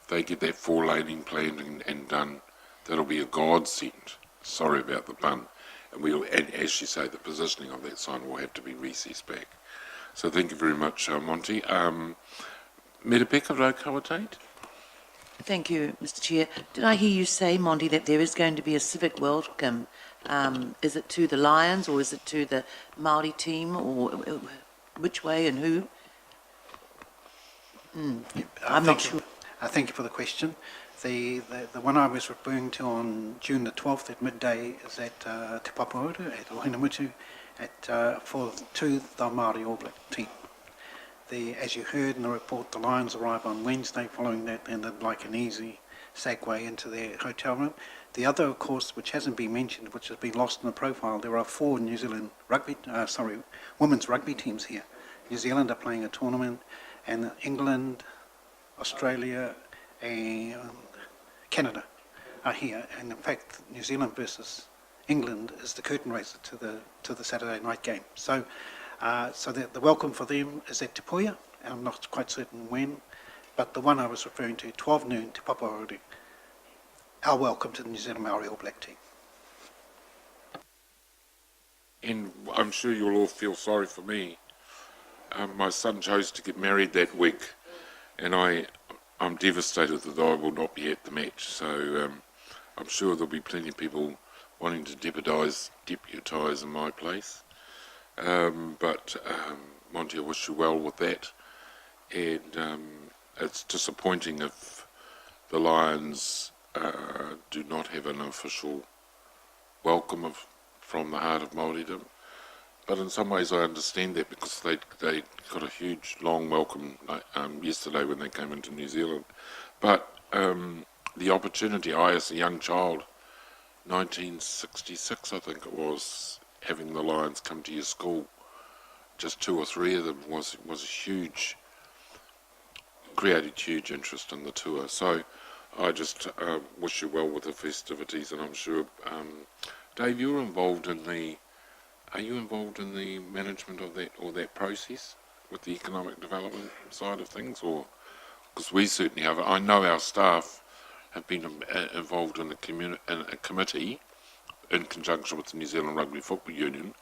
If they get that four-laning planned and done, that'll be a godsend. Sorry about the pun. And as you say, the positioning of that sign will have to be recessed back. So thank you very much, Monty. Meta Peka Raukawatate? Thank you, Mr. Chair. Did I hear you say, Monty, that there is going to be a civic welcome? Is it to the Lions, or is it to the Māori team, or which way and who? I'm not sure. Thank you for the question. The one I was referring to on June the 12th at midday is at Te Papauru, at Ohinumutu, to the Māori All Black team. As you heard in the report, the Lions arrive on Wednesday. Following that, and they'd like an easy segue into their hotel room. The other, of course, which hasn't been mentioned, which has been lost in the profile, there are 4 New Zealand women's rugby teams here. New Zealand are playing a tournament, and England, Australia, and Canada are here. And in fact, New Zealand versus England is the curtain raiser to the Saturday night game. So the welcome for them is at Te Puia, and I'm not quite certain when, but the one I was referring to, 12 noon, Te Papauru, our welcome to the New Zealand Māori All Black team. And I'm sure you'll all feel sorry for me. My son chose to get married that week, and I'm devastated that I will not be at the match. So I'm sure there'll be plenty of people wanting to deputise in my place. But Monty, I wish you well with that. And it's disappointing if the Lions do not have an official welcome from the heart of Māoridom. But in some ways I understand that, because they got a huge, long welcome yesterday when they came into New Zealand. But the opportunity, I as a young child, 1966 I think it was, having the Lions come to your school, just 2 or 3 of them, was huge, created huge interest in the tour. So I just wish you well with the festivities, and I'm sure, Dave, you're involved in the. Are you involved in the management of that or that process with the economic development side of things, or because we certainly have? I know our staff have been involved in a committee in conjunction with the New Zealand Rugby Football Union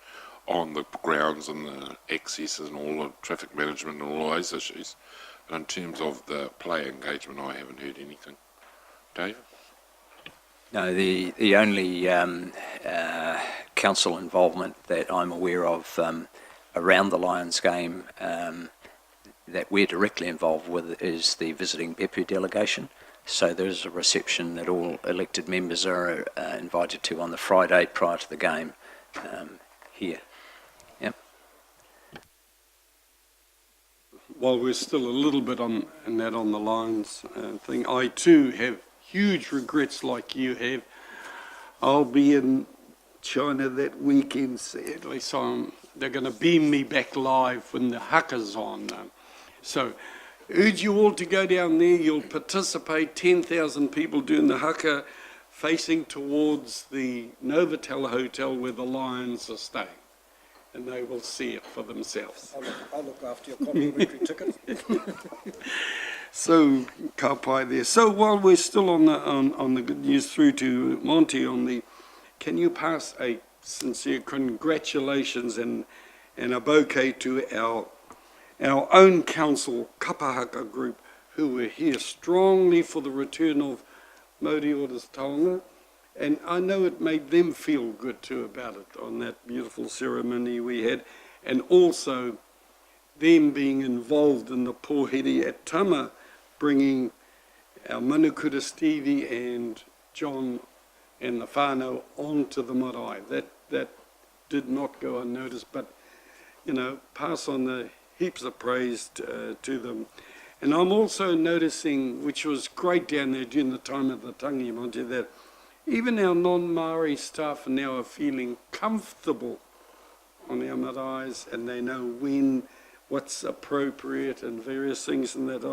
on the grounds and the access and all the traffic management and all those issues. And in terms of the player engagement, I haven't heard anything. Dave? No, the only council involvement that I'm aware of around the Lions game that we're directly involved with is the visiting Bepu delegation. So there's a reception that all elected members are invited to on the Friday prior to the game here. Yep. While we're still a little bit on the Lions thing, I too have huge regrets like you have. I'll be in China that weekend, sadly, so they're going to beam me back live when the haka's on. So urge you all to go down there. You'll participate, 10,000 people doing the haka, facing towards the Novotel Hotel where the Lions are staying. And they will see it for themselves. I'll look after your complimentary ticket. So, ka pai there. So while we're still on the good news, through to Monty on the, can you pass a sincere congratulations and a bouquet to our own council, Kapahaka group, who were here strongly for the return of Mauri Ora's taonga. And I know it made them feel good too about it on that beautiful ceremony we had. And also them being involved in the pōheri at Tama, bringing our Manukura Stevie and John and the whānau onto the marae. That did not go unnoticed, but, you know, pass on the heaps of praise to them. And I'm also noticing, which was great down there during the time of the tangi, Monty, that even our non-Māori staff now are feeling comfortable on our maraes, and they know when, what's appropriate and various things, and that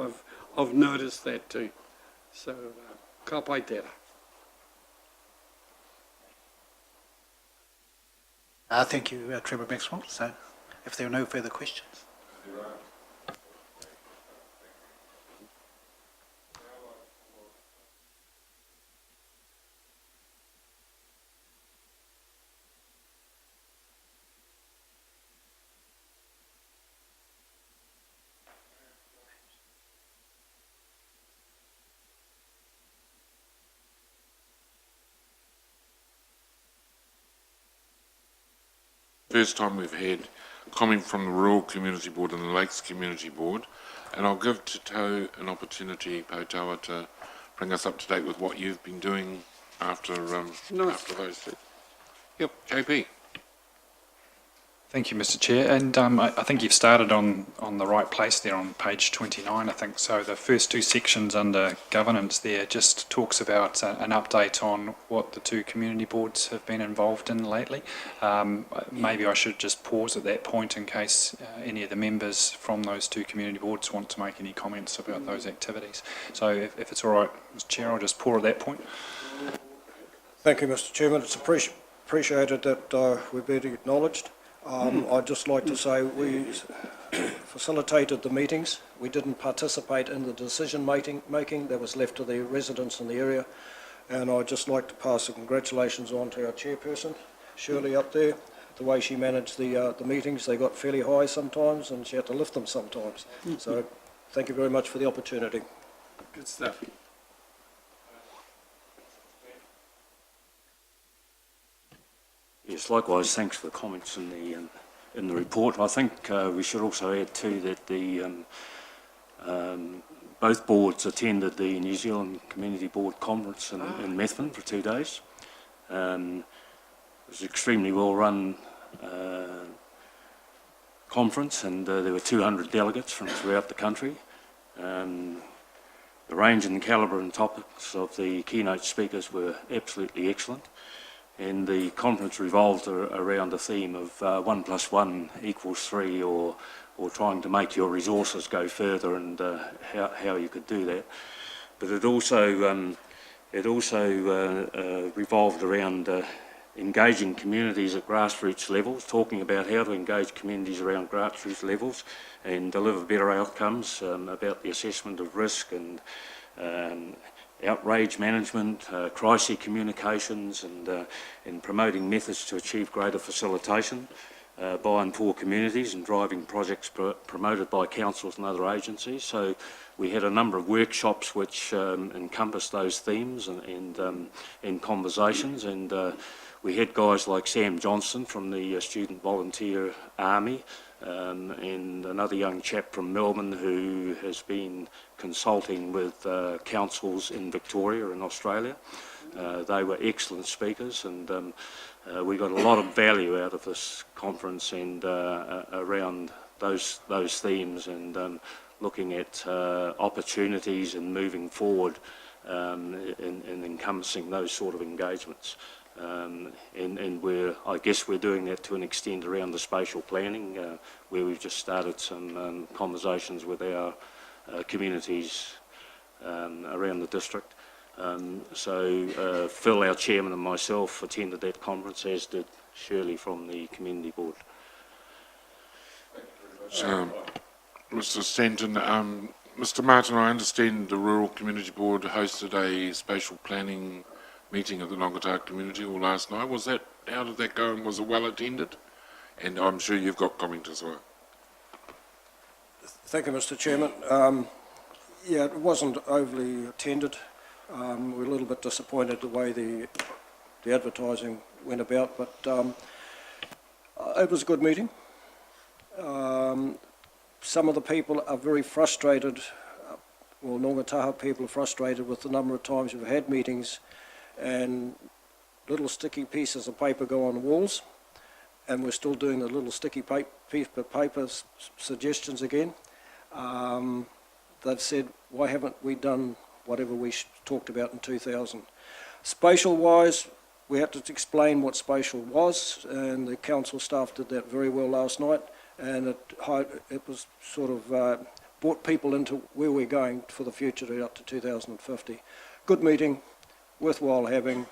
I've noticed that too. So, ka pai tērā. Thank you, Trevor Maxwell. So, if there are no further questions. First time we've had comment from the Rural Community Board and the Lakes Community Board, and I'll give Te Tau an opportunity, Potawa, to bring us up to date with what you've been doing after those two. Yep, JP. Thank you, Mr. Chair. And I think you've started on the right place there on page 29, I think. So the first two sections under governance there just talks about an update on what the two community boards have been involved in lately. Maybe I should just pause at that point in case any of the members from those two community boards want to make any comments about those activities. So if it's all right, Mr. Chair, I'll just pause at that point. Thank you, Mr. Chairman. It's appreciated that we're being acknowledged. I'd just like to say we facilitated the meetings. We didn't participate in the decision making that was left to the residents in the area. And I'd just like to pass the congratulations on to our chairperson, Shirley, up there. The way she managed the meetings, they got fairly high sometimes and she had to lift them sometimes. So thank you very much for the opportunity. Good stuff. Yes, likewise, thanks for the comments in the report. I think we should also add too that the both boards attended the New Zealand Community Board Conference in Methven for 2 days. It was an extremely well run conference, and there were 200 delegates from throughout the country. The range and the calibre and topics of the keynote speakers were absolutely excellent. And the conference revolved around the theme of 1 + 1 = 3, or trying to make your resources go further, and how you could do that. but it also revolved around engaging communities at grassroots levels, talking about how to engage communities around grassroots levels and deliver better outcomes, about the assessment of risk and outrage management, crisis communications, and promoting methods to achieve greater facilitation by and for communities, and driving projects promoted by councils and other agencies. So we had a number of workshops which encompassed those themes and conversations, and we had guys like Sam Johnson from the Student Volunteer Army, and another young chap from Melbourne who has been consulting with councils in Victoria and Australia. They were excellent speakers, and we got a lot of value out of this conference and around those themes, and looking at opportunities and moving forward in encompassing those sort of engagements. And I guess we're doing that to an extent around the spatial planning, where we've just started some conversations with our communities around the district. So Phil, our chairman, and myself attended that conference, as did Shirley from the community board. Mr. Stanton, Mr. Martin, I understand the Rural Community Board hosted a spatial planning meeting at the Nongataha Community Hall last night. How did that go, and was it well attended? And I'm sure you've got comment as well. Thank you, Mr. Chairman. Yeah, it wasn't overly attended. We're a little bit disappointed the way the advertising went about, but it was a good meeting. Some of the people are very frustrated, well, Nongataha people are frustrated with the number of times we've had meetings and little sticky pieces of paper go on the walls, and we're still doing the little sticky paper suggestions again. They've said, why haven't we done whatever we talked about in 2000? Spatial-wise, we had to explain what spatial was, and the council staff did that very well last night, and it was sort of brought people into where we're going for the future up to 2050. Good meeting, worthwhile having,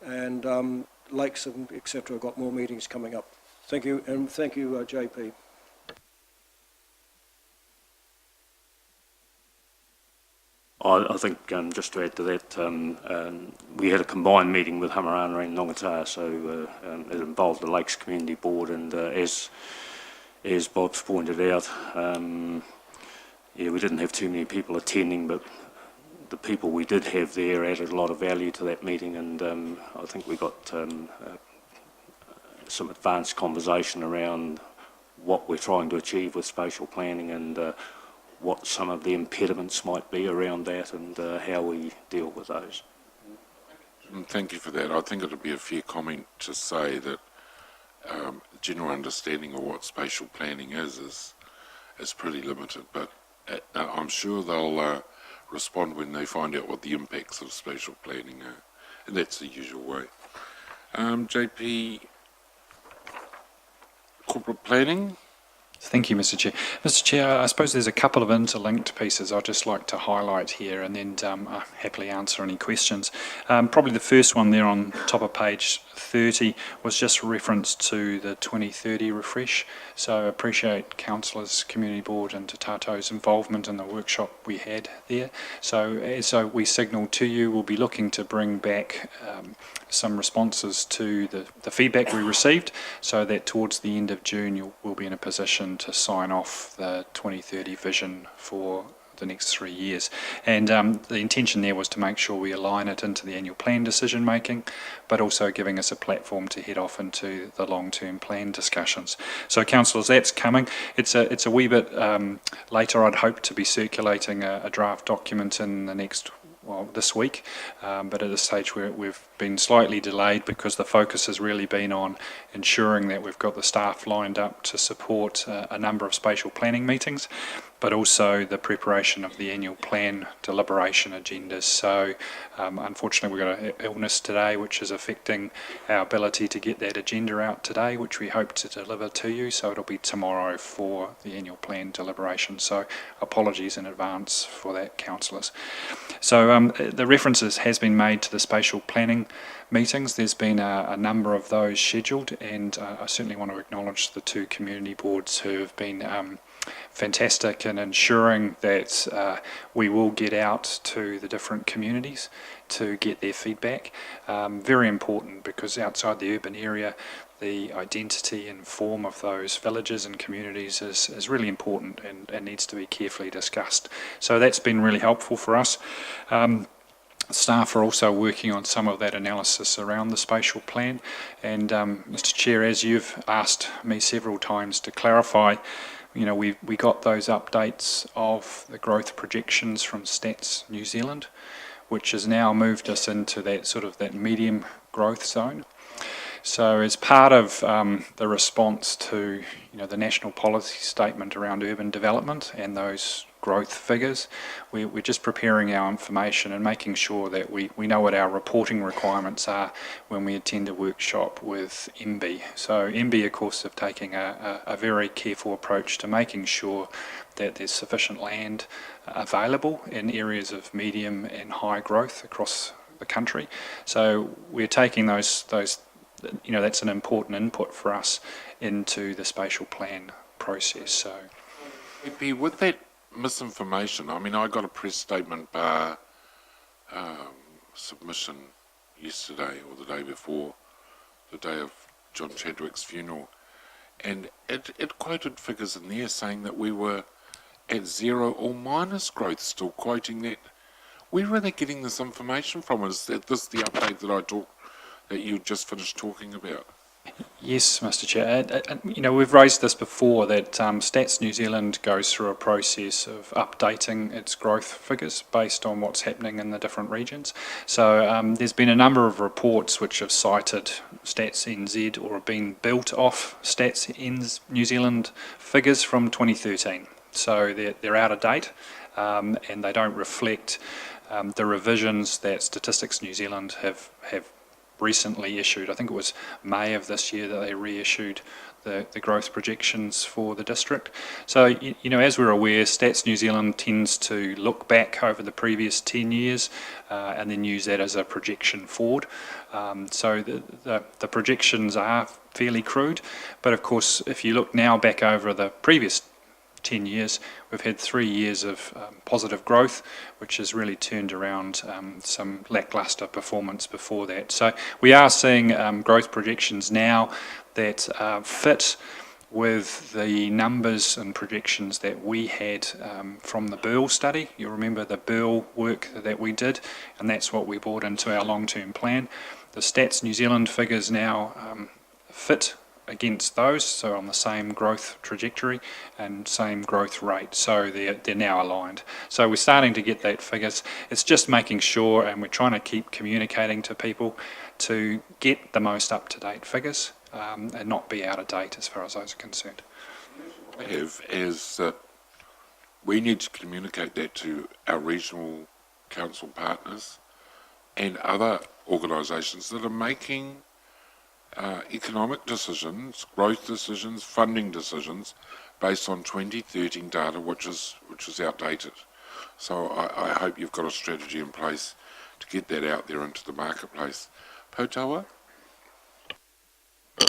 and Lakes and etc. got more meetings coming up. Thank you, and thank you, JP. I think just to add to that, we had a combined meeting with Hamarana and Nongataha, so it involved the Lakes Community Board, and as Bob's pointed out, yeah, we didn't have too many people attending, but the people we did have there added a lot of value to that meeting, and I think we got some advanced conversation around what we're trying to achieve with spatial planning, and what some of the impediments might be around that, and how we deal with those. Thank you for that. I think it'll be a fair comment to say that general understanding of what spatial planning is pretty limited, but I'm sure they'll respond when they find out what the impacts of spatial planning are, and that's the usual way. JP, corporate planning? Thank you, Mr. Chair. Mr. Chair, I suppose there's a couple of interlinked pieces I'd just like to highlight here, and then I'll happily answer any questions. Probably the first one there on top of page 30 was just reference to the 2030 refresh. So I appreciate Councillors, Community Board and Te Tātou's involvement in the workshop we had there. So as we signalled to you, we'll be looking to bring back some responses to the feedback we received, so that towards the end of June we'll be in a position to sign off the 2030 vision for the next 3 years. And the intention there was to make sure we align it into the annual plan decision making, but also giving us a platform to head off into the long-term plan discussions. So councillors, that's coming. It's a wee bit later. I'd hope to be circulating a draft document in the next this week, but at this stage we've been slightly delayed because the focus has really been on ensuring that we've got the staff lined up to support a number of spatial planning meetings. but also the preparation of the annual plan deliberation agendas. So unfortunately we've got an illness today which is affecting our ability to get that agenda out today, which we hope to deliver to you, so it'll be tomorrow for the annual plan deliberation. So apologies in advance for that, councillors. So the references has been made to the spatial planning meetings. There's been a number of those scheduled, and I certainly want to acknowledge the two community boards who have been fantastic in ensuring that we will get out to the different communities to get their feedback. Very important, because outside the urban area, the identity and form of those villages and communities is really important and needs to be carefully discussed. So that's been really helpful for us. Staff are also working on some of that analysis around the spatial plan, and Mr Chair, as you've asked me several times to clarify, you know, we got those updates of the growth projections from Stats New Zealand, which has now moved us into that sort of that medium growth zone. So as part of the response to, you know, the national policy statement around urban development and those growth figures, we're just preparing our information and making sure that we know what our reporting requirements are when we attend a workshop with MB. So MB, of course, have taken a very careful approach to making sure that there's sufficient land available in areas of medium and high growth across the country. So we're taking those you know, that's an important input for us into the spatial plan process. So, EP, with that misinformation, I mean, I got a press statement bar submission yesterday or the day before, the day of John Chadwick's funeral, and it quoted figures in there saying that we were at zero or minus growth, still quoting that. Where are they getting this information from? Is this the update that you just finished talking about? yes, Mr Chair. You know, we've raised this before, that Stats New Zealand goes through a process of updating its growth figures based on what's happening in the different regions. So there's been a number of reports which have cited Stats NZ or have been built off Stats New Zealand figures from 2013. So they're out of date, and they don't reflect the revisions that Statistics New Zealand have recently issued. I think it was May of this year that they reissued the growth projections for the district. So, you know, as we're aware, Stats New Zealand tends to look back over the previous 10 years and then use that as a projection forward. So the projections are fairly crude, but of course, if you look now back over the previous 10 years, we've had 3 years of positive growth, which has really turned around some lacklustre performance before that. So we are seeing growth projections now that fit with the numbers and projections that we had from the Burl study. You remember the Burl work that we did, and that's what we brought into our long-term plan. The Stats New Zealand figures now fit against those, so on the same growth trajectory and same growth rate, so they're now aligned. So we're starting to get that figures. It's just making sure, and we're trying to keep communicating to people to get the most up-to-date figures and not be out of date as far as those are concerned. I have is that we need to communicate that to our regional council partners and other organisations that are making economic decisions, growth decisions, funding decisions based on 2013 data, which is outdated. So I hope you've got a strategy in place to get that out there into the marketplace. Potawa?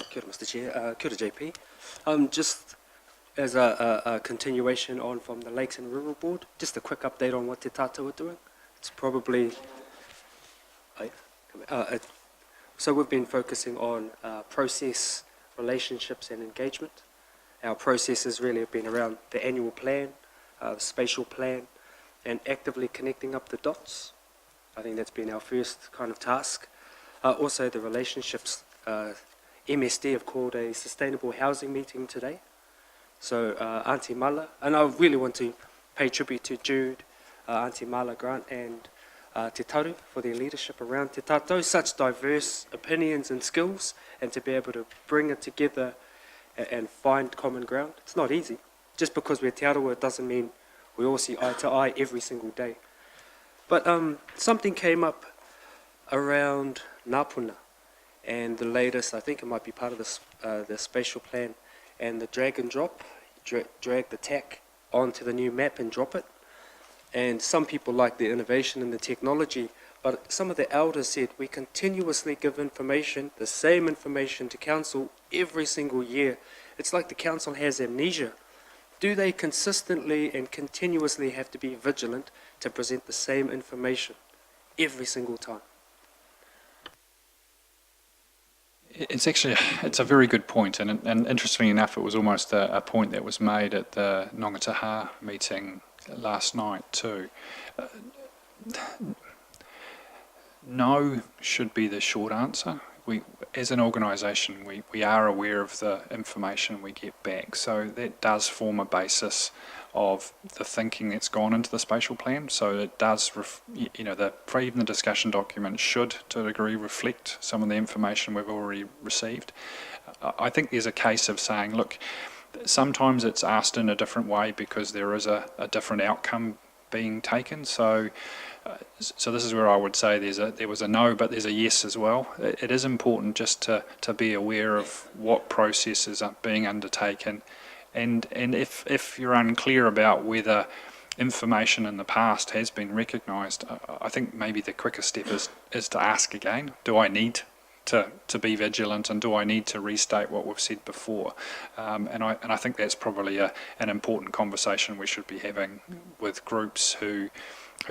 Kia ora, Mr Chair. Kia ora, JP. Just as a continuation on from the Lakes and Rural Board, just a quick update on what Te Tātou are doing. It's probably... So we've been focusing on process, relationships and engagement. Our processes really have been around the annual plan, the spatial plan, and actively connecting up the dots. I think that's been our first kind of task. Also the relationships, MSD have called a sustainable housing meeting today. So Auntie Mala, and I really want to pay tribute to Jude, Auntie Mala Grant and Te Taru for their leadership around Te Tātou, such diverse opinions and skills, and to be able to bring it together and find common ground. It's not easy. Just because we're Te Arawa, it doesn't mean We all see eye to eye every single day. But something came up around Ngāpuna and the latest, I think it might be part of the spatial plan, and the drag and drop, drag the TAC onto the new map and drop it. And some people like the innovation and the technology, but some of the elders said we continuously give information, the same information to council every single year. It's like the council has amnesia. Do they consistently and continuously have to be vigilant to present the same information every single time? It's a very good point, and interestingly enough, it was almost a point that was made at the Ngātaha meeting last night too. No should be the short answer. We, as an organisation, we are aware of the information we get back, so that does form a basis of the thinking that's gone into the spatial plan. So it does, even the discussion document should, to a degree, reflect some of the information we've already received. I think there's a case of saying, look, sometimes it's asked in a different way because there is a different outcome being taken. So this is where I would say there was a no, but there's a yes as well. It is important just to be aware of what processes are being undertaken, and if you're unclear about whether information in the past has been recognised, I think maybe the quickest step is to ask again, do I need to be vigilant, and do I need to restate what we've said before? And I think that's probably an important conversation we should be having with groups who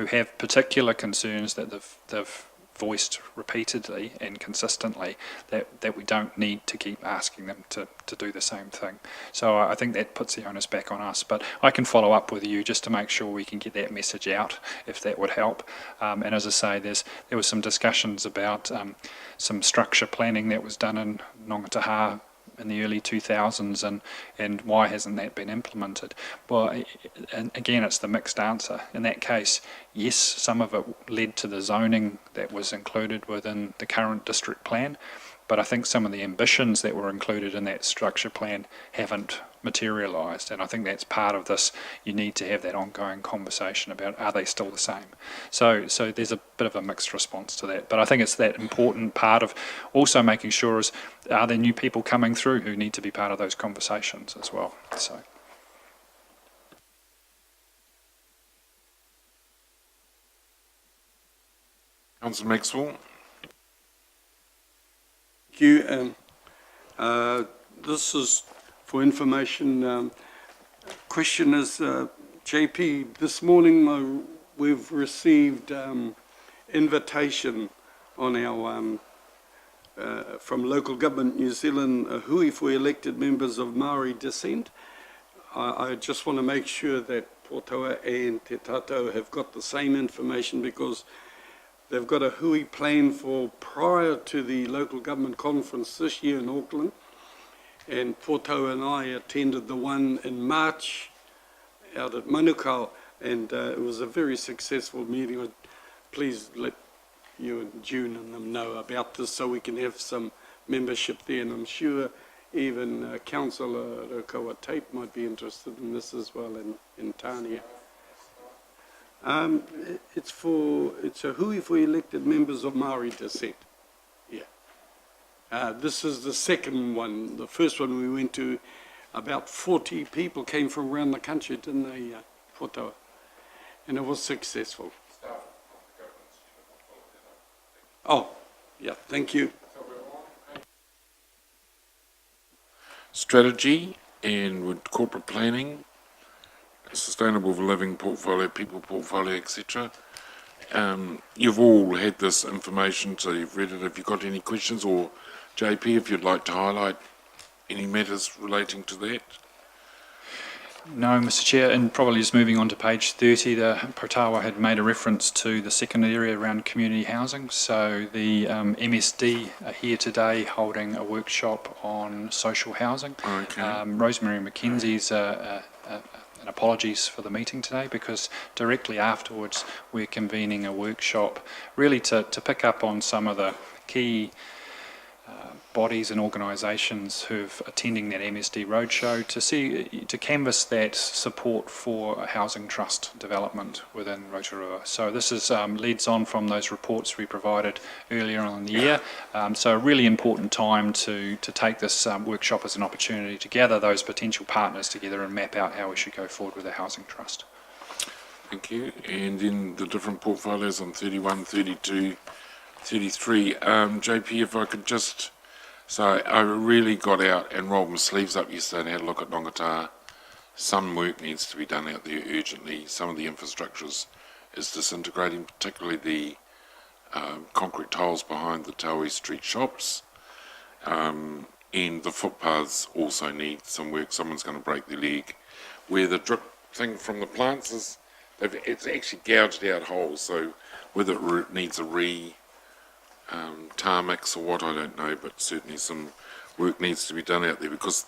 have particular concerns that they've voiced repeatedly and consistently, that we don't need to keep asking them to do the same thing. So I think that puts the onus back on us, but I can follow up with you just to make sure we can get that message out, if that would help. And as I say, there was some discussions about some structure planning that was done in Ngātaha in the early 2000s, and why hasn't that been implemented? Well, and again, it's the mixed answer. In that case, yes, some of it led to the zoning that was included within the current district plan, but I think some of the ambitions that were included in that structure plan haven't materialised, and I think that's part of this. You need to have that ongoing conversation about, are they still the same? So there's a bit of a mixed response to that, but I think it's that important part of also making sure is, are there new people coming through who need to be part of those conversations as well? So. Councillor Maxwell. Thank you. This is for information. Question is, JP, this morning we've received invitation on our from Local Government New Zealand, hui for elected members of Maori descent. I just want to make sure that Rotorua and Te Tātou have got the same information, because they've got a hui plan for prior to the local government conference this year in Auckland. And Rotorua and I attended the one in March out at Manukau, and it was a very successful meeting. Please let you and June and them know about this so we can have some membership there, and I'm sure even Councillor Rokawa Tate might be interested in this as well in Tānia. It's a hui for elected members of Maori descent. Yeah. This is the second one. The first one we went to, about 40 people came from around the country, didn't they, Rotorua? And it was successful. Oh, yeah, thank you. Strategy and with corporate planning, sustainable living portfolio, people portfolio, etc. You've all had this information, so you've read it. Have you got any questions, or JP, if you'd like to highlight any matters relating to that? No, Mr Chair, and probably just moving on to page 30, the Protawa had made a reference to the second area around community housing. So the MSD are here today holding a workshop on social housing. Okay. Rosemary McKenzie's and apologies for the meeting today, because directly afterwards we're convening a workshop really to pick up on some of the key bodies and organisations who've attending that MSD roadshow to canvass that support for a housing trust development within Rotorua. So this is leads on from those reports we provided earlier on in the year. So a really important time to take this workshop as an opportunity to gather those potential partners together and map out how we should go forward with a housing trust. Thank you. And in the different portfolios on 31, 32, 33, JP, if I could just, so I really got out and rolled my sleeves up yesterday and had a look at Nongata. Some work needs to be done out there urgently. Some of the infrastructure is disintegrating, particularly the concrete tiles behind the Taui Street shops. And the footpaths also need some work. Someone's going to break their leg. Where the drip thing from the plants is, it's actually gouged out holes, so whether it needs a tarmacs or what, I don't know, but certainly some work needs to be done out there because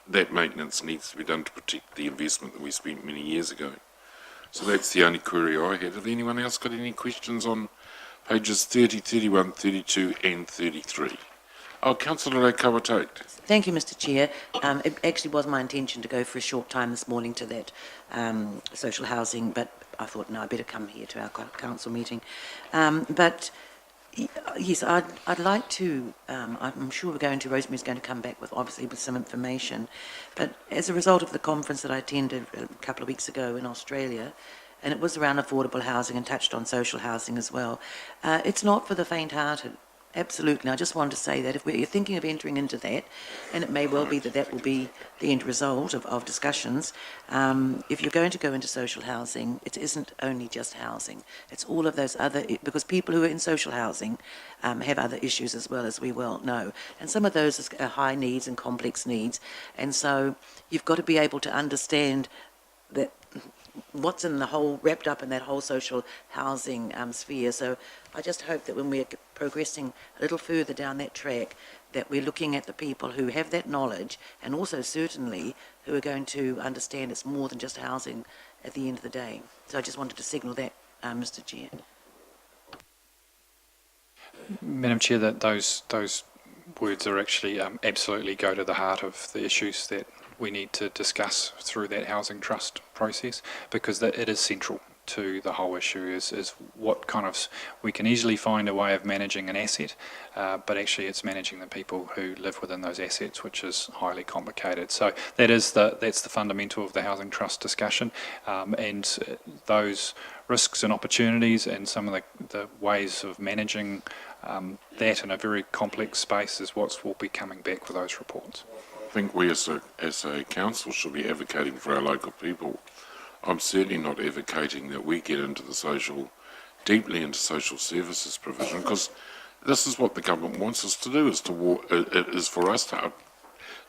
that maintenance needs to be done to protect the investment that we spent many years ago. So that's the only query I have. Have anyone else got any questions on pages 30, 31, 32 and 33? Oh, Councillor Kawatate. Thank you, Mr. Chair. It actually was my intention to go for a short time this morning to that social housing, but I thought, no, I better come here to our council meeting. But yes, I'd like to, I'm sure Rosemary's going to come back with, obviously, with some information, but as a result of the conference that I attended a couple of weeks ago in Australia, and it was around affordable housing and touched on social housing as well, it's not for the faint-hearted. Absolutely. I just wanted to say that if you're thinking of entering into that, and it may well be that will be the end result of discussions, if you're going to go into social housing, it isn't only just housing. It's all of those other, because people who are in social housing have other issues as well, as we well know. And some of those are high needs and complex needs. And so you've got to be able to understand that what's in the whole, wrapped up in that whole social housing sphere. So I just hope that when we're progressing a little further down that track, that we're looking at the people who have that knowledge and also certainly who are going to understand it's more than just housing at the end of the day. So I just wanted to signal that, Mr. Chair. Madam Chair, that those words are actually absolutely go to the heart of the issues that we need to discuss through that housing trust process, because it is central to the whole issue is what kind of, we can easily find a way of managing an asset, but actually it's managing the people who live within those assets, which is highly complicated. So that's the fundamental of the housing trust discussion, and those risks and opportunities and some of the ways of managing that in a very complex space is what will be coming back with those reports. I think we as a council should be advocating for our local people. I'm certainly not advocating that we get into deeply into social services provision, because this is what the government wants us to do, is for us to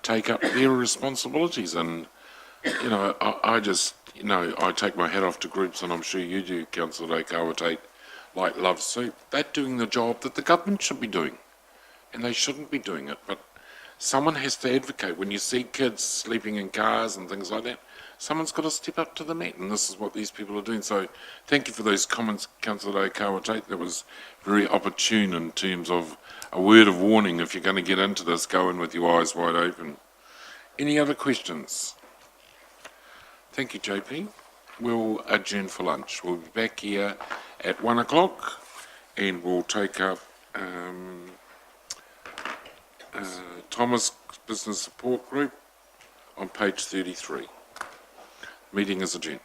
take up their responsibilities. And, I take my hat off to groups, and I'm sure you do, Councillor Kawatate, like Love Soup. They're doing the job that the government should be doing, and they shouldn't be doing it. But someone has to advocate. When you see kids sleeping in cars and things like that, someone's got to step up to the mat, and this is what these people are doing. So thank you for those comments, Councillor Kawatate. That was very opportune in terms of a word of warning. If you're going to get into this, go in with your eyes wide open. Any other questions? Thank you, JP. We'll adjourn for lunch. We'll be back here at 1 o'clock, and we'll take up Thomas Business Support Group on page 33. Meeting is adjourned.